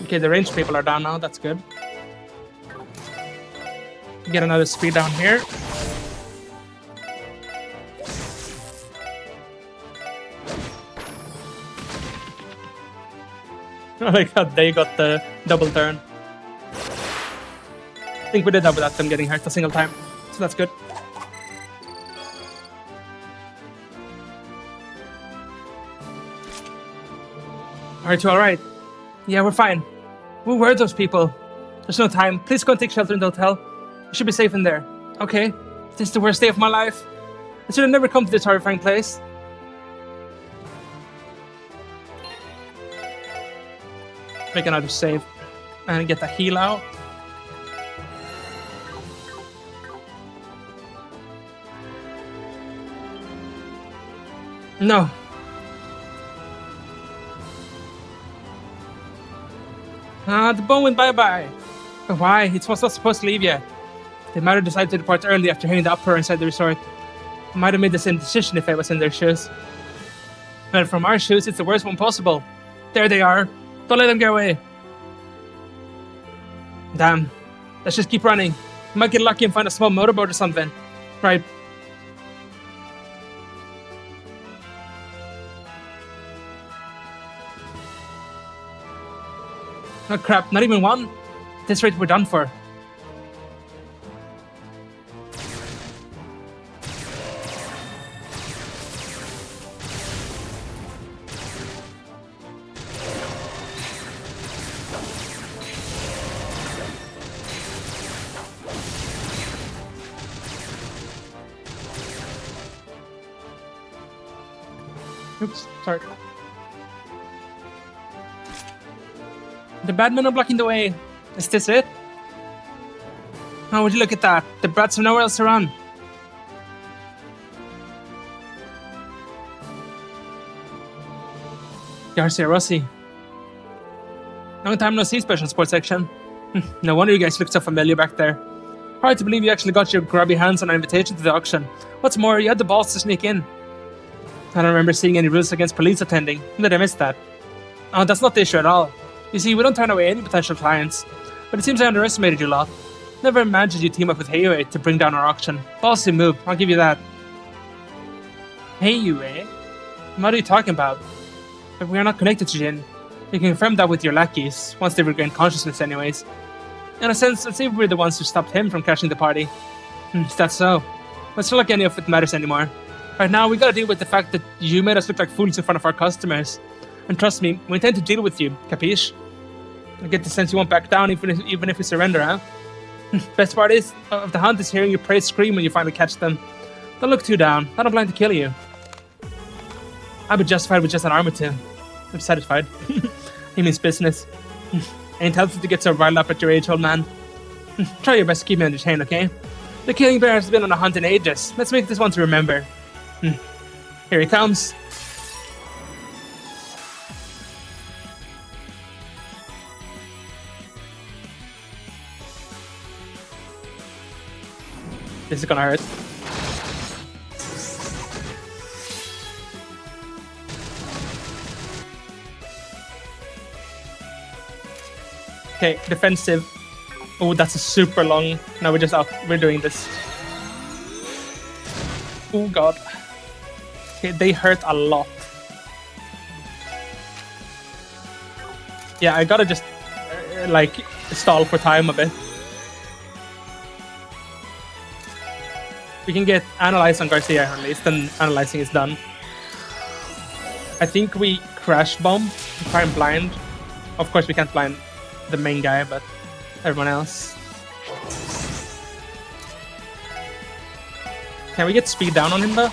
Okay, the ranged people are down now, that's good. Get another speed down here. Oh my god, they got the double turn. I think we did that without them getting hurt a single time, so that's good. Aren't you alright? Yeah, we're fine. Who were those people? There's no time. Please go and take shelter in the hotel. You should be safe in there. Okay. This is the worst day of my life. I should have never come to this horrifying place. Make another save. And get the heal out. No. The bone went bye-bye. But why? It was not supposed to leave yet. They might have decided to depart early after hearing the uproar inside the resort. I might have made the same decision if I was in their shoes. But from our shoes, it's the worst one possible. There they are. Don't let them get away. Damn. Let's just keep running. We might get lucky and find a small motorboat or something. Right. Oh crap, not even one? At this rate, we're done for. Oops, sorry. The bad men are blocking the way. Is this it? Oh, would you look at that? The brats have nowhere else to run. Garcia Rossi. Long time no see, Special Sports Section. No wonder you guys look so familiar back there. Hard to believe you actually got your grubby hands on an invitation to the auction. What's more, you had the balls to sneak in. I don't remember seeing any rules against police attending. When did I miss that? Oh, that's not the issue at all. You see, we don't turn away any potential clients. But it seems I underestimated you lot. Never imagined you'd team up with Heiyue to bring down our auction. Ballsy move, I'll give you that. Heiyue? What are you talking about? But we are not connected to Jin. You can confirm that with your lackeys, once they regain consciousness anyways. In a sense, let's see if we're the ones who stopped him from crashing the party. Is that so? Let's not like any of it matters anymore. Right now, we gotta deal with the fact that you made us look like fools in front of our customers. And trust me, we intend to deal with you, capiche? I get the sense you won't back down even if we surrender, huh? Best part of the hunt is hearing your prey scream when you finally catch them. Don't look too down, I don't plan to kill you. I'll be justified with just an arm or two. I'm satisfied. He means business. Ain't healthy to get so riled up at your age, old man. Try your best to keep me entertained, okay? The killing bear has been on a hunt in ages. Let's make this one to remember. Here he comes. This is gonna hurt. Okay, defensive. Oh, that's a super long. Now we're just up. We're doing this. Oh god. Okay, they hurt a lot. Yeah, I gotta just like stall for time a bit. We can get Analyze on Garcia at least, and Analyzing is done. I think we Crash Bomb, try and blind. Of course we can't blind the main guy, but everyone else. Can we get speed down on him though?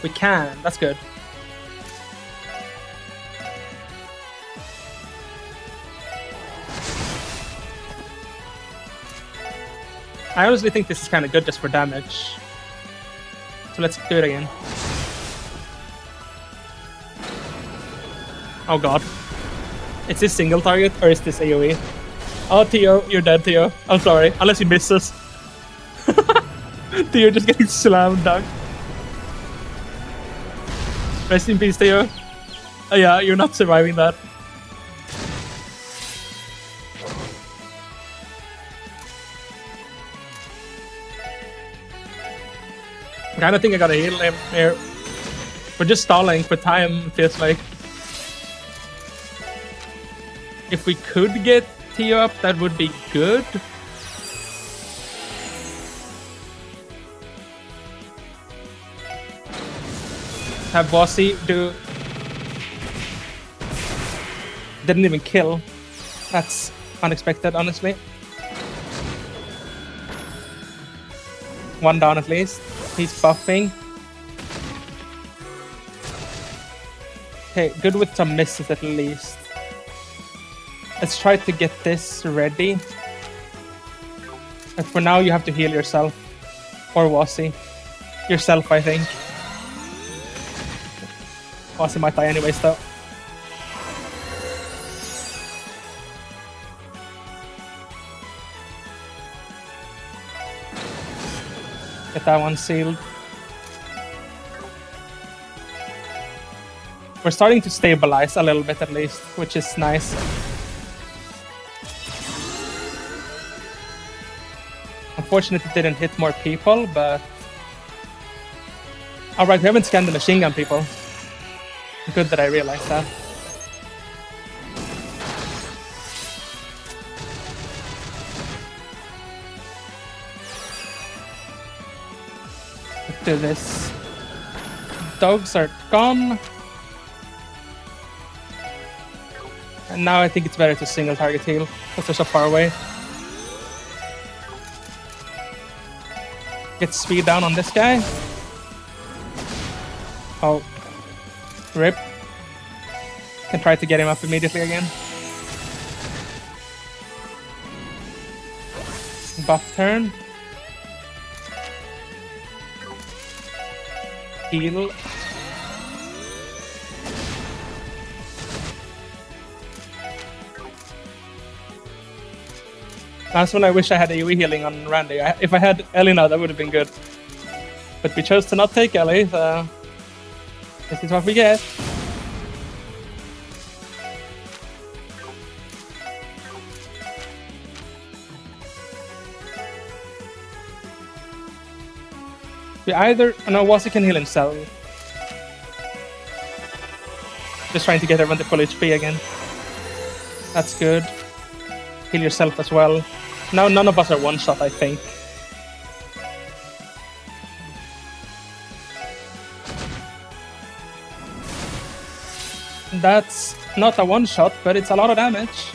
We can, that's good. I honestly think this is kind of good just for damage. So let's do it again. Oh god. Is this single target or is this AoE? Oh, Theo, you're dead, Theo. I'm sorry, unless he misses. Theo just getting slammed down. Rest in peace, Theo. Oh yeah, you're not surviving that. I kinda think I gotta heal him here. We're just stalling for time, feels like. If we could get Theo up, that would be good. Have Bossy do... Didn't even kill. That's unexpected, honestly. One down at least. He's buffing. Okay, good with some misses at least. Let's try to get this ready. But for now, you have to heal yourself. Or Wasi. Yourself, I think. He might die anyways, though. Get that one sealed. We're starting to stabilize a little bit at least, which is nice. Unfortunately, it didn't hit more people, but... Alright, we haven't scanned the machine gun people. Good that I realized that. Let's do this. Dogs are gone. And now I think it's better to single target heal, because they're so far away. Get speed down on this guy. Oh. Rip. Can try to get him up immediately again. Buff turn. Heal. Last one I wish I had AoE healing on Randy. If I had Ellie now, that would have been good. But we chose to not take Ellie, so... This is what we get. We either... No, Wazzy can heal himself. Just trying to get everyone to full HP again. That's good. Heal yourself as well. Now none of us are one-shot, I think. That's not a one-shot, but it's a lot of damage.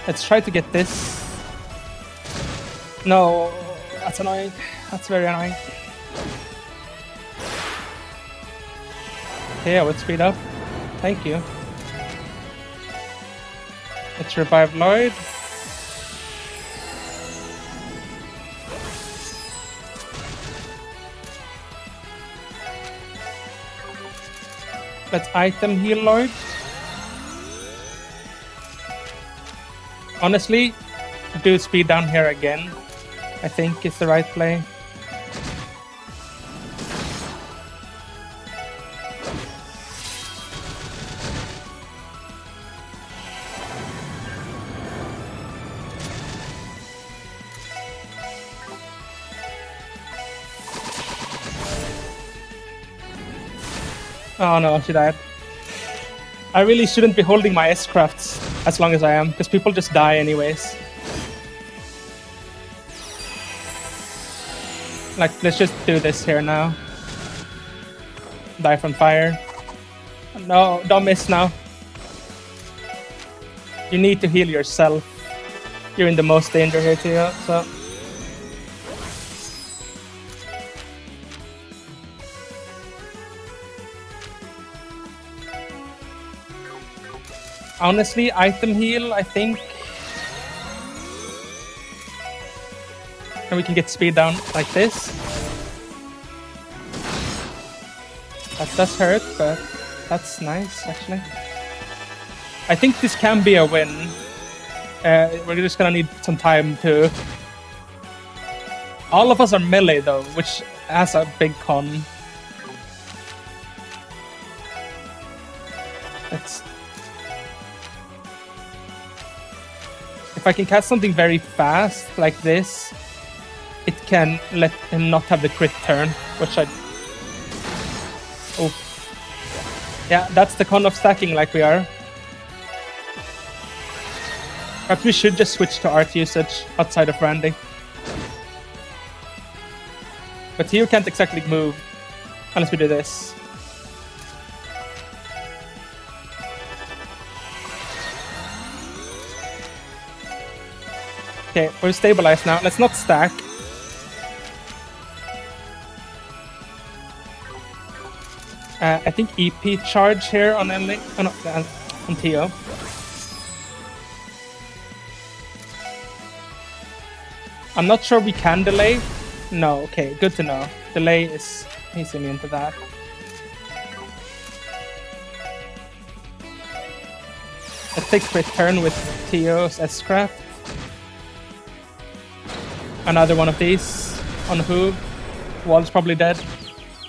Let's try to get this. No, that's annoying. That's very annoying. Okay, I would speed up. Thank you. Let's revive Lloyd. Let's item heal Lloyd. Honestly, do speed down here again. I think it's the right play. Oh no, she died. I really shouldn't be holding my S-crafts as long as I am, because people just die anyways. Like, let's just do this here now. Die from fire. No, don't miss now. You need to heal yourself. You're in the most danger here too, so... Honestly, item heal, I think. And we can get speed down like this. That does hurt, but that's nice, actually. I think this can be a win. We're just gonna need some time to... All of us are melee, though, which has a big con. Let's... If I can cast something very fast, like this, it can let him not have the crit turn, which I... Oh. Yeah, that's the con of stacking like we are. Perhaps we should just switch to art usage outside of Randy. But here you can't exactly move unless we do this. Okay, we're stabilized now. Let's not stack. I think EP charge here on Enlink. Oh no, on TO. I'm not sure we can delay. No, okay, good to know. Delay is... he's immune to that. Let's take quick turn with Theo's S-Craft. Another one of these on who? Wall's probably dead.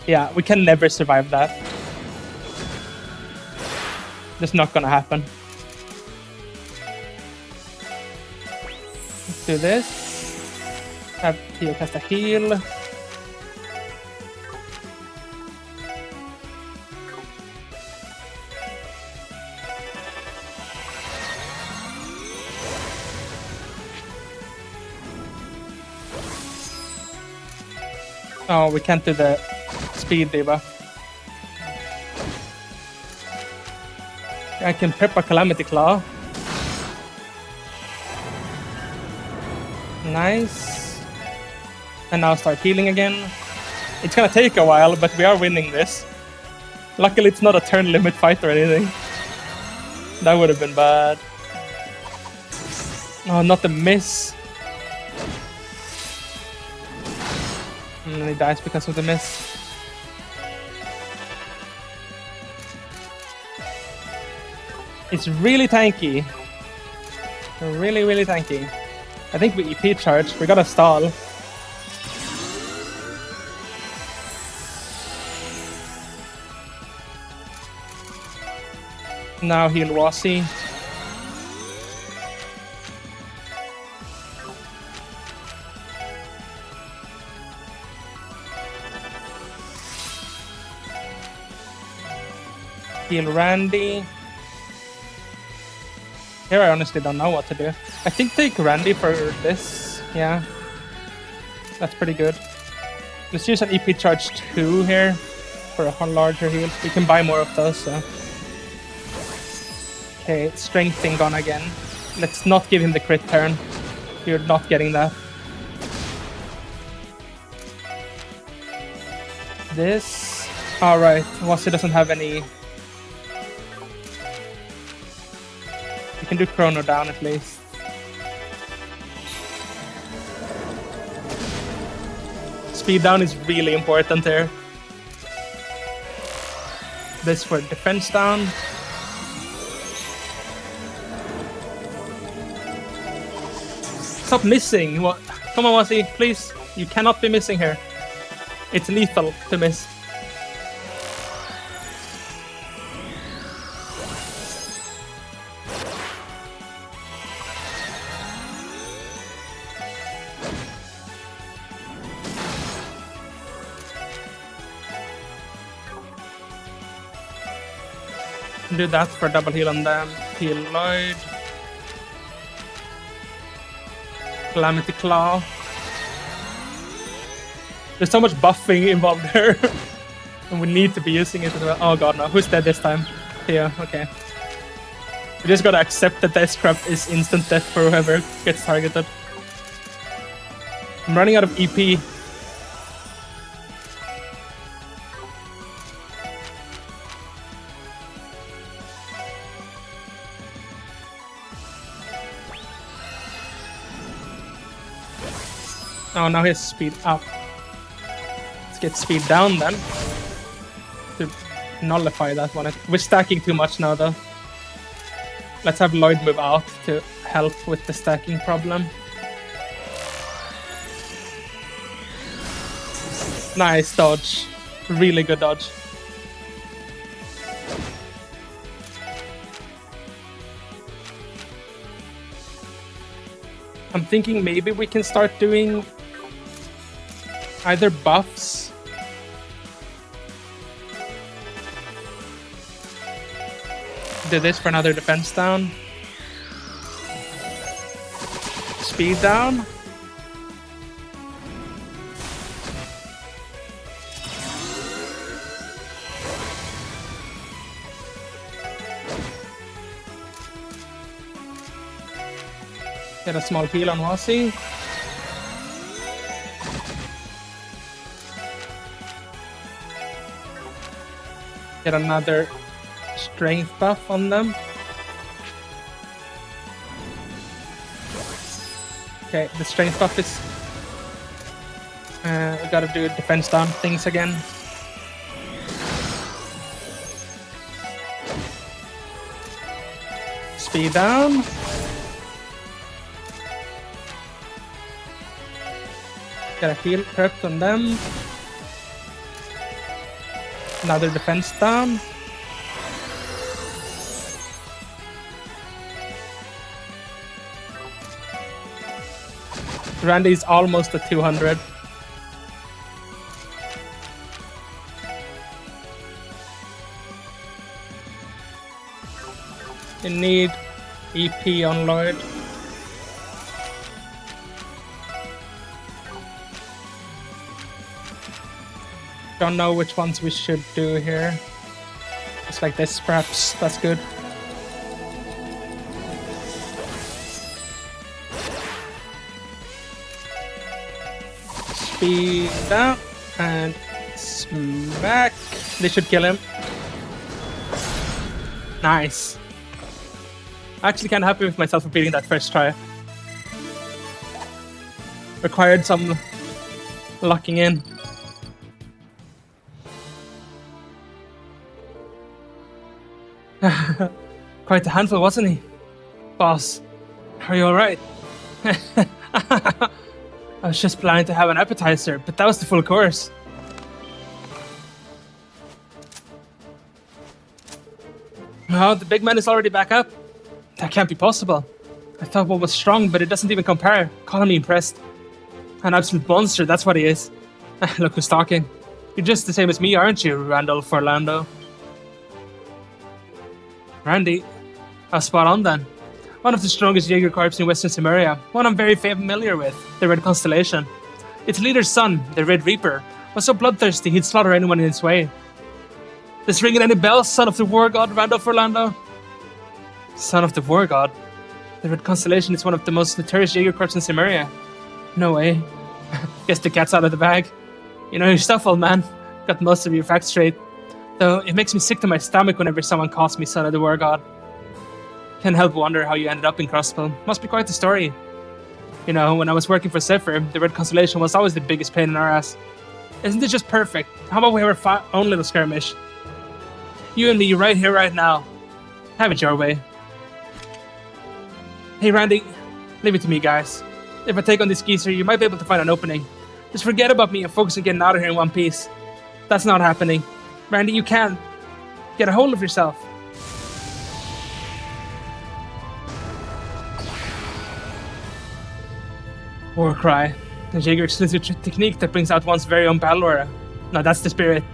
Yeah, we can never survive that. Just not gonna happen. Let's do this. Have Theo cast a heal. Oh, we can't do the speed debuff. I can prep a Calamity Claw. Nice. And now start healing again. It's gonna take a while, but we are winning this. Luckily, it's not a turn limit fight or anything. That would have been bad. Oh, not the miss. And he dies because of the miss. It's really tanky. Really, really tanky. I think we EP charge. We gotta stall. Now heal Wasi. Heal Randy. Here I honestly don't know what to do. I think take Randy for this. Yeah. That's pretty good. Let's use an EP charge 2 here for a larger heal. We can buy more of those, so. Okay, strength thing gone again. Let's not give him the crit turn. You're not getting that. This. Alright, Wasi doesn't have any. We can do Chrono down at least. Speed down is really important here. This for defense down. Stop missing! What? Come on, Wasi, please. You cannot be missing here. It's lethal to miss. Do that for double heal on them. Heal Lloyd. Calamity Claw. There's so much buffing involved there. And we need to be using it as well. Oh god, no. Who's dead this time? Yeah, okay. We just gotta accept that the scrap is instant death for whoever gets targeted. I'm running out of EP. Oh, now he has speed up. Let's get speed down then. To nullify that one. We're stacking too much now though. Let's have Lloyd move out to help with the stacking problem. Nice dodge. Really good dodge. I'm thinking maybe we can start doing either buffs. Do this for another defense down. Speed down. Get a small heal on Wasi. Get another strength buff on them. Okay, the strength buff is We gotta do defense down things again. Speed down. Gotta heal prepped on them. Another defense down. Randy's almost at 200. You need EP on Lloyd. Don't know which ones we should do here. Just like this, perhaps. That's good. Speed up and smack. They should kill him. Nice. Actually kind of happy with myself for beating that first try. Required some locking in. Quite a handful, wasn't he? Boss, are you alright? I was just planning to have an appetizer, but that was the full course. Oh, the big man is already back up. That can't be possible. I thought one was strong, but it doesn't even compare. Calling me impressed. An absolute monster, that's what he is. Look who's talking. You're just the same as me, aren't you, Randolph Orlando? Randy? I was spot on then. One of the strongest Jaeger Corps in Western Cimmeria, one I'm very familiar with, the Red Constellation. Its leader's son, the Red Reaper, was so bloodthirsty he'd slaughter anyone in his way. This ringing any bells, son of the war god, Randolph Orlando? Son of the war god? The Red Constellation is one of the most notorious Jaeger Corps in Cimmeria. No way. Guess the cat's out of the bag. You know your stuff, old man. Got most of your facts straight. Though it makes me sick to my stomach whenever someone calls me son of the war god. Can't help wonder how you ended up in Crossbill. Must be quite the story. You know, when I was working for Zephyr, the Red Constellation was always the biggest pain in our ass. Isn't it just perfect? How about we have our own little skirmish? You and me right here, right now. Have it your way. Hey Randy, leave it to me, guys. If I take on this geezer, you might be able to find an opening. Just forget about me and focus on getting out of here in one piece. That's not happening. Randy, you can. Get a hold of yourself. War cry. The Jaeger exclusive technique that brings out one's very own battle aura. Now that's the spirit.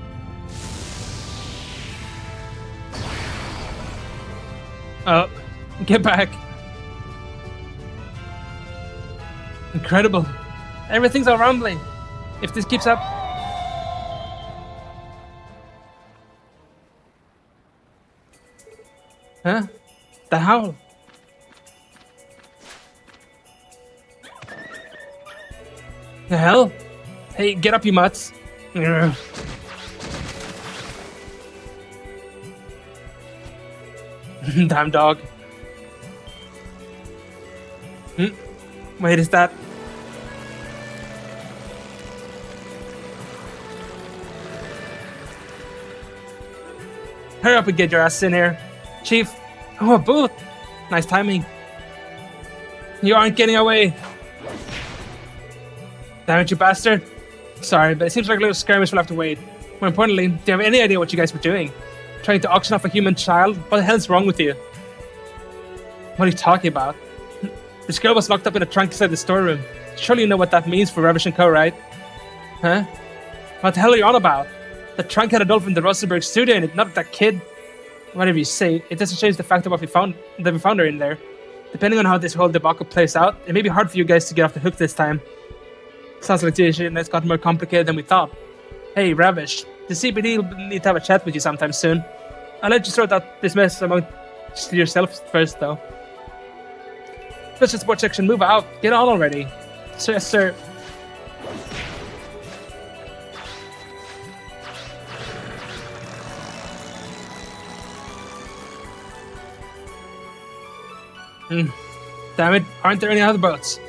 Oh, get back. Incredible. Everything's all rumbling. If this keeps up... Huh? The howl. The hell? Hey, get up, you mutts. Damn dog. Wait, is that... Hurry up and get your ass in here. Chief. Oh, a boot. Nice timing. You aren't getting away. Damn it, you bastard. Sorry, but it seems like a little skirmish will have to wait. More importantly, do you have any idea what you guys were doing? Trying to auction off a human child? What the hell's wrong with you? What are you talking about? This girl was locked up in a trunk inside the storeroom. Surely you know what that means for Ravish & Co., right? Huh? What the hell are you on about? The trunk had a doll from the Rosenberg studio in it, not that kid. Whatever you say, it doesn't change the fact that we found her in there. Depending on how this whole debacle plays out, it may be hard for you guys to get off the hook this time. Sounds like the situation has gotten more complicated than we thought. Hey, Ravish, the CBD will need to have a chat with you sometime soon. I'll let you sort out this mess among yourself first, though. Special support section, move out. Get on already. Sir, yes, sir. Damn it, aren't there any other boats?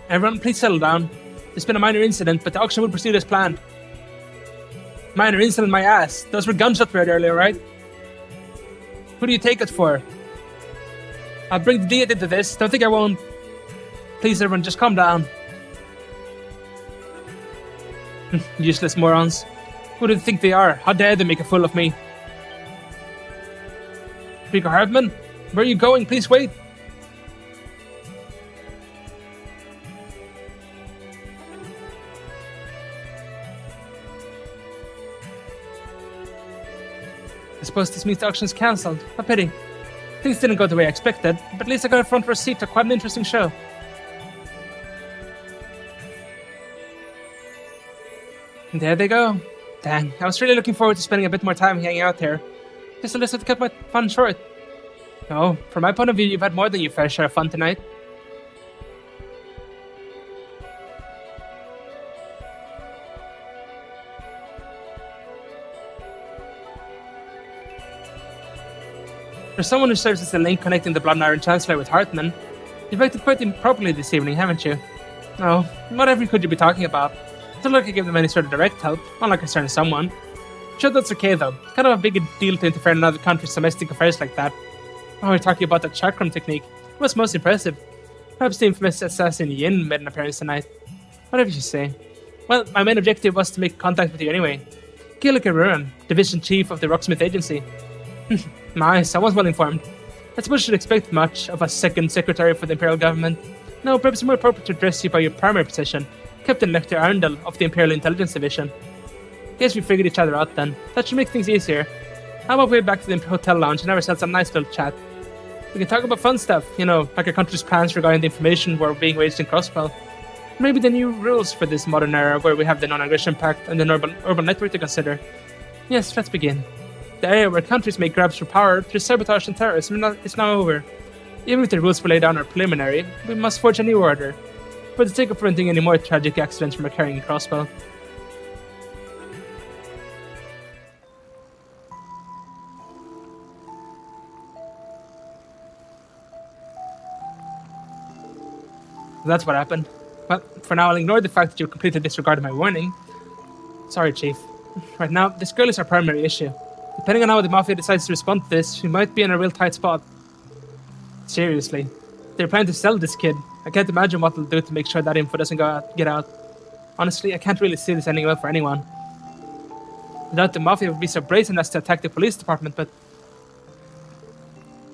Everyone, please settle down. There's been a minor incident, but the auction will proceed as planned. Minor incident, my ass. Those were gunshots we heard earlier, right? Who do you take it for? I'll bring the deity to this. Don't think I won't. Please, everyone, just calm down. Useless morons. Who do they think they are? How dare they make a fool of me? Speaker Hartman? Where are you going? Please wait. I suppose this means the auction's cancelled. A pity. Things didn't go the way I expected, but at least I got a front row seat to quite an interesting show. And there they go. Dang, I was really looking forward to spending a bit more time hanging out here. Guess I'll just have to cut my fun short. No, from my point of view, you've had more than your fair share of fun tonight. For someone who serves as the link connecting the Blood and Iron Chancellor with Hartman, you've acted quite improperly this evening, haven't you? No, whatever could you be talking about? It doesn't look like I gave them any sort of direct help, unlike concerning someone. Sure, that's okay though. Kind of a big deal to interfere in another country's domestic affairs like that. Oh, we're talking about the chakram technique. It was most impressive. Perhaps the infamous assassin Yin made an appearance tonight. Whatever you say. Well, my main objective was to make contact with you anyway. Gillick Ruran, Division Chief of the Rocksmith Agency. My, someone's well informed. I suppose you should expect much of a second secretary for the Imperial Government. No, perhaps more appropriate to address you by your primary position, Captain Lecter Arundel of the Imperial Intelligence Division. Guess we figured each other out then. That should make things easier. How about we head back to the hotel lounge and have ourselves a nice little chat? We can talk about fun stuff, you know, like our country's plans regarding the information war being waged in Crossbell. Maybe the new rules for this modern era where we have the non-aggression pact and the urban network to consider. Yes, let's begin. The area where countries make grabs for power through sabotage and terrorism is now over. Even if the rules we lay down are preliminary, we must forge a new order, for the sake of preventing any more tragic accidents from occurring in Crossbell. That's what happened. Well, for now I'll ignore the fact that you completely disregarded my warning. Sorry, Chief. Right now, this girl is our primary issue. Depending on how the Mafia decides to respond to this, we might be in a real tight spot. Seriously. They're planning to sell this kid. I can't imagine what they'll do to make sure that info doesn't get out. Honestly, I can't really see this ending well for anyone. I doubt the Mafia would be so brazen as to attack the police department, but...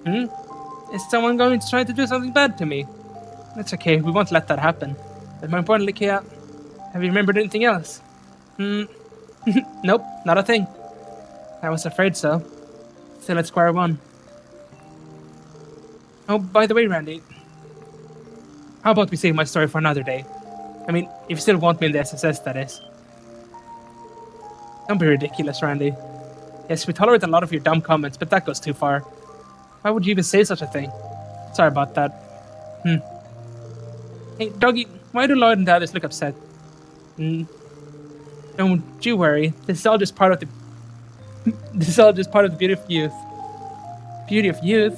Is someone going to try to do something bad to me? That's okay, we won't let that happen. But more importantly, Kia, have you remembered anything else? Nope, not a thing. I was afraid so. Still at square one. Oh, by the way, Randy, how about we save my story for another day? I mean, if you still want me in the SSS, that is. Don't be ridiculous, Randy. Yes, we tolerate a lot of your dumb comments, but that goes too far. Why would you even say such a thing? Sorry about that. Hey, Doggy, why do Lloyd and the others look upset? Don't you worry. This is all just part of the... This is all just part of the beauty of youth. Beauty of youth?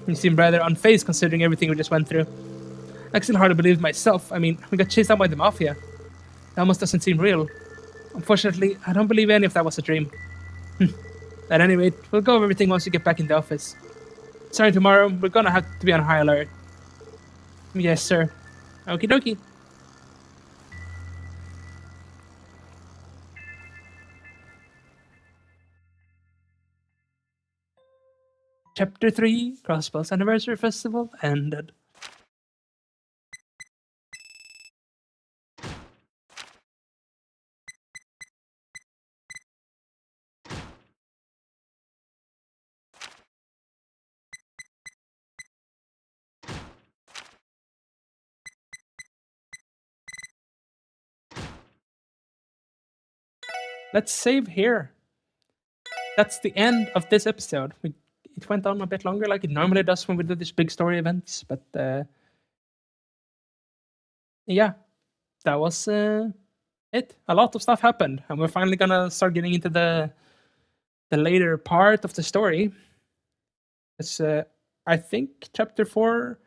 You seem rather unfazed considering everything we just went through. I still hard to believe myself. I mean, we got chased out by the Mafia. It almost doesn't seem real. Unfortunately, I don't believe any of that was a dream. At any rate, we'll go over everything once we get back in the office. Starting tomorrow, we're gonna have to be on high alert. Yes, sir. Okie dokie. Chapter 3, Crossbell's Anniversary Festival ended. Let's save here. That's the end of this episode. It went on a bit longer like it normally does when we do these big story events, but yeah, that was it. A lot of stuff happened, and we're finally gonna start getting into the later part of the story. It's I think chapter 4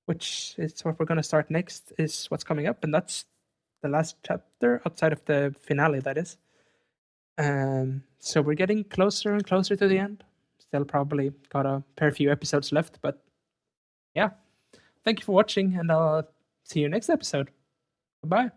which is what we're going to start next, is what's coming up, and that's the last chapter outside of the finale, that is. So we're getting closer and closer to the end. Still probably got a fair few episodes left, but yeah. Thank you for watching, and I'll see you next episode. Bye.